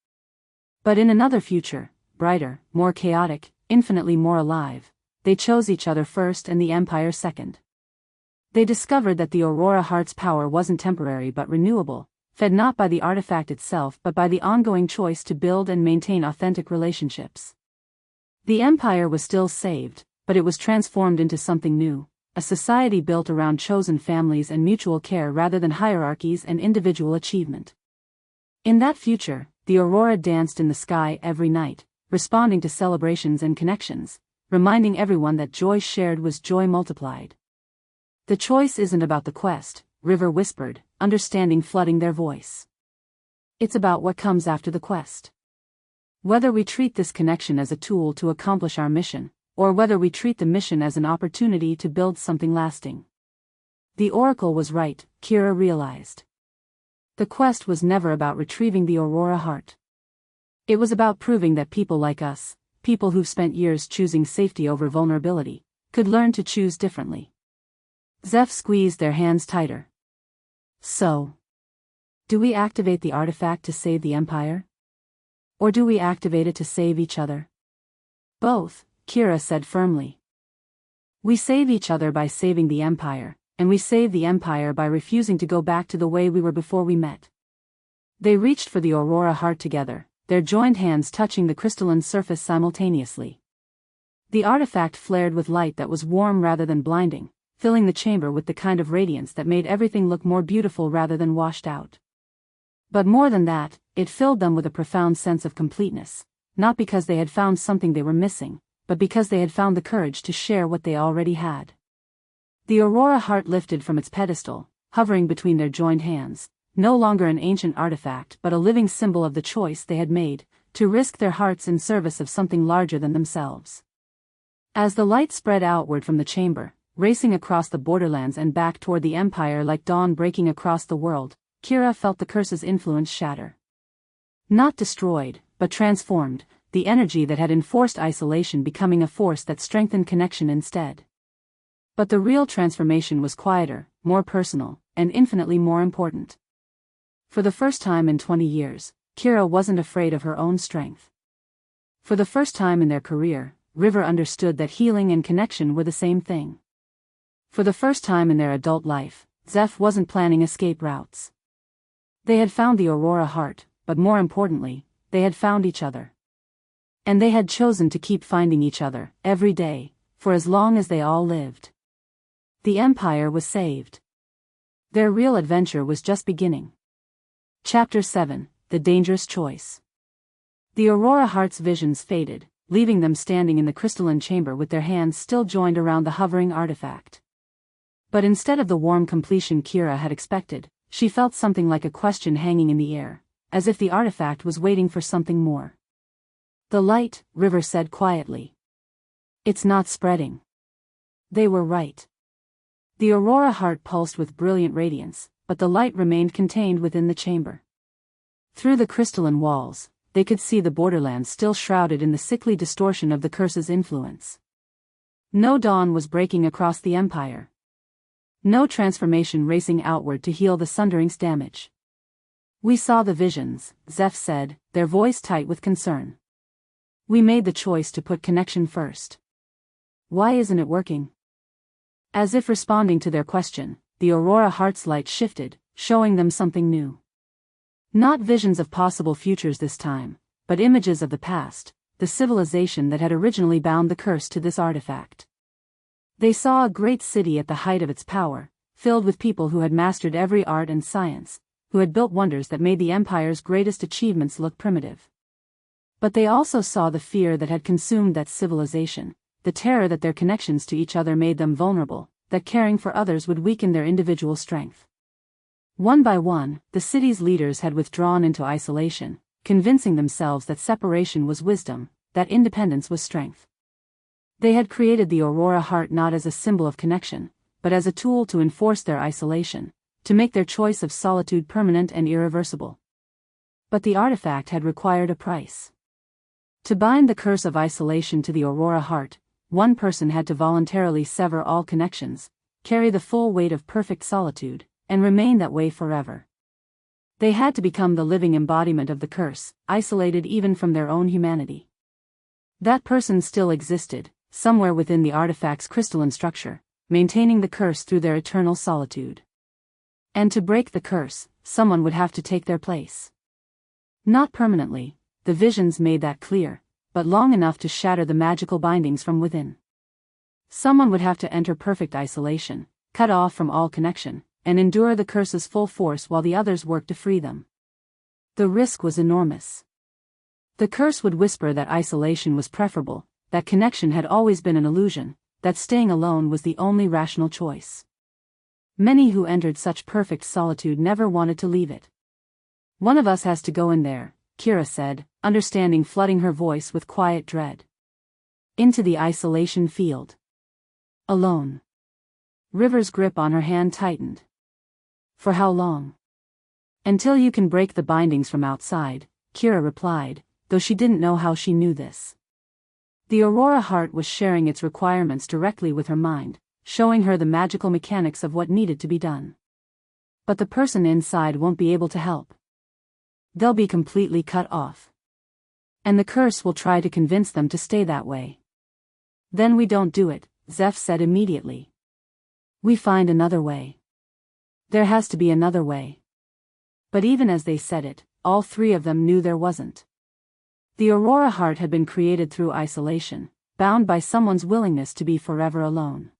But in another future, brighter, more chaotic, infinitely more alive, they chose each other first and the Empire second. They discovered that the Aurora Heart's power wasn't temporary but renewable, fed not by the artifact itself but by the ongoing choice to build and maintain authentic relationships. The Empire was still saved, but it was transformed into something new, a society built around chosen families and mutual care rather than hierarchies and individual achievement. In that future, the Aurora danced in the sky every night, responding to celebrations and connections, reminding everyone that joy shared was joy multiplied. "The choice isn't about the quest," River whispered, understanding flooding their voice. "It's about what comes after the quest. Whether we treat this connection as a tool to accomplish our mission, or whether we treat the mission as an opportunity to build something lasting." The Oracle was right, Kira realized. The quest was never about retrieving the Aurora Heart. It was about proving that people like us, people who've spent years choosing safety over vulnerability, could learn to choose differently. Zeph squeezed their hands tighter. "So, do we activate the artifact to save the Empire? Or do we activate it to save each other?" "Both," Kira said firmly. "We save each other by saving the Empire, and we save the Empire by refusing to go back to the way we were before we met." They reached for the Aurora Heart together, their joined hands touching the crystalline surface simultaneously. The artifact flared with light that was warm rather than blinding, filling the chamber with the kind of radiance that made everything look more beautiful rather than washed out. But more than that, it filled them with a profound sense of completeness, not because they had found something they were missing, but because they had found the courage to share what they already had. The Aurora Heart lifted from its pedestal, hovering between their joined hands, no longer an ancient artifact but a living symbol of the choice they had made, to risk their hearts in service of something larger than themselves. As the light spread outward from the chamber, racing across the borderlands and back toward the Empire like dawn breaking across the world, Kira felt the curse's influence shatter. Not destroyed, but transformed, the energy that had enforced isolation becoming a force that strengthened connection instead. But the real transformation was quieter, more personal, and infinitely more important. For the first time in 20 years, Kira wasn't afraid of her own strength. For the first time in their career, River understood that healing and connection were the same thing. For the first time in their adult life, Zeph wasn't planning escape routes. They had found the Aurora Heart, but more importantly, they had found each other. And they had chosen to keep finding each other, every day, for as long as they all lived. The Empire was saved. Their real adventure was just beginning. Chapter 7, The Dangerous Choice. The Aurora Heart's visions faded, leaving them standing in the crystalline chamber with their hands still joined around the hovering artifact. But instead of the warm completion Kira had expected, she felt something like a question hanging in the air, as if the artifact was waiting for something more. "The light," River said quietly. "It's not spreading." They were right. The Aurora heart pulsed with brilliant radiance, but the light remained contained within the chamber. Through the crystalline walls, they could see the borderlands still shrouded in the sickly distortion of the curse's influence. No dawn was breaking across the empire. No transformation racing outward to heal the sundering's damage. We saw the visions, Zeph said, their voice tight with concern. We made the choice to put connection first. Why isn't it working? As if responding to their question, the Aurora heart's light shifted, showing them something new. Not visions of possible futures this time, but images of the past, the civilization that had originally bound the curse to this artifact. They saw a great city at the height of its power, filled with people who had mastered every art and science, who had built wonders that made the Empire's greatest achievements look primitive. But they also saw the fear that had consumed that civilization, the terror that their connections to each other made them vulnerable, that caring for others would weaken their individual strength. One by one, the city's leaders had withdrawn into isolation, convincing themselves that separation was wisdom, that independence was strength. They had created the Aurora heart not as a symbol of connection, but as a tool to enforce their isolation, to make their choice of solitude permanent and irreversible. But the artifact had required a price. To bind the curse of isolation to the Aurora heart, one person had to voluntarily sever all connections, carry the full weight of perfect solitude, and remain that way forever. They had to become the living embodiment of the curse, isolated even from their own humanity. That person still existed, somewhere within the artifact's crystalline structure, maintaining the curse through their eternal solitude. And to break the curse, someone would have to take their place. Not permanently, the visions made that clear, but long enough to shatter the magical bindings from within. Someone would have to enter perfect isolation, cut off from all connection, and endure the curse's full force while the others worked to free them. The risk was enormous. The curse would whisper that isolation was preferable, that connection had always been an illusion, that staying alone was the only rational choice. Many who entered such perfect solitude never wanted to leave it. One of us has to go in there, Kira said, understanding flooding her voice with quiet dread. Into the isolation field. Alone. River's grip on her hand tightened. For how long? Until you can break the bindings from outside, Kira replied, though she didn't know how she knew this. The Aurora heart was sharing its requirements directly with her mind, showing her the magical mechanics of what needed to be done. But the person inside won't be able to help. They'll be completely cut off. And the curse will try to convince them to stay that way. Then we don't do it, Zeph said immediately. We find another way. There has to be another way. But even as they said it, all three of them knew there wasn't. The Aurora heart had been created through isolation, bound by someone's willingness to be forever alone.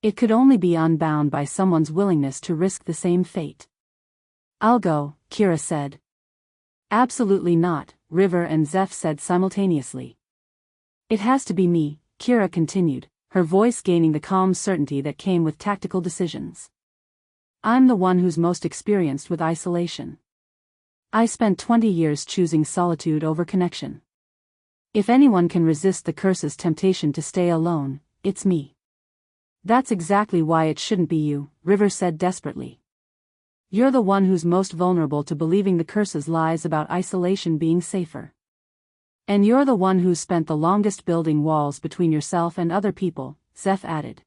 It could only be unbound by someone's willingness to risk the same fate. I'll go, Kira said. Absolutely not, River and Zeph said simultaneously. It has to be me, Kira continued, her voice gaining the calm certainty that came with tactical decisions. I'm the one who's most experienced with isolation. I spent 20 years choosing solitude over connection. If anyone can resist the curse's temptation to stay alone, it's me. That's exactly why it shouldn't be you, River said desperately. You're the one who's most vulnerable to believing the curse's lies about isolation being safer. And you're the one who's spent the longest building walls between yourself and other people, Zeph added.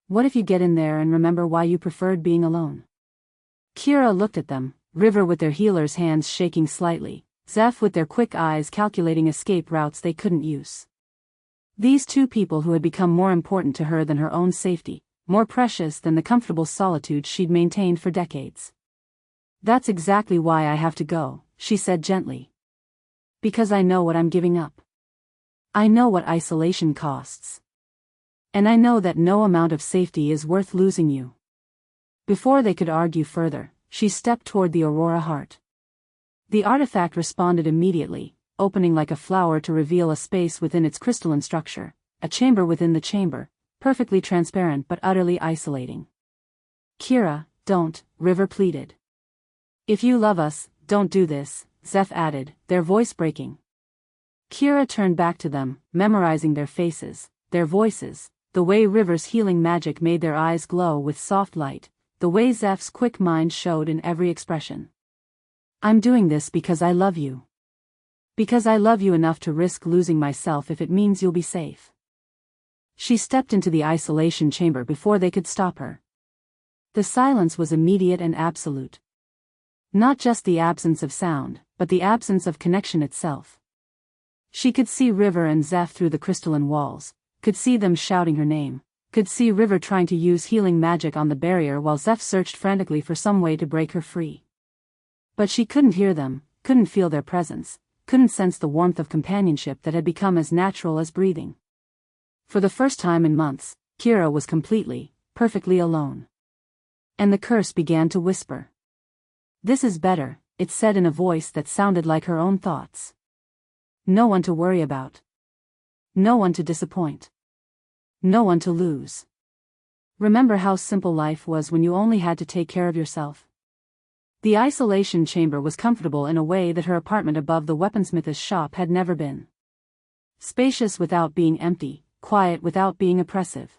What if you get in there and remember why you preferred being alone? Kira looked at them, River with their healer's hands shaking slightly, Zeph with their quick eyes calculating escape routes they couldn't use. These two people who had become more important to her than her own safety, more precious than the comfortable solitude she'd maintained for decades. That's exactly why I have to go, she said gently. Because I know what I'm giving up. I know what isolation costs. And I know that no amount of safety is worth losing you. Before they could argue further, she stepped toward the Aurora heart. The artifact responded immediately, opening like a flower to reveal a space within its crystalline structure, a chamber within the chamber, perfectly transparent but utterly isolating. Kira, don't, River pleaded. If you love us, don't do this, Zeph added, their voice breaking. Kira turned back to them, memorizing their faces, their voices, the way River's healing magic made their eyes glow with soft light, the way Zeph's quick mind showed in every expression. I'm doing this because I love you. Because I love you enough to risk losing myself if it means you'll be safe. She stepped into the isolation chamber before they could stop her. The silence was immediate and absolute. Not just the absence of sound, but the absence of connection itself. She could see River and Zeph through the crystalline walls, could see them shouting her name, could see River trying to use healing magic on the barrier while Zeph searched frantically for some way to break her free. But she couldn't hear them, couldn't feel their presence, couldn't sense the warmth of companionship that had become as natural as breathing. For the first time in months, Kira was completely, perfectly alone. And the curse began to whisper. This is better, it said in a voice that sounded like her own thoughts. No one to worry about. No one to disappoint. No one to lose. Remember how simple life was when you only had to take care of yourself? The isolation chamber was comfortable in a way that her apartment above the weaponsmith's shop had never been. Spacious without being empty, quiet without being oppressive.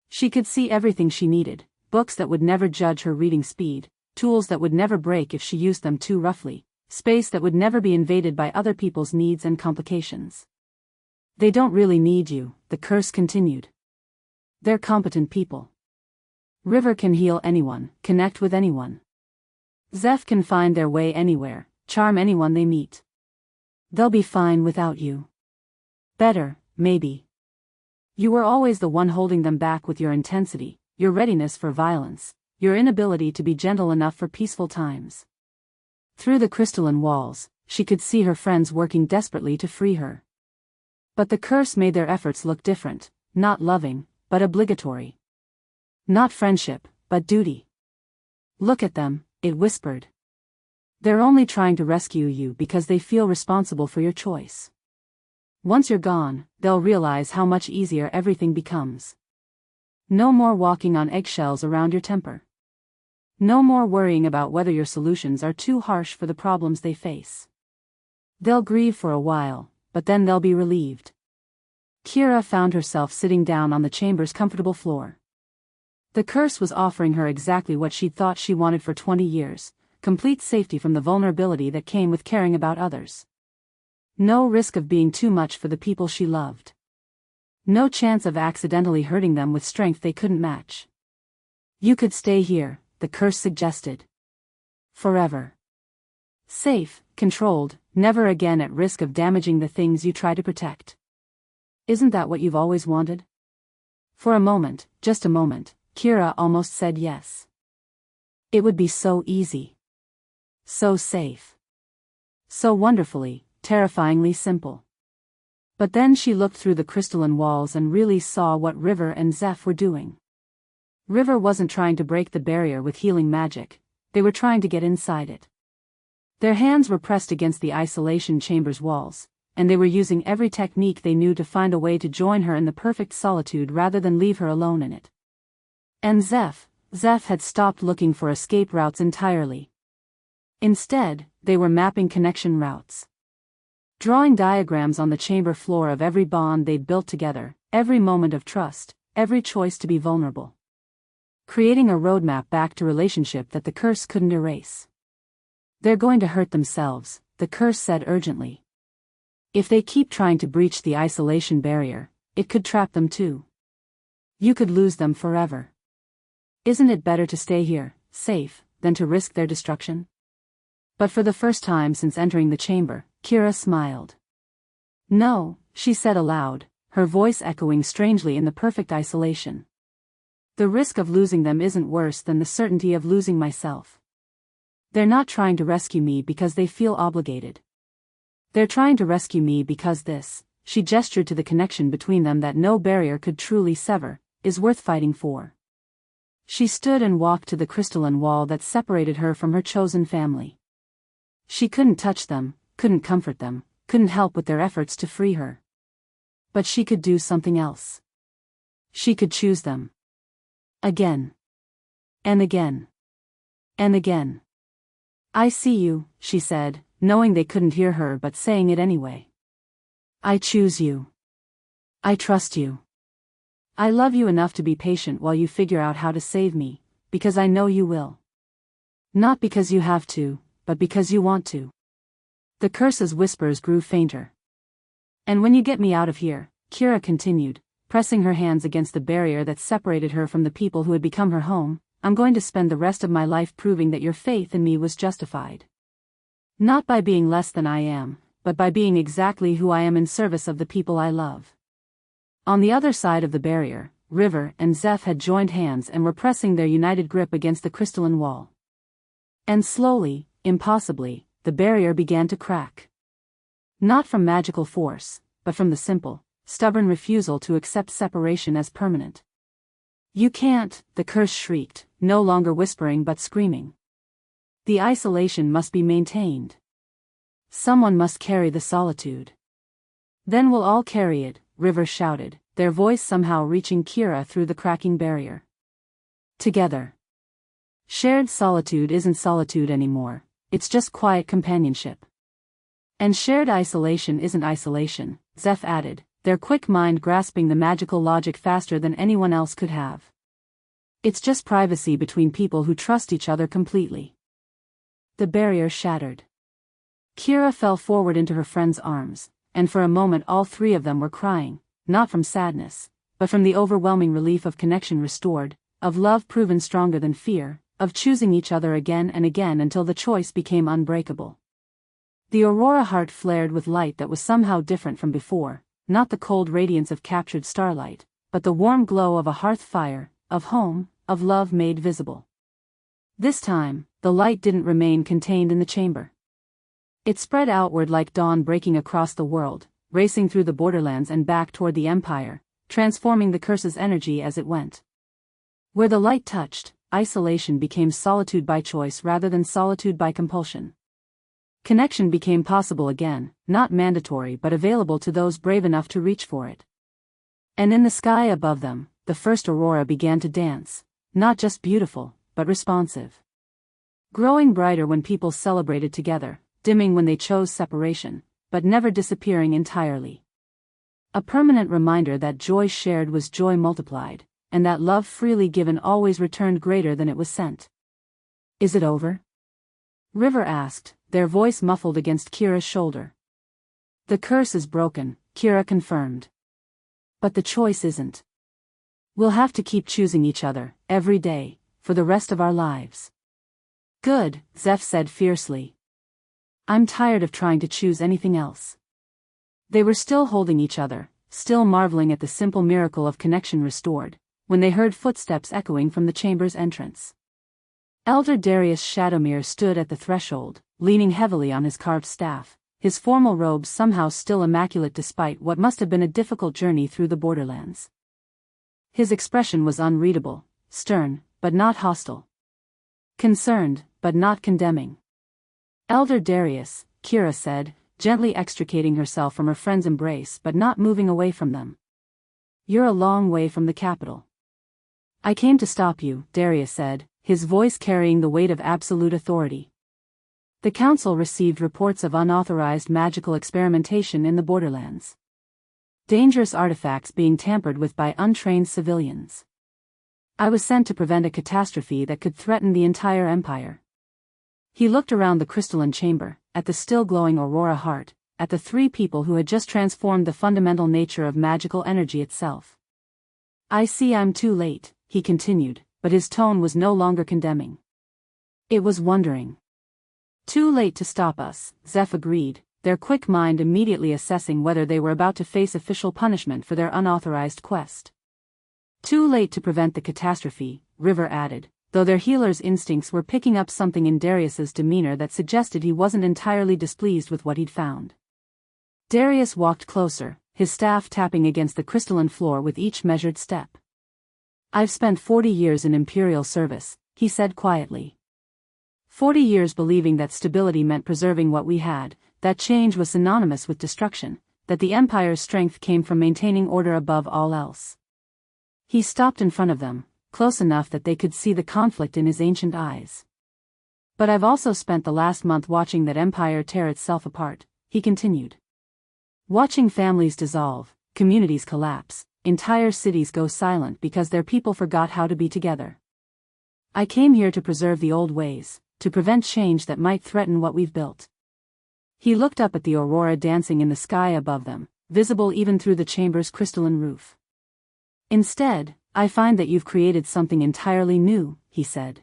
She could see everything she needed, books that would never judge her reading speed, tools that would never break if she used them too roughly, space that would never be invaded by other people's needs and complications. They don't really need you, the curse continued. They're competent people. River can heal anyone, connect with anyone. Zeph can find their way anywhere, charm anyone they meet. They'll be fine without you. Better, maybe. You were always the one holding them back with your intensity, your readiness for violence, your inability to be gentle enough for peaceful times. Through the crystalline walls, she could see her friends working desperately to free her. But the curse made their efforts look different, not loving, but obligatory. Not friendship, but duty. Look at them, it whispered. They're only trying to rescue you because they feel responsible for your choice. Once you're gone, they'll realize how much easier everything becomes. No more walking on eggshells around your temper. No more worrying about whether your solutions are too harsh for the problems they face. They'll grieve for a while, but then they'll be relieved. Kira found herself sitting down on the chamber's comfortable floor. The curse was offering her exactly what she'd thought she wanted for 20 years, complete safety from the vulnerability that came with caring about others. No risk of being too much for the people she loved. No chance of accidentally hurting them with strength they couldn't match. You could stay here, the curse suggested. Forever. Safe, controlled, never again at risk of damaging the things you try to protect. Isn't that what you've always wanted? For a moment, just a moment, Kira almost said yes. It would be so easy. So safe. So wonderfully, terrifyingly simple. But then she looked through the crystalline walls and really saw what River and Zeph were doing. River wasn't trying to break the barrier with healing magic, they were trying to get inside it. Their hands were pressed against the isolation chamber's walls, and they were using every technique they knew to find a way to join her in the perfect solitude rather than leave her alone in it. And Zeph had stopped looking for escape routes entirely. Instead, they were mapping connection routes. Drawing diagrams on the chamber floor of every bond they'd built together, every moment of trust, every choice to be vulnerable. Creating a roadmap back to relationship that the curse couldn't erase. They're going to hurt themselves, the curse said urgently. If they keep trying to breach the isolation barrier, it could trap them too. You could lose them forever. Isn't it better to stay here, safe, than to risk their destruction? But for the first time since entering the chamber, Kira smiled. No, she said aloud, her voice echoing strangely in the perfect isolation. The risk of losing them isn't worse than the certainty of losing myself. They're not trying to rescue me because they feel obligated. They're trying to rescue me because this, she gestured to the connection between them that no barrier could truly sever, is worth fighting for. She stood and walked to the crystalline wall that separated her from her chosen family. She couldn't touch them, couldn't comfort them, couldn't help with their efforts to free her. But she could do something else. She could choose them. Again. And again. And again. I see you, she said, knowing they couldn't hear her but saying it anyway. I choose you. I trust you. I love you enough to be patient while you figure out how to save me, because I know you will. Not because you have to, but because you want to. The curse's whispers grew fainter. And when you get me out of here, Kira continued, pressing her hands against the barrier that separated her from the people who had become her home, I'm going to spend the rest of my life proving that your faith in me was justified. Not by being less than I am, but by being exactly who I am in service of the people I love. On the other side of the barrier, River and Zeph had joined hands and were pressing their united grip against the crystalline wall. And slowly, impossibly, the barrier began to crack. Not from magical force, but from the simple, stubborn refusal to accept separation as permanent. You can't, the curse shrieked, no longer whispering but screaming. The isolation must be maintained. Someone must carry the solitude. Then we'll all carry it, River shouted, their voice somehow reaching Kira through the cracking barrier. Together. Shared solitude isn't solitude anymore, it's just quiet companionship. And shared isolation isn't isolation, Zeph added, their quick mind grasping the magical logic faster than anyone else could have. It's just privacy between people who trust each other completely. The barrier shattered. Kira fell forward into her friend's arms, and for a moment all three of them were crying, not from sadness, but from the overwhelming relief of connection restored, of love proven stronger than fear, of choosing each other again and again until the choice became unbreakable. The Aurora heart flared with light that was somehow different from before, not the cold radiance of captured starlight, but the warm glow of a hearth fire, of home, of love made visible. This time, the light didn't remain contained in the chamber. It spread outward like dawn breaking across the world, racing through the borderlands and back toward the Empire, transforming the curse's energy as it went. Where the light touched, isolation became solitude by choice rather than solitude by compulsion. Connection became possible again, not mandatory but available to those brave enough to reach for it. And in the sky above them, the first aurora began to dance, not just beautiful, but responsive. Growing brighter when people celebrated together, dimming when they chose separation, but never disappearing entirely. A permanent reminder that joy shared was joy multiplied, and that love freely given always returned greater than it was sent. Is it over? River asked, their voice muffled against Kira's shoulder. The curse is broken, Kira confirmed. But the choice isn't. We'll have to keep choosing each other, every day, for the rest of our lives. Good, Zeph said fiercely. I'm tired of trying to choose anything else. They were still holding each other, still marveling at the simple miracle of connection restored, when they heard footsteps echoing from the chamber's entrance. Elder Darius Shadowmere stood at the threshold, leaning heavily on his carved staff, his formal robes somehow still immaculate despite what must have been a difficult journey through the borderlands. His expression was unreadable, stern, but not hostile. Concerned, but not condemning. Elder Darius, Kira said, gently extricating herself from her friend's embrace but not moving away from them. You're a long way from the capital. I came to stop you, Darius said, his voice carrying the weight of absolute authority. The council received reports of unauthorized magical experimentation in the borderlands. Dangerous artifacts being tampered with by untrained civilians. I was sent to prevent a catastrophe that could threaten the entire empire. He looked around the crystalline chamber, at the still glowing Aurora heart, at the three people who had just transformed the fundamental nature of magical energy itself. I see I'm too late, he continued, but his tone was no longer condemning. It was wondering. Too late to stop us, Zeph agreed, their quick mind immediately assessing whether they were about to face official punishment for their unauthorized quest. Too late to prevent the catastrophe, River added, though their healer's instincts were picking up something in Darius's demeanor that suggested he wasn't entirely displeased with what he'd found. Darius walked closer, his staff tapping against the crystalline floor with each measured step. I've spent 40 years in Imperial service, he said quietly. 40 years believing that stability meant preserving what we had, that change was synonymous with destruction, that the Empire's strength came from maintaining order above all else. He stopped in front of them, close enough that they could see the conflict in his ancient eyes. But I've also spent the last month watching that empire tear itself apart, he continued. Watching families dissolve, communities collapse, entire cities go silent because their people forgot how to be together. I came here to preserve the old ways, to prevent change that might threaten what we've built. He looked up at the aurora dancing in the sky above them, visible even through the chamber's crystalline roof. Instead, I find that you've created something entirely new, he said.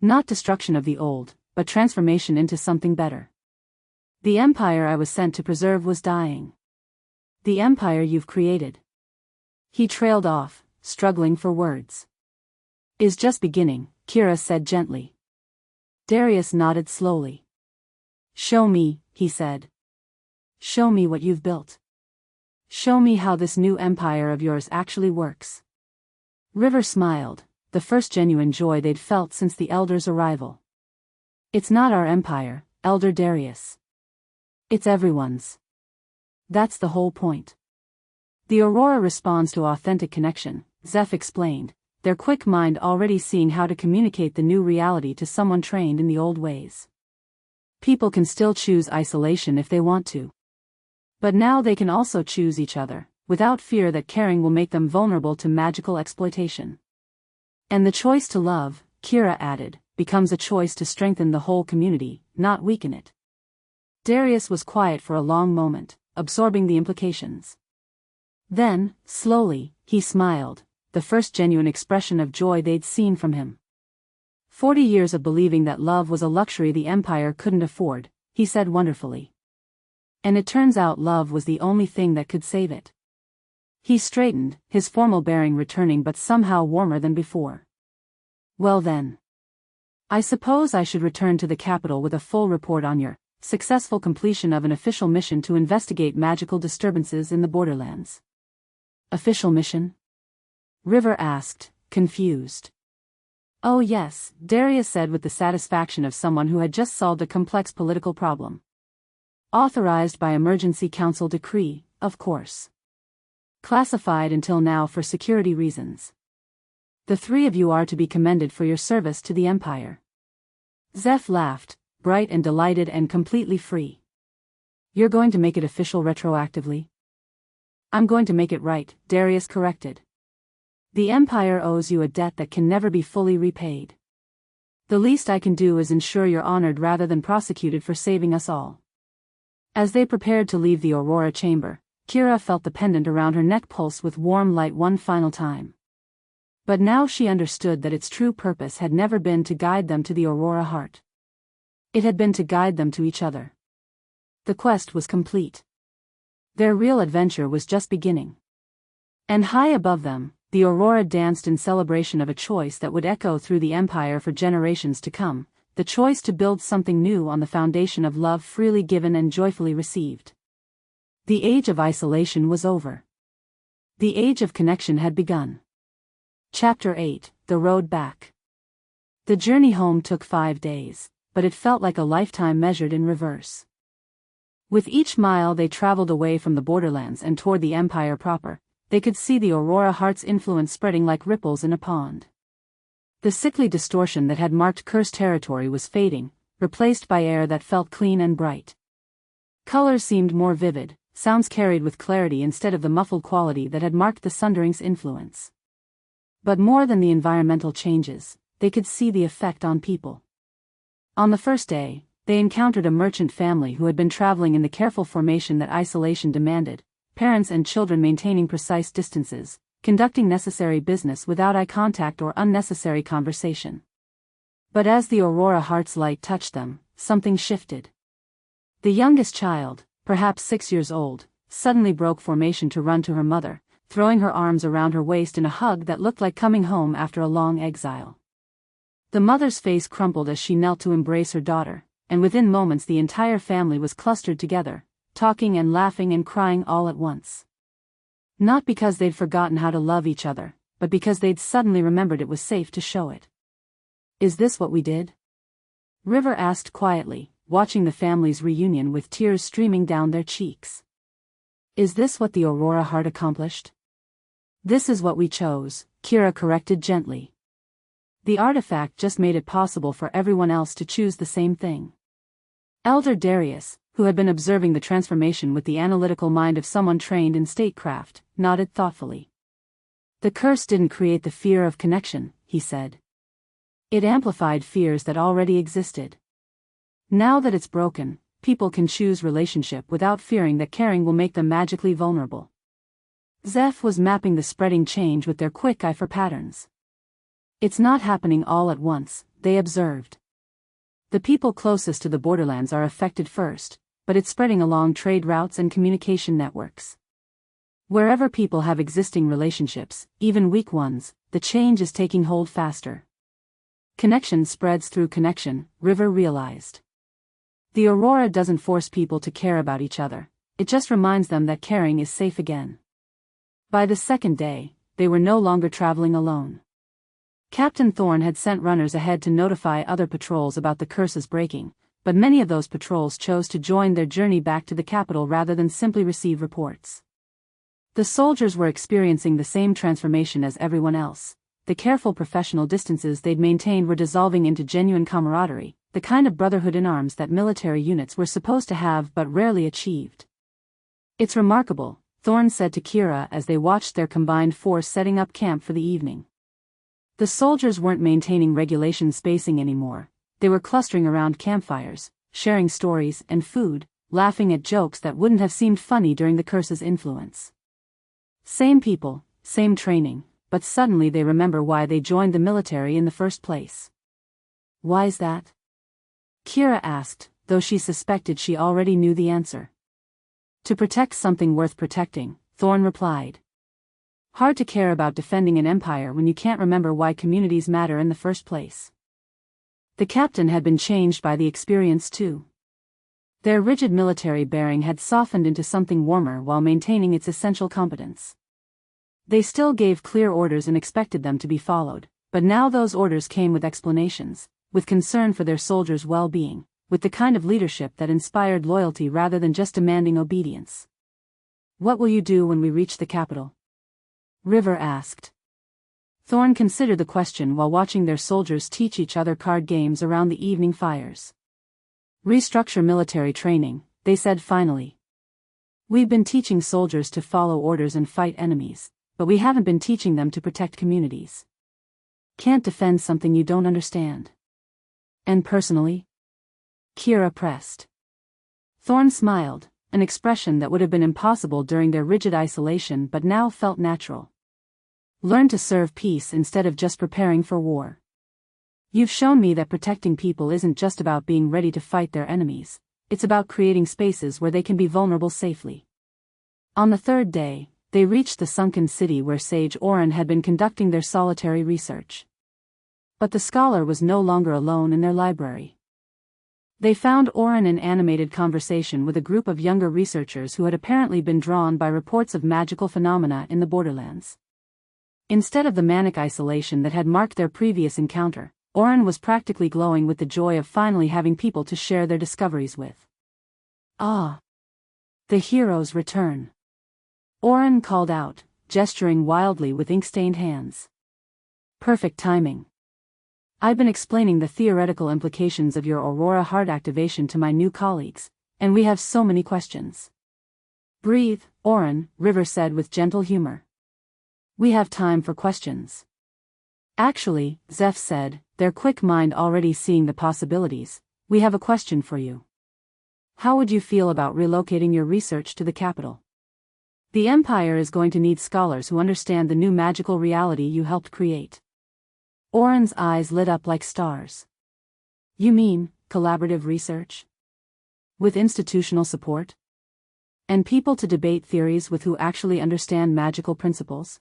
Not destruction of the old, but transformation into something better. The empire I was sent to preserve was dying. The empire you've created. He trailed off, struggling for words. Is just beginning, Kira said gently. Darius nodded slowly. Show me, he said. Show me what you've built. Show me how this new empire of yours actually works. River smiled, the first genuine joy they'd felt since the Elder's arrival. It's not our empire, Elder Darius. It's everyone's. That's the whole point. The aurora responds to authentic connection, Zeph explained, their quick mind already seeing how to communicate the new reality to someone trained in the old ways. People can still choose isolation if they want to. But now they can also choose each other, without fear that caring will make them vulnerable to magical exploitation. And the choice to love, Kira added, becomes a choice to strengthen the whole community, not weaken it. Darius was quiet for a long moment, absorbing the implications. Then, slowly, he smiled, the first genuine expression of joy they'd seen from him. 40 years of believing that love was a luxury the Empire couldn't afford, he said wonderfully. And it turns out love was the only thing that could save it. He straightened, his formal bearing returning but somehow warmer than before. Well then. I suppose I should return to the capital with a full report on your successful completion of an official mission to investigate magical disturbances in the borderlands. Official mission? River asked, confused. Oh yes, Darius said with the satisfaction of someone who had just solved a complex political problem. Authorized by emergency council decree, of course. Classified until now for security reasons. The three of you are to be commended for your service to the Empire. Zeph laughed, bright and delighted and completely free. You're going to make it official retroactively? I'm going to make it right, Darius corrected. The Empire owes you a debt that can never be fully repaid. The least I can do is ensure you're honored rather than prosecuted for saving us all. As they prepared to leave the Aurora chamber, Kira felt the pendant around her neck pulse with warm light one final time. But now she understood that its true purpose had never been to guide them to the Aurora heart. It had been to guide them to each other. The quest was complete. Their real adventure was just beginning. And high above them, the Aurora danced in celebration of a choice that would echo through the Empire for generations to come, the choice to build something new on the foundation of love freely given and joyfully received. The age of isolation was over. The age of connection had begun. Chapter 8, The Road Back. The journey home took 5 days, but it felt like a lifetime measured in reverse. With each mile they traveled away from the borderlands and toward the Empire proper, they could see the Aurora heart's influence spreading like ripples in a pond. The sickly distortion that had marked cursed territory was fading, replaced by air that felt clean and bright. Colors seemed more vivid, sounds carried with clarity instead of the muffled quality that had marked the Sundering's influence. But more than the environmental changes, they could see the effect on people. On the first day, they encountered a merchant family who had been traveling in the careful formation that isolation demanded, parents and children maintaining precise distances, conducting necessary business without eye contact or unnecessary conversation. But as the Aurora heart's light touched them, something shifted. The youngest child, perhaps 6 years old, suddenly broke formation to run to her mother, throwing her arms around her waist in a hug that looked like coming home after a long exile. The mother's face crumpled as she knelt to embrace her daughter, and within moments the entire family was clustered together, talking and laughing and crying all at once. Not because they'd forgotten how to love each other, but because they'd suddenly remembered it was safe to show it. Is this what we did? River asked quietly, watching the family's reunion with tears streaming down their cheeks. Is this what the Aurora heart accomplished? This is what we chose, Kira corrected gently. The artifact just made it possible for everyone else to choose the same thing. Elder Darius, who had been observing the transformation with the analytical mind of someone trained in statecraft, nodded thoughtfully. The curse didn't create the fear of connection, he said. It amplified fears that already existed. Now that it's broken, people can choose relationship without fearing that caring will make them magically vulnerable. Zeph was mapping the spreading change with their quick eye for patterns. It's not happening all at once, they observed. The people closest to the borderlands are affected first, but it's spreading along trade routes and communication networks. Wherever people have existing relationships, even weak ones, the change is taking hold faster. Connection spreads through connection, River realized. The Aurora doesn't force people to care about each other, it just reminds them that caring is safe again. By the second day, they were no longer traveling alone. Captain Thorn had sent runners ahead to notify other patrols about the curse's breaking, but many of those patrols chose to join their journey back to the capital rather than simply receive reports. The soldiers were experiencing the same transformation as everyone else. The careful professional distances they'd maintained were dissolving into genuine camaraderie, the kind of brotherhood in arms that military units were supposed to have but rarely achieved. It's remarkable, Thorn said to Kira as they watched their combined force setting up camp for the evening. The soldiers weren't maintaining regulation spacing anymore, they were clustering around campfires, sharing stories and food, laughing at jokes that wouldn't have seemed funny during the curse's influence. Same people, same training, but suddenly they remember why they joined the military in the first place. Why's that? Kira asked, though she suspected she already knew the answer. To protect something worth protecting, Thorn replied. Hard to care about defending an empire when you can't remember why communities matter in the first place. The captain had been changed by the experience too. Their rigid military bearing had softened into something warmer while maintaining its essential competence. They still gave clear orders and expected them to be followed, but now those orders came with explanations, with concern for their soldiers' well-being, with the kind of leadership that inspired loyalty rather than just demanding obedience. What will you do when we reach the capital? River asked. Thorn considered the question while watching their soldiers teach each other card games around the evening fires. Restructure military training, they said finally. We've been teaching soldiers to follow orders and fight enemies, but we haven't been teaching them to protect communities. Can't defend something you don't understand. And personally? Kira pressed. Thorn smiled, an expression that would have been impossible during their rigid isolation but now felt natural. Learn to serve peace instead of just preparing for war. You've shown me that protecting people isn't just about being ready to fight their enemies, it's about creating spaces where they can be vulnerable safely. On the third day, they reached the sunken city where Sage Orin had been conducting their solitary research. But the scholar was no longer alone in their library. They found Orin in animated conversation with a group of younger researchers who had apparently been drawn by reports of magical phenomena in the borderlands. Instead of the manic isolation that had marked their previous encounter, Orin was practically glowing with the joy of finally having people to share their discoveries with. Ah! The hero's return. Orin called out, gesturing wildly with ink-stained hands. Perfect timing. I've been explaining the theoretical implications of your Aurora heart activation to my new colleagues, and we have so many questions. Breathe, Orin, River said with gentle humor. We have time for questions. Actually, Zeph said, their quick mind already seeing the possibilities, we have a question for you. How would you feel about relocating your research to the capital? The Empire is going to need scholars who understand the new magical reality you helped create. Orin's eyes lit up like stars. You mean, collaborative research? With institutional support? And people to debate theories with who actually understand magical principles?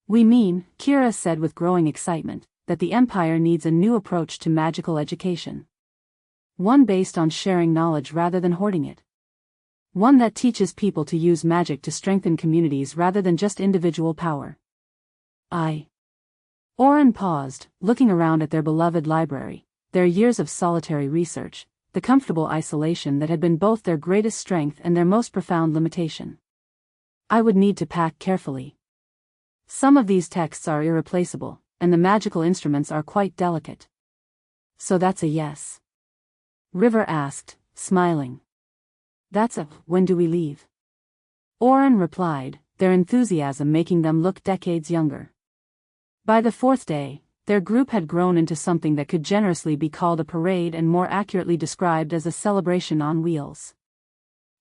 We mean, Kira said with growing excitement, that the Empire needs a new approach to magical education. One based on sharing knowledge rather than hoarding it. One that teaches people to use magic to strengthen communities rather than just individual power. Orin paused, looking around at their beloved library, their years of solitary research, the comfortable isolation that had been both their greatest strength and their most profound limitation. I would need to pack carefully. Some of these texts are irreplaceable, and the magical instruments are quite delicate. So that's a yes? River asked, smiling. When do we leave? Oren replied, their enthusiasm making them look decades younger. By the fourth day, their group had grown into something that could generously be called a parade and more accurately described as a celebration on wheels.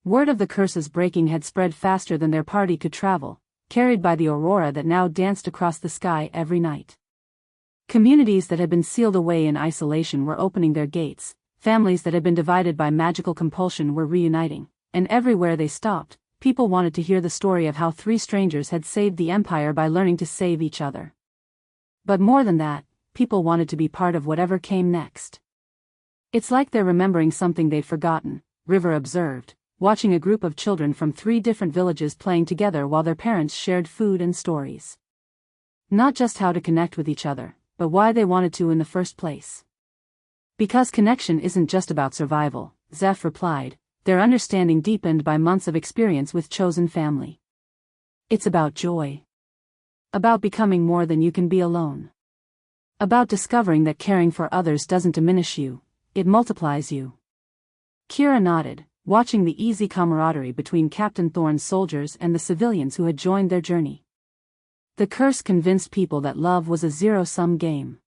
Word of the curse's breaking had spread faster than their party could travel, carried by the aurora that now danced across the sky every night. Communities that had been sealed away in isolation were opening their gates, families that had been divided by magical compulsion were reuniting, and everywhere they stopped, people wanted to hear the story of how three strangers had saved the Empire by learning to save each other. But more than that, people wanted to be part of whatever came next. It's like they're remembering something they'd forgotten, River observed, watching a group of children from 3 different villages playing together while their parents shared food and stories. Not just how to connect with each other, but why they wanted to in the first place. Because connection isn't just about survival, Zeph replied, their understanding deepened by months of experience with chosen family. It's about joy. About becoming more than you can be alone. About discovering that caring for others doesn't diminish you, it multiplies you. Kira nodded, watching the easy camaraderie between Captain Thorne's soldiers and the civilians who had joined their journey. The curse convinced people that love was a zero-sum game.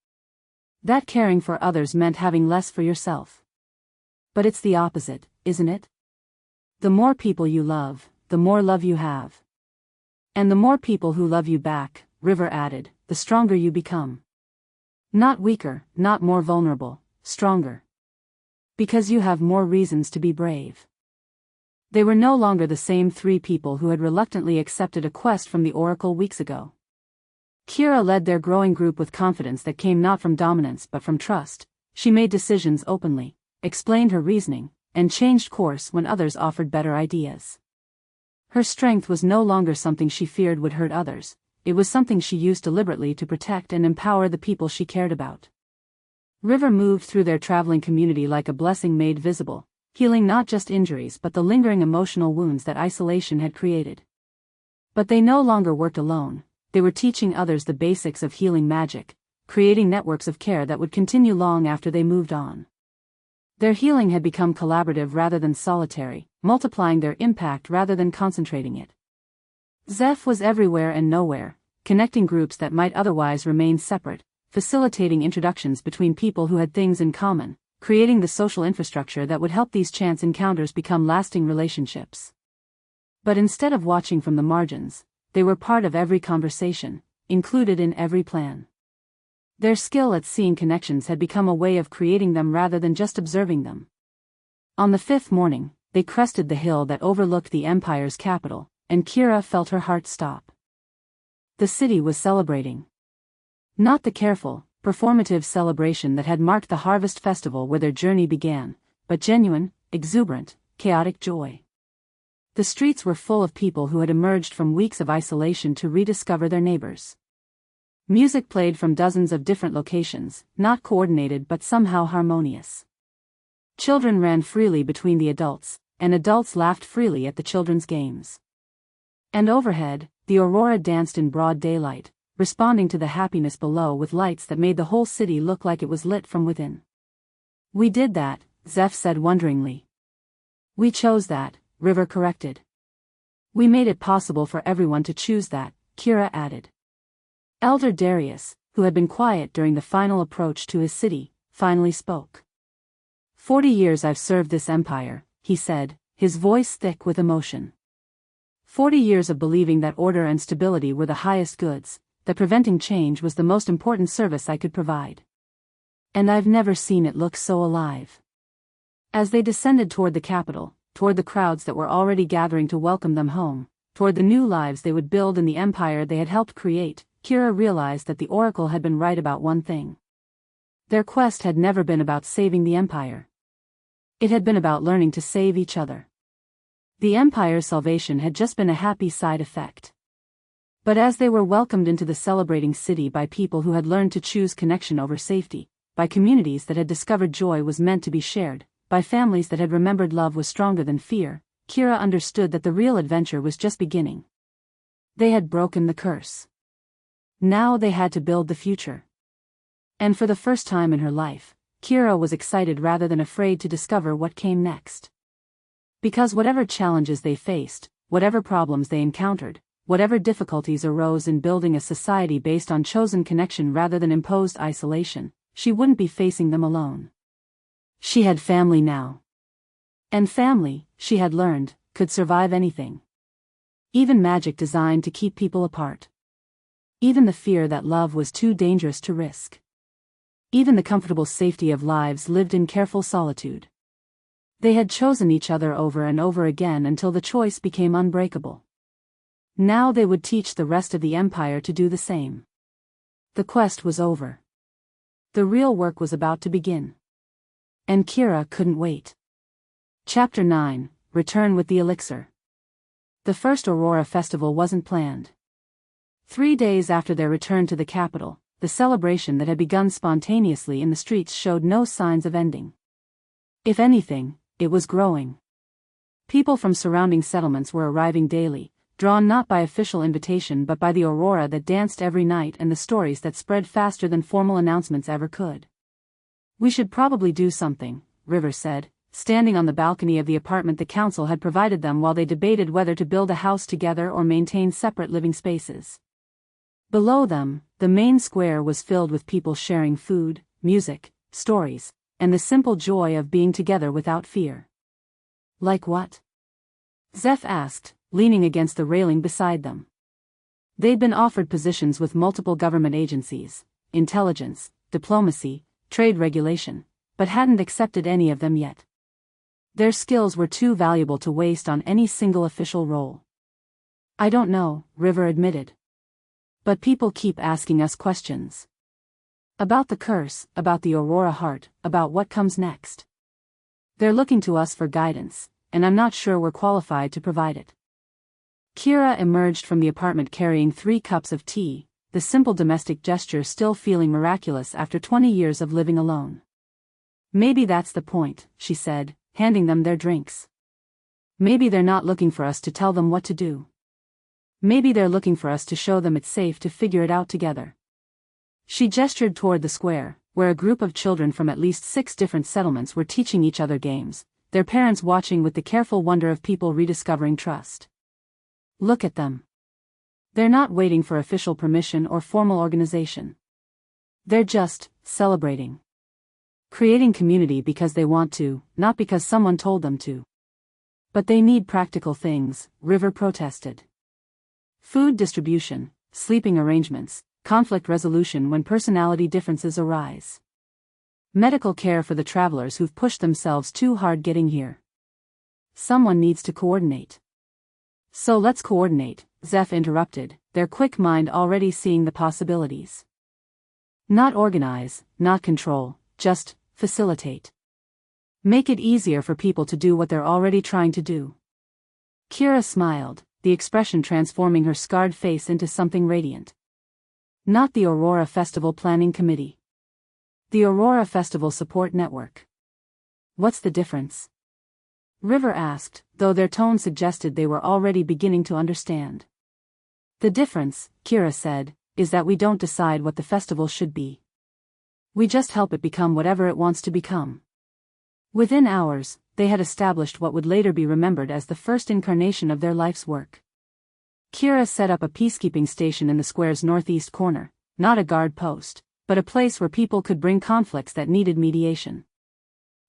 That caring for others meant having less for yourself. But it's the opposite, isn't it? The more people you love, the more love you have. And the more people who love you back, River added, the stronger you become. Not weaker, not more vulnerable, stronger. Because you have more reasons to be brave. They were no longer the same 3 people who had reluctantly accepted a quest from the Oracle weeks ago. Kira led their growing group with confidence that came not from dominance but from trust. She made decisions openly, explained her reasoning, and changed course when others offered better ideas. Her strength was no longer something she feared would hurt others, it was something she used deliberately to protect and empower the people she cared about. River moved through their traveling community like a blessing made visible, healing not just injuries but the lingering emotional wounds that isolation had created. But they no longer worked alone, they were teaching others the basics of healing magic, creating networks of care that would continue long after they moved on. Their healing had become collaborative rather than solitary, multiplying their impact rather than concentrating it. Zeph was everywhere and nowhere, connecting groups that might otherwise remain separate, facilitating introductions between people who had things in common, creating the social infrastructure that would help these chance encounters become lasting relationships. But instead of watching from the margins, they were part of every conversation, included in every plan. Their skill at seeing connections had become a way of creating them rather than just observing them. On the 5th morning, they crested the hill that overlooked the Empire's capital, and Kira felt her heart stop. The city was celebrating. Not the careful, performative celebration that had marked the harvest festival where their journey began, but genuine, exuberant, chaotic joy. The streets were full of people who had emerged from weeks of isolation to rediscover their neighbors. Music played from dozens of different locations, not coordinated but somehow harmonious. Children ran freely between the adults, and adults laughed freely at the children's games. And overhead, the aurora danced in broad daylight, responding to the happiness below with lights that made the whole city look like it was lit from within. We did that, Zeph said wonderingly. We chose that, River corrected. We made it possible for everyone to choose that, Kira added. Elder Darius, who had been quiet during the final approach to his city, finally spoke. 40 years I've served this empire, he said, his voice thick with emotion. 40 years of believing that order and stability were the highest goods, that preventing change was the most important service I could provide. And I've never seen it look so alive. As they descended toward the capital, toward the crowds that were already gathering to welcome them home, toward the new lives they would build in the empire they had helped create, Kira realized that the Oracle had been right about one thing. Their quest had never been about saving the empire. It had been about learning to save each other. The empire's salvation had just been a happy side effect. But as they were welcomed into the celebrating city by people who had learned to choose connection over safety, by communities that had discovered joy was meant to be shared, by families that had remembered love was stronger than fear, Kira understood that the real adventure was just beginning. They had broken the curse. Now they had to build the future. And for the first time in her life, Kira was excited rather than afraid to discover what came next. Because whatever challenges they faced, whatever problems they encountered, whatever difficulties arose in building a society based on chosen connection rather than imposed isolation, she wouldn't be facing them alone. She had family now. And family, she had learned, could survive anything. Even magic designed to keep people apart. Even the fear that love was too dangerous to risk. Even the comfortable safety of lives lived in careful solitude. They had chosen each other over and over again until the choice became unbreakable. Now they would teach the rest of the empire to do the same. The quest was over. The real work was about to begin. And Kira couldn't wait. Chapter 9, Return with the Elixir. The first Aurora festival wasn't planned. 3 days after their return to the capital, the celebration that had begun spontaneously in the streets showed no signs of ending. If anything, it was growing. People from surrounding settlements were arriving daily, drawn not by official invitation but by the aurora that danced every night and the stories that spread faster than formal announcements ever could. "We should probably do something," River said, standing on the balcony of the apartment the council had provided them while they debated whether to build a house together or maintain separate living spaces. Below them, the main square was filled with people sharing food, music, stories, and the simple joy of being together without fear. "Like what?" Zeph asked, leaning against the railing beside them. They'd been offered positions with multiple government agencies, intelligence, diplomacy, trade regulation, but hadn't accepted any of them yet. Their skills were too valuable to waste on any single official role. "I don't know," River admitted. "But people keep asking us questions. About the curse, about the Aurora Heart, about what comes next. They're looking to us for guidance, and I'm not sure we're qualified to provide it." Kira emerged from the apartment carrying 3 cups of tea, the simple domestic gesture still feeling miraculous after 20 years of living alone. "Maybe that's the point," she said, handing them their drinks. "Maybe they're not looking for us to tell them what to do. Maybe they're looking for us to show them it's safe to figure it out together." She gestured toward the square, where a group of children from at least 6 different settlements were teaching each other games, their parents watching with the careful wonder of people rediscovering trust. "Look at them. They're not waiting for official permission or formal organization. They're just celebrating. Creating community because they want to, not because someone told them to." "But they need practical things," River protested. "Food distribution, sleeping arrangements, conflict resolution when personality differences arise. Medical care for the travelers who've pushed themselves too hard getting here. Someone needs to coordinate." "So let's coordinate," Zeph interrupted, their quick mind already seeing the possibilities. "Not organize, not control, just facilitate. Make it easier for people to do what they're already trying to do." Kira smiled, the expression transforming her scarred face into something radiant. "Not the Aurora Festival Planning Committee. The Aurora Festival Support Network." "What's the difference?" River asked, though their tone suggested they were already beginning to understand. "The difference," Kira said, "is that we don't decide what the festival should be. We just help it become whatever it wants to become." Within hours, they had established what would later be remembered as the first incarnation of their life's work. Kira set up a peacekeeping station in the square's northeast corner, not a guard post, but a place where people could bring conflicts that needed mediation.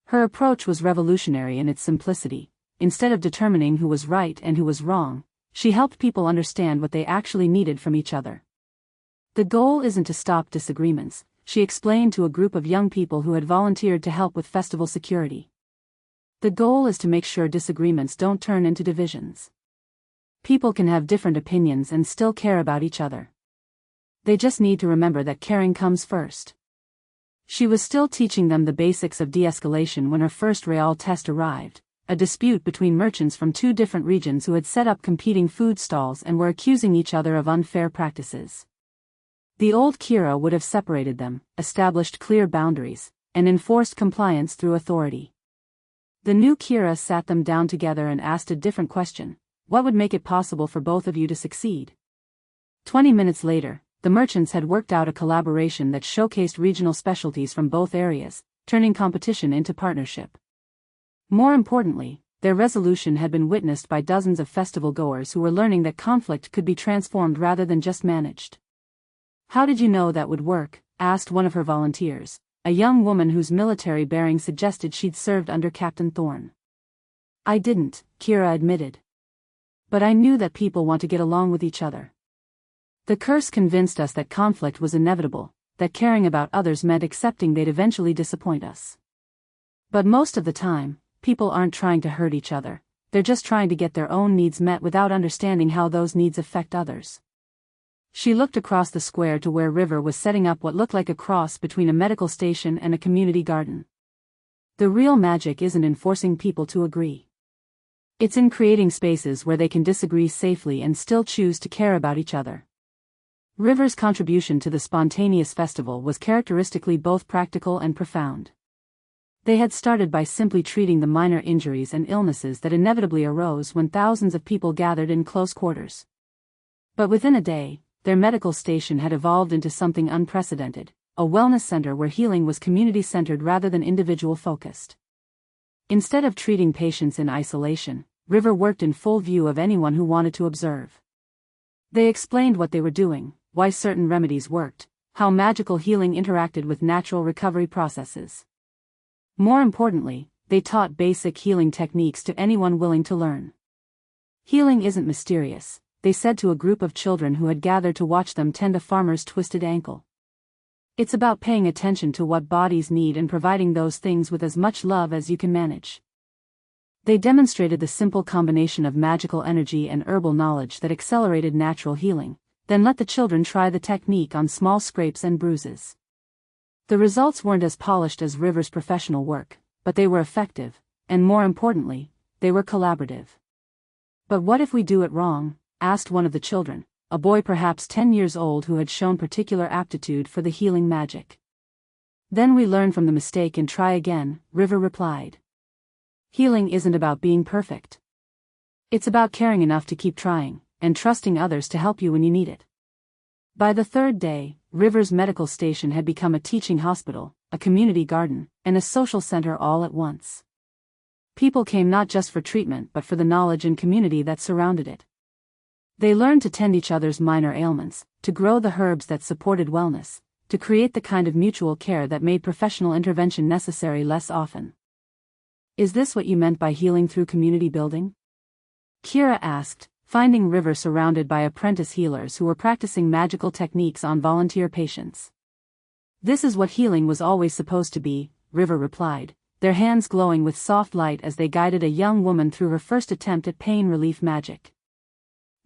Her approach was revolutionary in its simplicity. Instead of determining who was right and who was wrong, she helped people understand what they actually needed from each other. "The goal isn't to stop disagreements," she explained to a group of young people who had volunteered to help with festival security. "The goal is to make sure disagreements don't turn into divisions. People can have different opinions and still care about each other. They just need to remember that caring comes first." She was still teaching them the basics of de-escalation when her first real test arrived, a dispute between merchants from 2 different regions who had set up competing food stalls and were accusing each other of unfair practices. The old Kira would have separated them, established clear boundaries, and enforced compliance through authority. The new Kira sat them down together and asked a different question: what would make it possible for both of you to succeed? 20 minutes later, the merchants had worked out a collaboration that showcased regional specialties from both areas, turning competition into partnership. More importantly, their resolution had been witnessed by dozens of festival-goers who were learning that conflict could be transformed rather than just managed. "How did you know that would work?" asked one of her volunteers, a young woman whose military bearing suggested she'd served under Captain Thorne. "I didn't," Kira admitted. "But I knew that people want to get along with each other. The curse convinced us that conflict was inevitable, that caring about others meant accepting they'd eventually disappoint us. But most of the time, people aren't trying to hurt each other, they're just trying to get their own needs met without understanding how those needs affect others." She looked across the square to where River was setting up what looked like a cross between a medical station and a community garden. "The real magic isn't in forcing people to agree. It's in creating spaces where they can disagree safely and still choose to care about each other." River's contribution to the spontaneous festival was characteristically both practical and profound. They had started by simply treating the minor injuries and illnesses that inevitably arose when thousands of people gathered in close quarters. But within a day, their medical station had evolved into something unprecedented, a wellness center where healing was community-centered rather than individual-focused. Instead of treating patients in isolation, River worked in full view of anyone who wanted to observe. They explained what they were doing, why certain remedies worked, how magical healing interacted with natural recovery processes. More importantly, they taught basic healing techniques to anyone willing to learn. "Healing isn't mysterious," they said to a group of children who had gathered to watch them tend a farmer's twisted ankle. "It's about paying attention to what bodies need and providing those things with as much love as you can manage." They demonstrated the simple combination of magical energy and herbal knowledge that accelerated natural healing, then let the children try the technique on small scrapes and bruises. The results weren't as polished as River's professional work, but they were effective, and more importantly, they were collaborative. "But what if we do it wrong?" asked one of the children, a boy perhaps 10 years old who had shown particular aptitude for the healing magic. "Then we learn from the mistake and try again," River replied. "Healing isn't about being perfect. It's about caring enough to keep trying, and trusting others to help you when you need it." By the third day, River's medical station had become a teaching hospital, a community garden, and a social center all at once. People came not just for treatment but for the knowledge and community that surrounded it. They learned to tend each other's minor ailments, to grow the herbs that supported wellness, to create the kind of mutual care that made professional intervention necessary less often. "Is this what you meant by healing through community building?" Kira asked, finding River surrounded by apprentice healers who were practicing magical techniques on volunteer patients. "This is what healing was always supposed to be," River replied, their hands glowing with soft light as they guided a young woman through her first attempt at pain relief magic.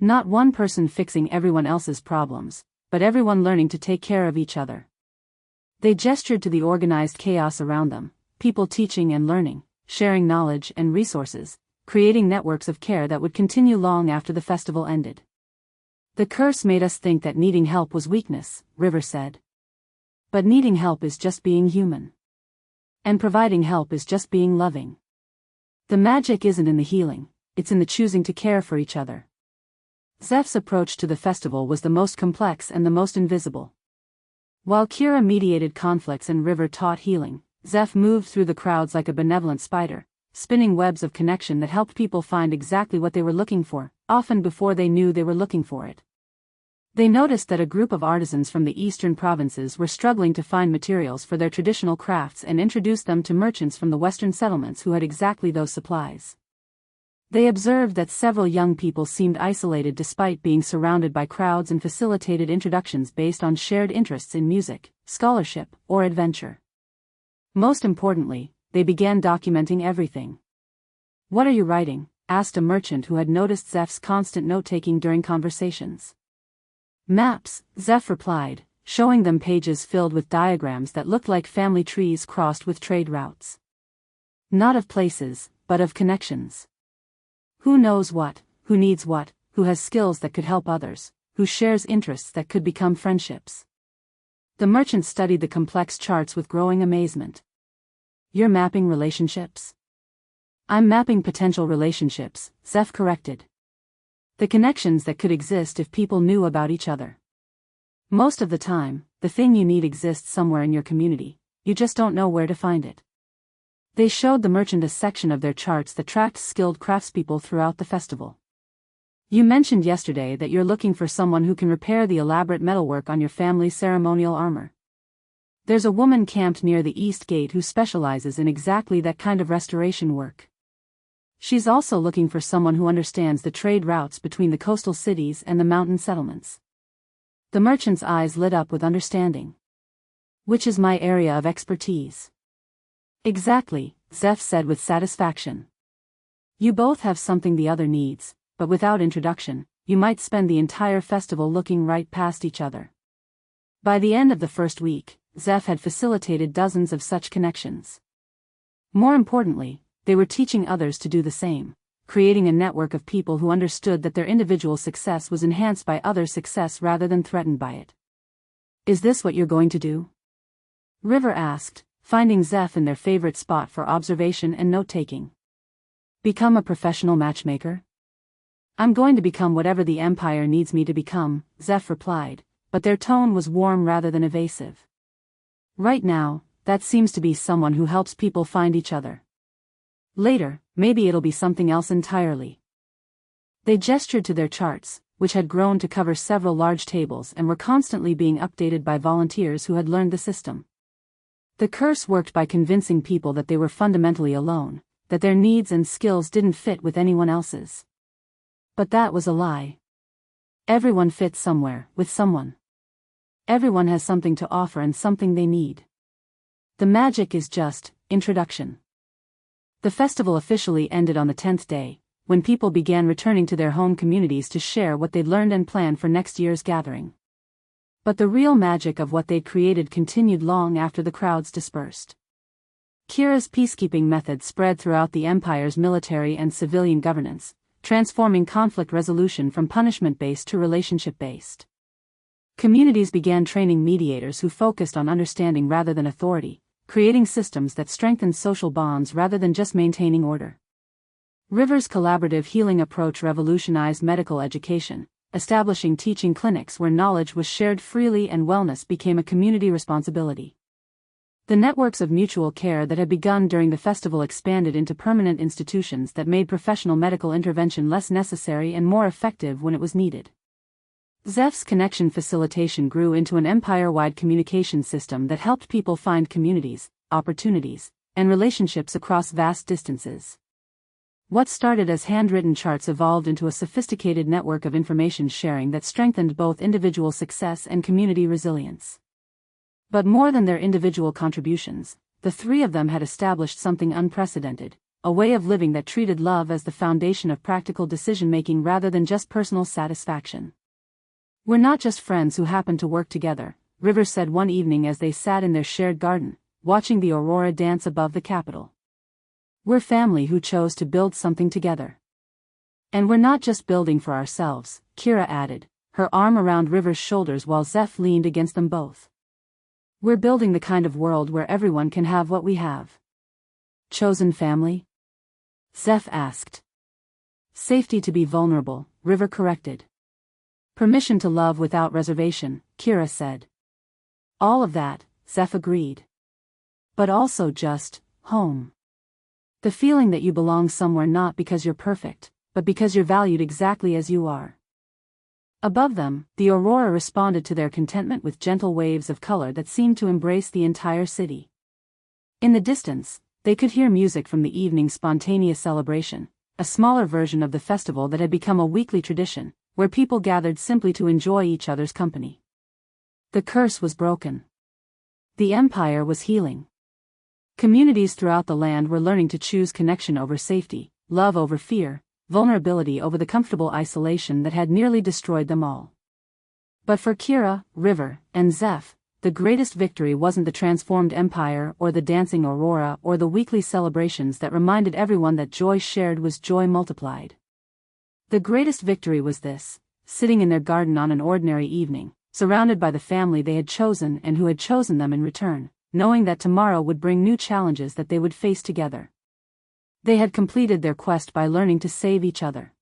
Not one person fixing everyone else's problems, but everyone learning to take care of each other. They gestured to the organized chaos around them, people teaching and learning, sharing knowledge and resources, creating networks of care that would continue long after the festival ended. "The curse made us think that needing help was weakness," River said. "But needing help is just being human. And providing help is just being loving. The magic isn't in the healing, it's in the choosing to care for each other." Zeph's approach to the festival was the most complex and the most invisible. While Kira mediated conflicts and River taught healing, Zeph moved through the crowds like a benevolent spider, spinning webs of connection that helped people find exactly what they were looking for, often before they knew they were looking for it. They noticed that a group of artisans from the eastern provinces were struggling to find materials for their traditional crafts and introduced them to merchants from the western settlements who had exactly those supplies. They observed that several young people seemed isolated despite being surrounded by crowds and facilitated introductions based on shared interests in music, scholarship, or adventure. Most importantly, they began documenting everything. "What are you writing?" asked a merchant who had noticed Zeph's constant note-taking during conversations. "Maps," Zeph replied, showing them pages filled with diagrams that looked like family trees crossed with trade routes. "Not of places, but of connections. Who knows what, who needs what, who has skills that could help others, who shares interests that could become friendships." The merchant studied the complex charts with growing amazement. "You're mapping relationships?" "I'm mapping potential relationships," Zeph corrected. "The connections that could exist if people knew about each other. Most of the time, the thing you need exists somewhere in your community, you just don't know where to find it." They showed the merchant a section of their charts that tracked skilled craftspeople throughout the festival. You mentioned yesterday that you're looking for someone who can repair the elaborate metalwork on your family's ceremonial armor. There's a woman camped near the East Gate who specializes in exactly that kind of restoration work. She's also looking for someone who understands the trade routes between the coastal cities and the mountain settlements. The merchant's eyes lit up with understanding. Which is my area of expertise. Exactly, Zeph said with satisfaction. You both have something the other needs, but without introduction, you might spend the entire festival looking right past each other. By the end of the first week, Zeph had facilitated dozens of such connections. More importantly, they were teaching others to do the same, creating a network of people who understood that their individual success was enhanced by other success rather than threatened by it. Is this what you're going to do? River asked, finding Zeph in their favorite spot for observation and note-taking. Become a professional matchmaker? I'm going to become whatever the Empire needs me to become, Zeph replied, but their tone was warm rather than evasive. Right now, that seems to be someone who helps people find each other. Later, maybe it'll be something else entirely. They gestured to their charts, which had grown to cover several large tables and were constantly being updated by volunteers who had learned the system. The curse worked by convincing people that they were fundamentally alone, that their needs and skills didn't fit with anyone else's. But that was a lie. Everyone fits somewhere, with someone. Everyone has something to offer and something they need. The magic is just introduction. The festival officially ended on the 10th day, when people began returning to their home communities to share what they'd learned and plan for next year's gathering. But the real magic of what they'd created continued long after the crowds dispersed. Kira's peacekeeping method spread throughout the Empire's military and civilian governance, transforming conflict resolution from punishment-based to relationship-based. Communities began training mediators who focused on understanding rather than authority, creating systems that strengthened social bonds rather than just maintaining order. River's collaborative healing approach revolutionized medical education, establishing teaching clinics where knowledge was shared freely and wellness became a community responsibility. The networks of mutual care that had begun during the festival expanded into permanent institutions that made professional medical intervention less necessary and more effective when it was needed. Zeph's connection facilitation grew into an empire-wide communication system that helped people find communities, opportunities, and relationships across vast distances. What started as handwritten charts evolved into a sophisticated network of information sharing that strengthened both individual success and community resilience. But more than their individual contributions, the three of them had established something unprecedented, a way of living that treated love as the foundation of practical decision-making rather than just personal satisfaction. We're not just friends who happen to work together, River said one evening as they sat in their shared garden, watching the aurora dance above the capital. We're family who chose to build something together. And we're not just building for ourselves, Kira added, her arm around River's shoulders while Zeph leaned against them both. We're building the kind of world where everyone can have what we have. Chosen family? Zeph asked. Safety to be vulnerable, River corrected. Permission to love without reservation, Kira said. All of that, Zeph agreed. But also just, home. The feeling that you belong somewhere not because you're perfect, but because you're valued exactly as you are. Above them, the aurora responded to their contentment with gentle waves of color that seemed to embrace the entire city. In the distance, they could hear music from the evening's spontaneous celebration, a smaller version of the festival that had become a weekly tradition, where people gathered simply to enjoy each other's company. The curse was broken. The Empire was healing. Communities throughout the land were learning to choose connection over safety, love over fear, vulnerability over the comfortable isolation that had nearly destroyed them all. But for Kira, River, and Zeph, the greatest victory wasn't the transformed empire or the dancing aurora or the weekly celebrations that reminded everyone that joy shared was joy multiplied. The greatest victory was this, sitting in their garden on an ordinary evening, surrounded by the family they had chosen and who had chosen them in return, knowing that tomorrow would bring new challenges that they would face together. They had completed their quest by learning to save each other.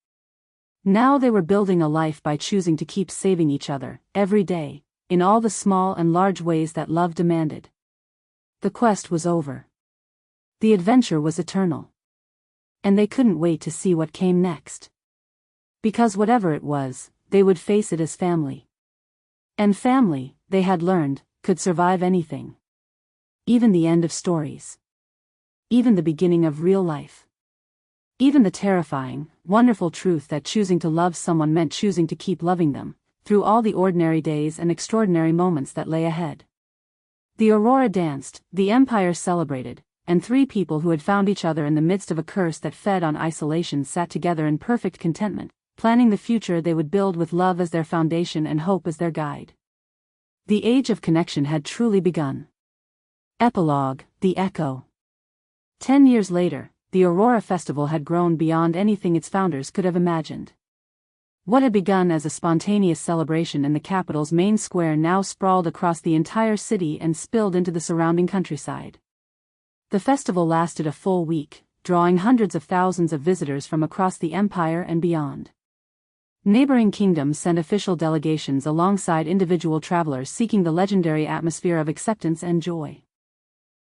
Now they were building a life by choosing to keep saving each other, every day, in all the small and large ways that love demanded. The quest was over. The adventure was eternal. And they couldn't wait to see what came next. Because whatever it was, they would face it as family. And family, they had learned, could survive anything. Even the end of stories. Even the beginning of real life. Even the terrifying, wonderful truth that choosing to love someone meant choosing to keep loving them, through all the ordinary days and extraordinary moments that lay ahead. The aurora danced, the empire celebrated, and three people who had found each other in the midst of a curse that fed on isolation sat together in perfect contentment, planning the future they would build with love as their foundation and hope as their guide. The age of connection had truly begun. Epilogue, The Echo. 10 years later, the Aurora Festival had grown beyond anything its founders could have imagined. What had begun as a spontaneous celebration in the capital's main square now sprawled across the entire city and spilled into the surrounding countryside. The festival lasted a full week, drawing hundreds of thousands of visitors from across the empire and beyond. Neighboring kingdoms sent official delegations alongside individual travelers seeking the legendary atmosphere of acceptance and joy.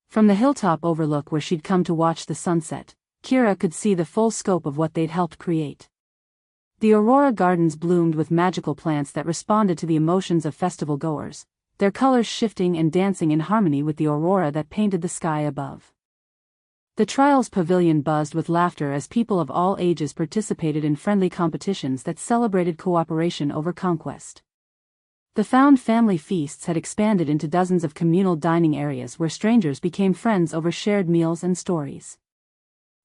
From the hilltop overlook where she'd come to watch the sunset, Kira could see the full scope of what they'd helped create. The Aurora Gardens bloomed with magical plants that responded to the emotions of festival goers, their colors shifting and dancing in harmony with the aurora that painted the sky above. The Trials Pavilion buzzed with laughter as people of all ages participated in friendly competitions that celebrated cooperation over conquest. The Found Family Feasts had expanded into dozens of communal dining areas where strangers became friends over shared meals and stories.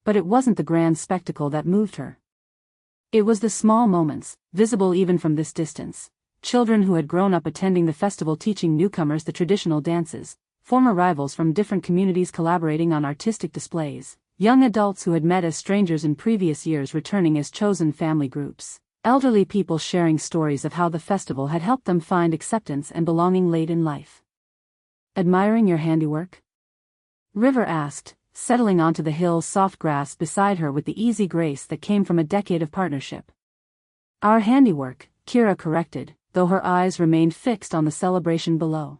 But it wasn't the grand spectacle that moved her. It was the small moments, visible even from this distance. Children who had grown up attending the festival teaching newcomers the traditional dances, former rivals from different communities collaborating on artistic displays, young adults who had met as strangers in previous years returning as chosen family groups, elderly people sharing stories of how the festival had helped them find acceptance and belonging late in life. Admiring your handiwork? River asked, settling onto the hill's soft grass beside her with the easy grace that came from a decade of partnership. Our handiwork, Kira corrected, though her eyes remained fixed on the celebration below.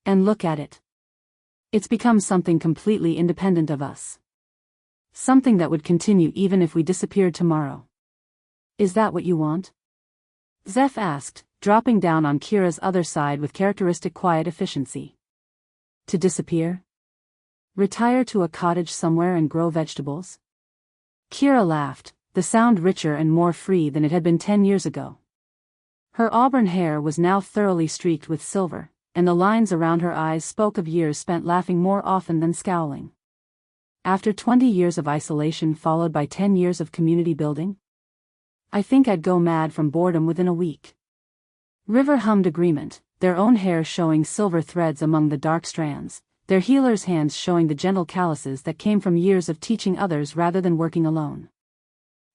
And look at it. It's become something completely independent of us. Something that would continue even if we disappeared tomorrow. Is that what you want? Zeph asked, dropping down on Kira's other side with characteristic quiet efficiency. To disappear? Retire to a cottage somewhere and grow vegetables? Kira laughed, the sound richer and more free than it had been 10 years ago. Her auburn hair was now thoroughly streaked with silver, and the lines around her eyes spoke of years spent laughing more often than scowling. After 20 years of isolation followed by 10 years of community building? I think I'd go mad from boredom within a week. River hummed agreement, their own hair showing silver threads among the dark strands, their healers' hands showing the gentle calluses that came from years of teaching others rather than working alone.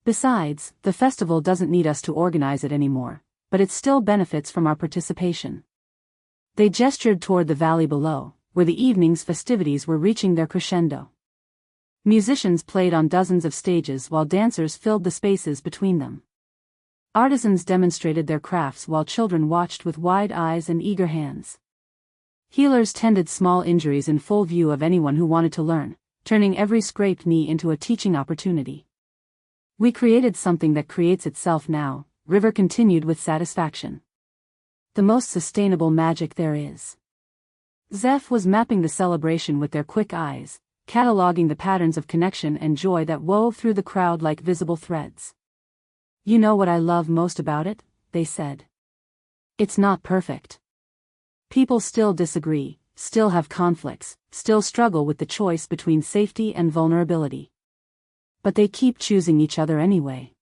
Besides, the festival doesn't need us to organize it anymore, but it still benefits from our participation. They gestured toward the valley below, where the evening's festivities were reaching their crescendo. Musicians played on dozens of stages while dancers filled the spaces between them. Artisans demonstrated their crafts while children watched with wide eyes and eager hands. Healers tended small injuries in full view of anyone who wanted to learn, turning every scraped knee into a teaching opportunity. We created something that creates itself now, River continued with satisfaction. The most sustainable magic there is. Zeph was mapping the celebration with their quick eyes, cataloging the patterns of connection and joy that wove through the crowd like visible threads. You know what I love most about it, they said. It's not perfect. People still disagree, still have conflicts, still struggle with the choice between safety and vulnerability. But they keep choosing each other anyway.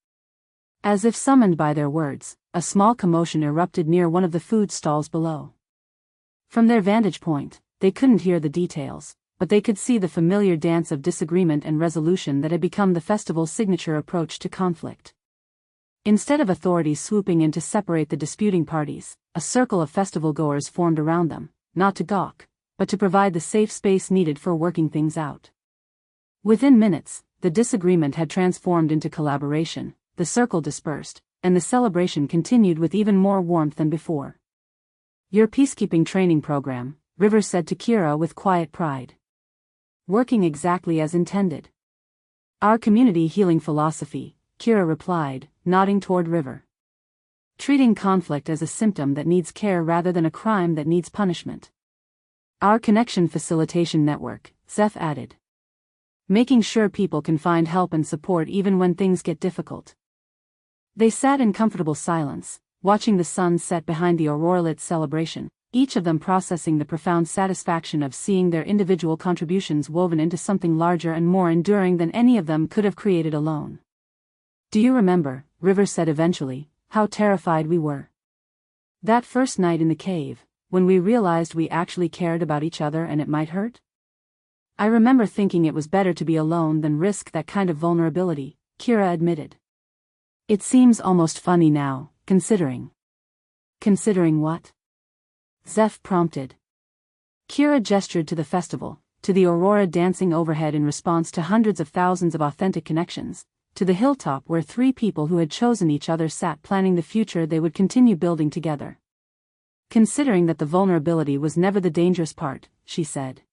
As if summoned by their words, a small commotion erupted near one of the food stalls below. From their vantage point, they couldn't hear the details, but they could see the familiar dance of disagreement and resolution that had become the festival's signature approach to conflict. Instead of authorities swooping in to separate the disputing parties, a circle of festival-goers formed around them, not to gawk, but to provide the safe space needed for working things out. Within minutes, the disagreement had transformed into collaboration, the circle dispersed, and the celebration continued with even more warmth than before. Your peacekeeping training program, River said to Kira with quiet pride. Working exactly as intended. Our community healing philosophy, Kira replied, nodding toward River. Treating conflict as a symptom that needs care rather than a crime that needs punishment. Our connection facilitation network, Zeph added. Making sure people can find help and support even when things get difficult. They sat in comfortable silence, watching the sun set behind the aurora-lit celebration, each of them processing the profound satisfaction of seeing their individual contributions woven into something larger and more enduring than any of them could have created alone. Do you remember, River said eventually, how terrified we were? That first night in the cave, when we realized we actually cared about each other and it might hurt? I remember thinking it was better to be alone than risk that kind of vulnerability, Kira admitted. It seems almost funny now, considering. Considering what? Zeph prompted. Kira gestured to the festival, to the aurora dancing overhead in response to hundreds of thousands of authentic connections, to the hilltop where 3 people who had chosen each other sat planning the future they would continue building together. Considering that the vulnerability was never the dangerous part, she said.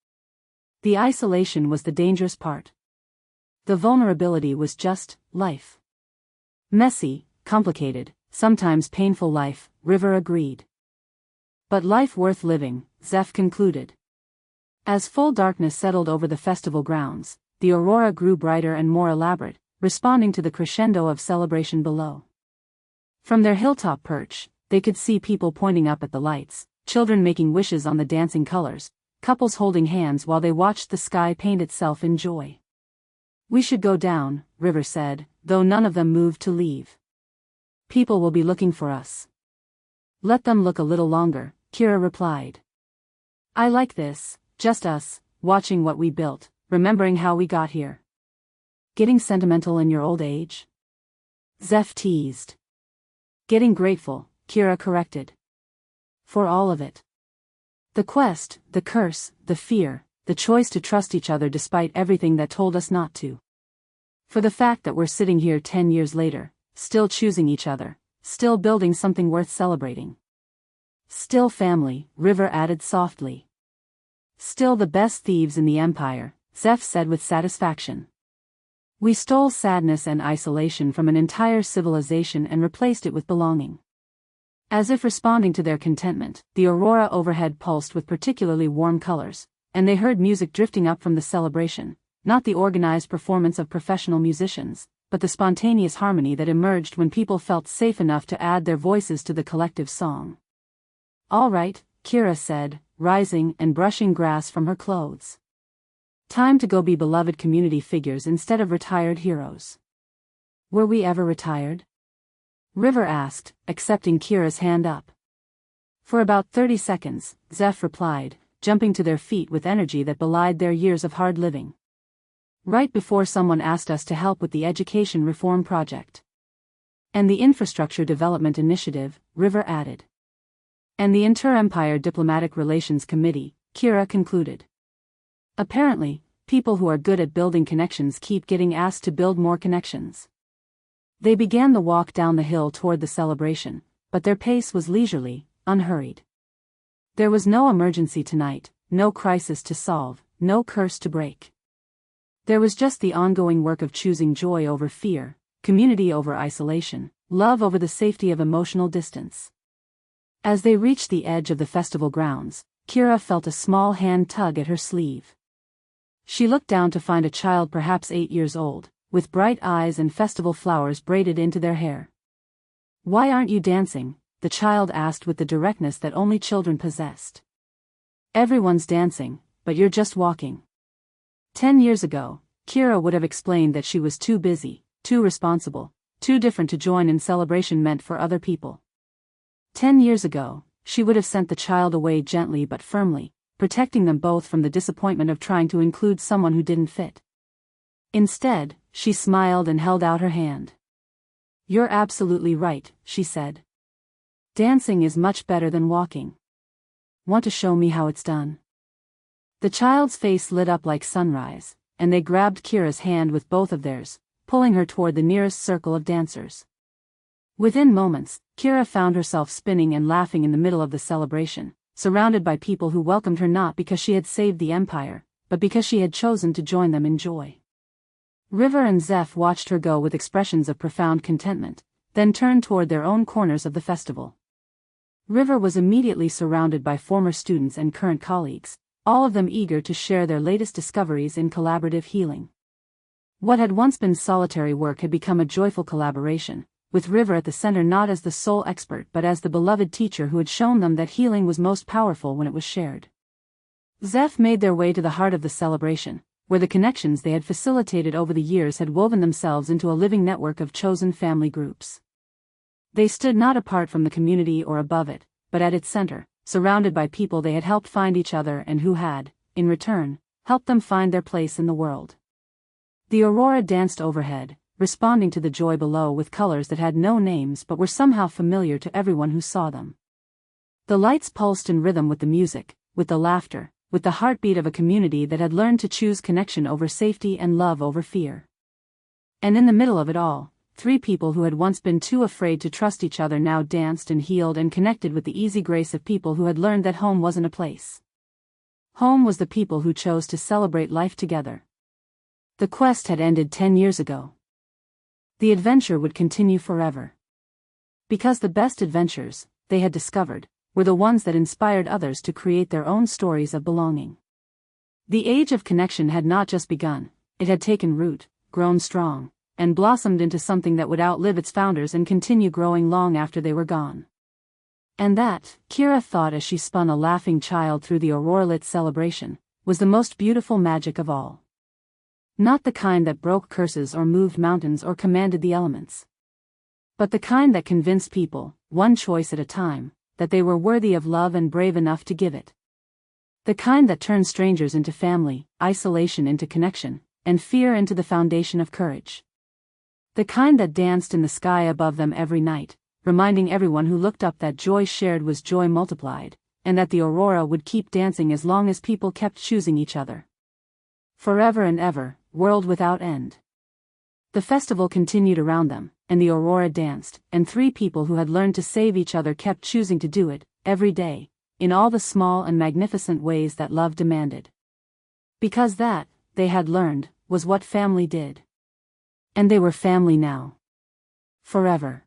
The isolation was the dangerous part. The vulnerability was just life. Messy, complicated, sometimes painful life, River agreed. But life worth living, Zeph concluded. As full darkness settled over the festival grounds, the aurora grew brighter and more elaborate, responding to the crescendo of celebration below. From their hilltop perch, they could see people pointing up at the lights, children making wishes on the dancing colors, couples holding hands while they watched the sky paint itself in joy. We should go down, River said, though none of them moved to leave. People will be looking for us. Let them look a little longer, Kira replied. I like this, just us, watching what we built, remembering how we got here. Getting sentimental in your old age? Zeph teased. Getting grateful, Kira corrected. For all of it. The quest, the curse, the fear, the choice to trust each other despite everything that told us not to. For the fact that we're sitting here 10 years later, still choosing each other, still building something worth celebrating. Still family, River added softly. Still the best thieves in the Empire, Zeph said with satisfaction. We stole sadness and isolation from an entire civilization and replaced it with belonging. As if responding to their contentment, the aurora overhead pulsed with particularly warm colors, and they heard music drifting up from the celebration, not the organized performance of professional musicians, but the spontaneous harmony that emerged when people felt safe enough to add their voices to the collective song. All right, Kira said, rising and brushing grass from her clothes. Time to go be beloved community figures instead of retired heroes. Were we ever retired? River asked, accepting Kira's hand up. For about 30 seconds, Zeph replied, jumping to their feet with energy that belied their years of hard living. Right before someone asked us to help with the education reform project. And the infrastructure development initiative, River added. And the Inter-Empire Diplomatic Relations Committee, Kira concluded. Apparently, people who are good at building connections keep getting asked to build more connections. They began the walk down the hill toward the celebration, but their pace was leisurely, unhurried. There was no emergency tonight, no crisis to solve, no curse to break. There was just the ongoing work of choosing joy over fear, community over isolation, love over the safety of emotional distance. As they reached the edge of the festival grounds, Kira felt a small hand tug at her sleeve. She looked down to find a child perhaps 8 years old, with bright eyes and festival flowers braided into their hair. Why aren't you dancing? The child asked with the directness that only children possessed. Everyone's dancing, but you're just walking. 10 years ago, Kira would have explained that she was too busy, too responsible, too different to join in celebration meant for other people. 10 years ago, she would have sent the child away gently but firmly, protecting them both from the disappointment of trying to include someone who didn't fit. Instead, she smiled and held out her hand. You're absolutely right, she said. Dancing is much better than walking. Want to show me how it's done? The child's face lit up like sunrise, and they grabbed Kira's hand with both of theirs, pulling her toward the nearest circle of dancers. Within moments, Kira found herself spinning and laughing in the middle of the celebration, surrounded by people who welcomed her not because she had saved the Empire, but because she had chosen to join them in joy. River and Zeph watched her go with expressions of profound contentment, then turned toward their own corners of the festival. River was immediately surrounded by former students and current colleagues, all of them eager to share their latest discoveries in collaborative healing. What had once been solitary work had become a joyful collaboration, with River at the center not as the sole expert but as the beloved teacher who had shown them that healing was most powerful when it was shared. Zeph made their way to the heart of the celebration, where the connections they had facilitated over the years had woven themselves into a living network of chosen family groups. They stood not apart from the community or above it, but at its center, surrounded by people they had helped find each other and who had, in return, helped them find their place in the world. The aurora danced overhead, responding to the joy below with colors that had no names but were somehow familiar to everyone who saw them. The lights pulsed in rhythm with the music, with the laughter, with the heartbeat of a community that had learned to choose connection over safety and love over fear. And in the middle of it all, three people who had once been too afraid to trust each other now danced and healed and connected with the easy grace of people who had learned that home wasn't a place. Home was the people who chose to celebrate life together. The quest had ended 10 years ago. The adventure would continue forever. Because the best adventures, they had discovered, were the ones that inspired others to create their own stories of belonging. The age of connection had not just begun, it had taken root, grown strong, and blossomed into something that would outlive its founders and continue growing long after they were gone. And that, Kira thought as she spun a laughing child through the aurora-lit celebration, was the most beautiful magic of all. Not the kind that broke curses or moved mountains or commanded the elements. But the kind that convinced people, one choice at a time, that they were worthy of love and brave enough to give it. The kind that turned strangers into family, isolation into connection, and fear into the foundation of courage. The kind that danced in the sky above them every night, reminding everyone who looked up that joy shared was joy multiplied, and that the aurora would keep dancing as long as people kept choosing each other. Forever and ever, world without end. The festival continued around them, and the aurora danced, and three people who had learned to save each other kept choosing to do it, every day, in all the small and magnificent ways that love demanded. Because that, they had learned, was what family did. And they were family now. Forever.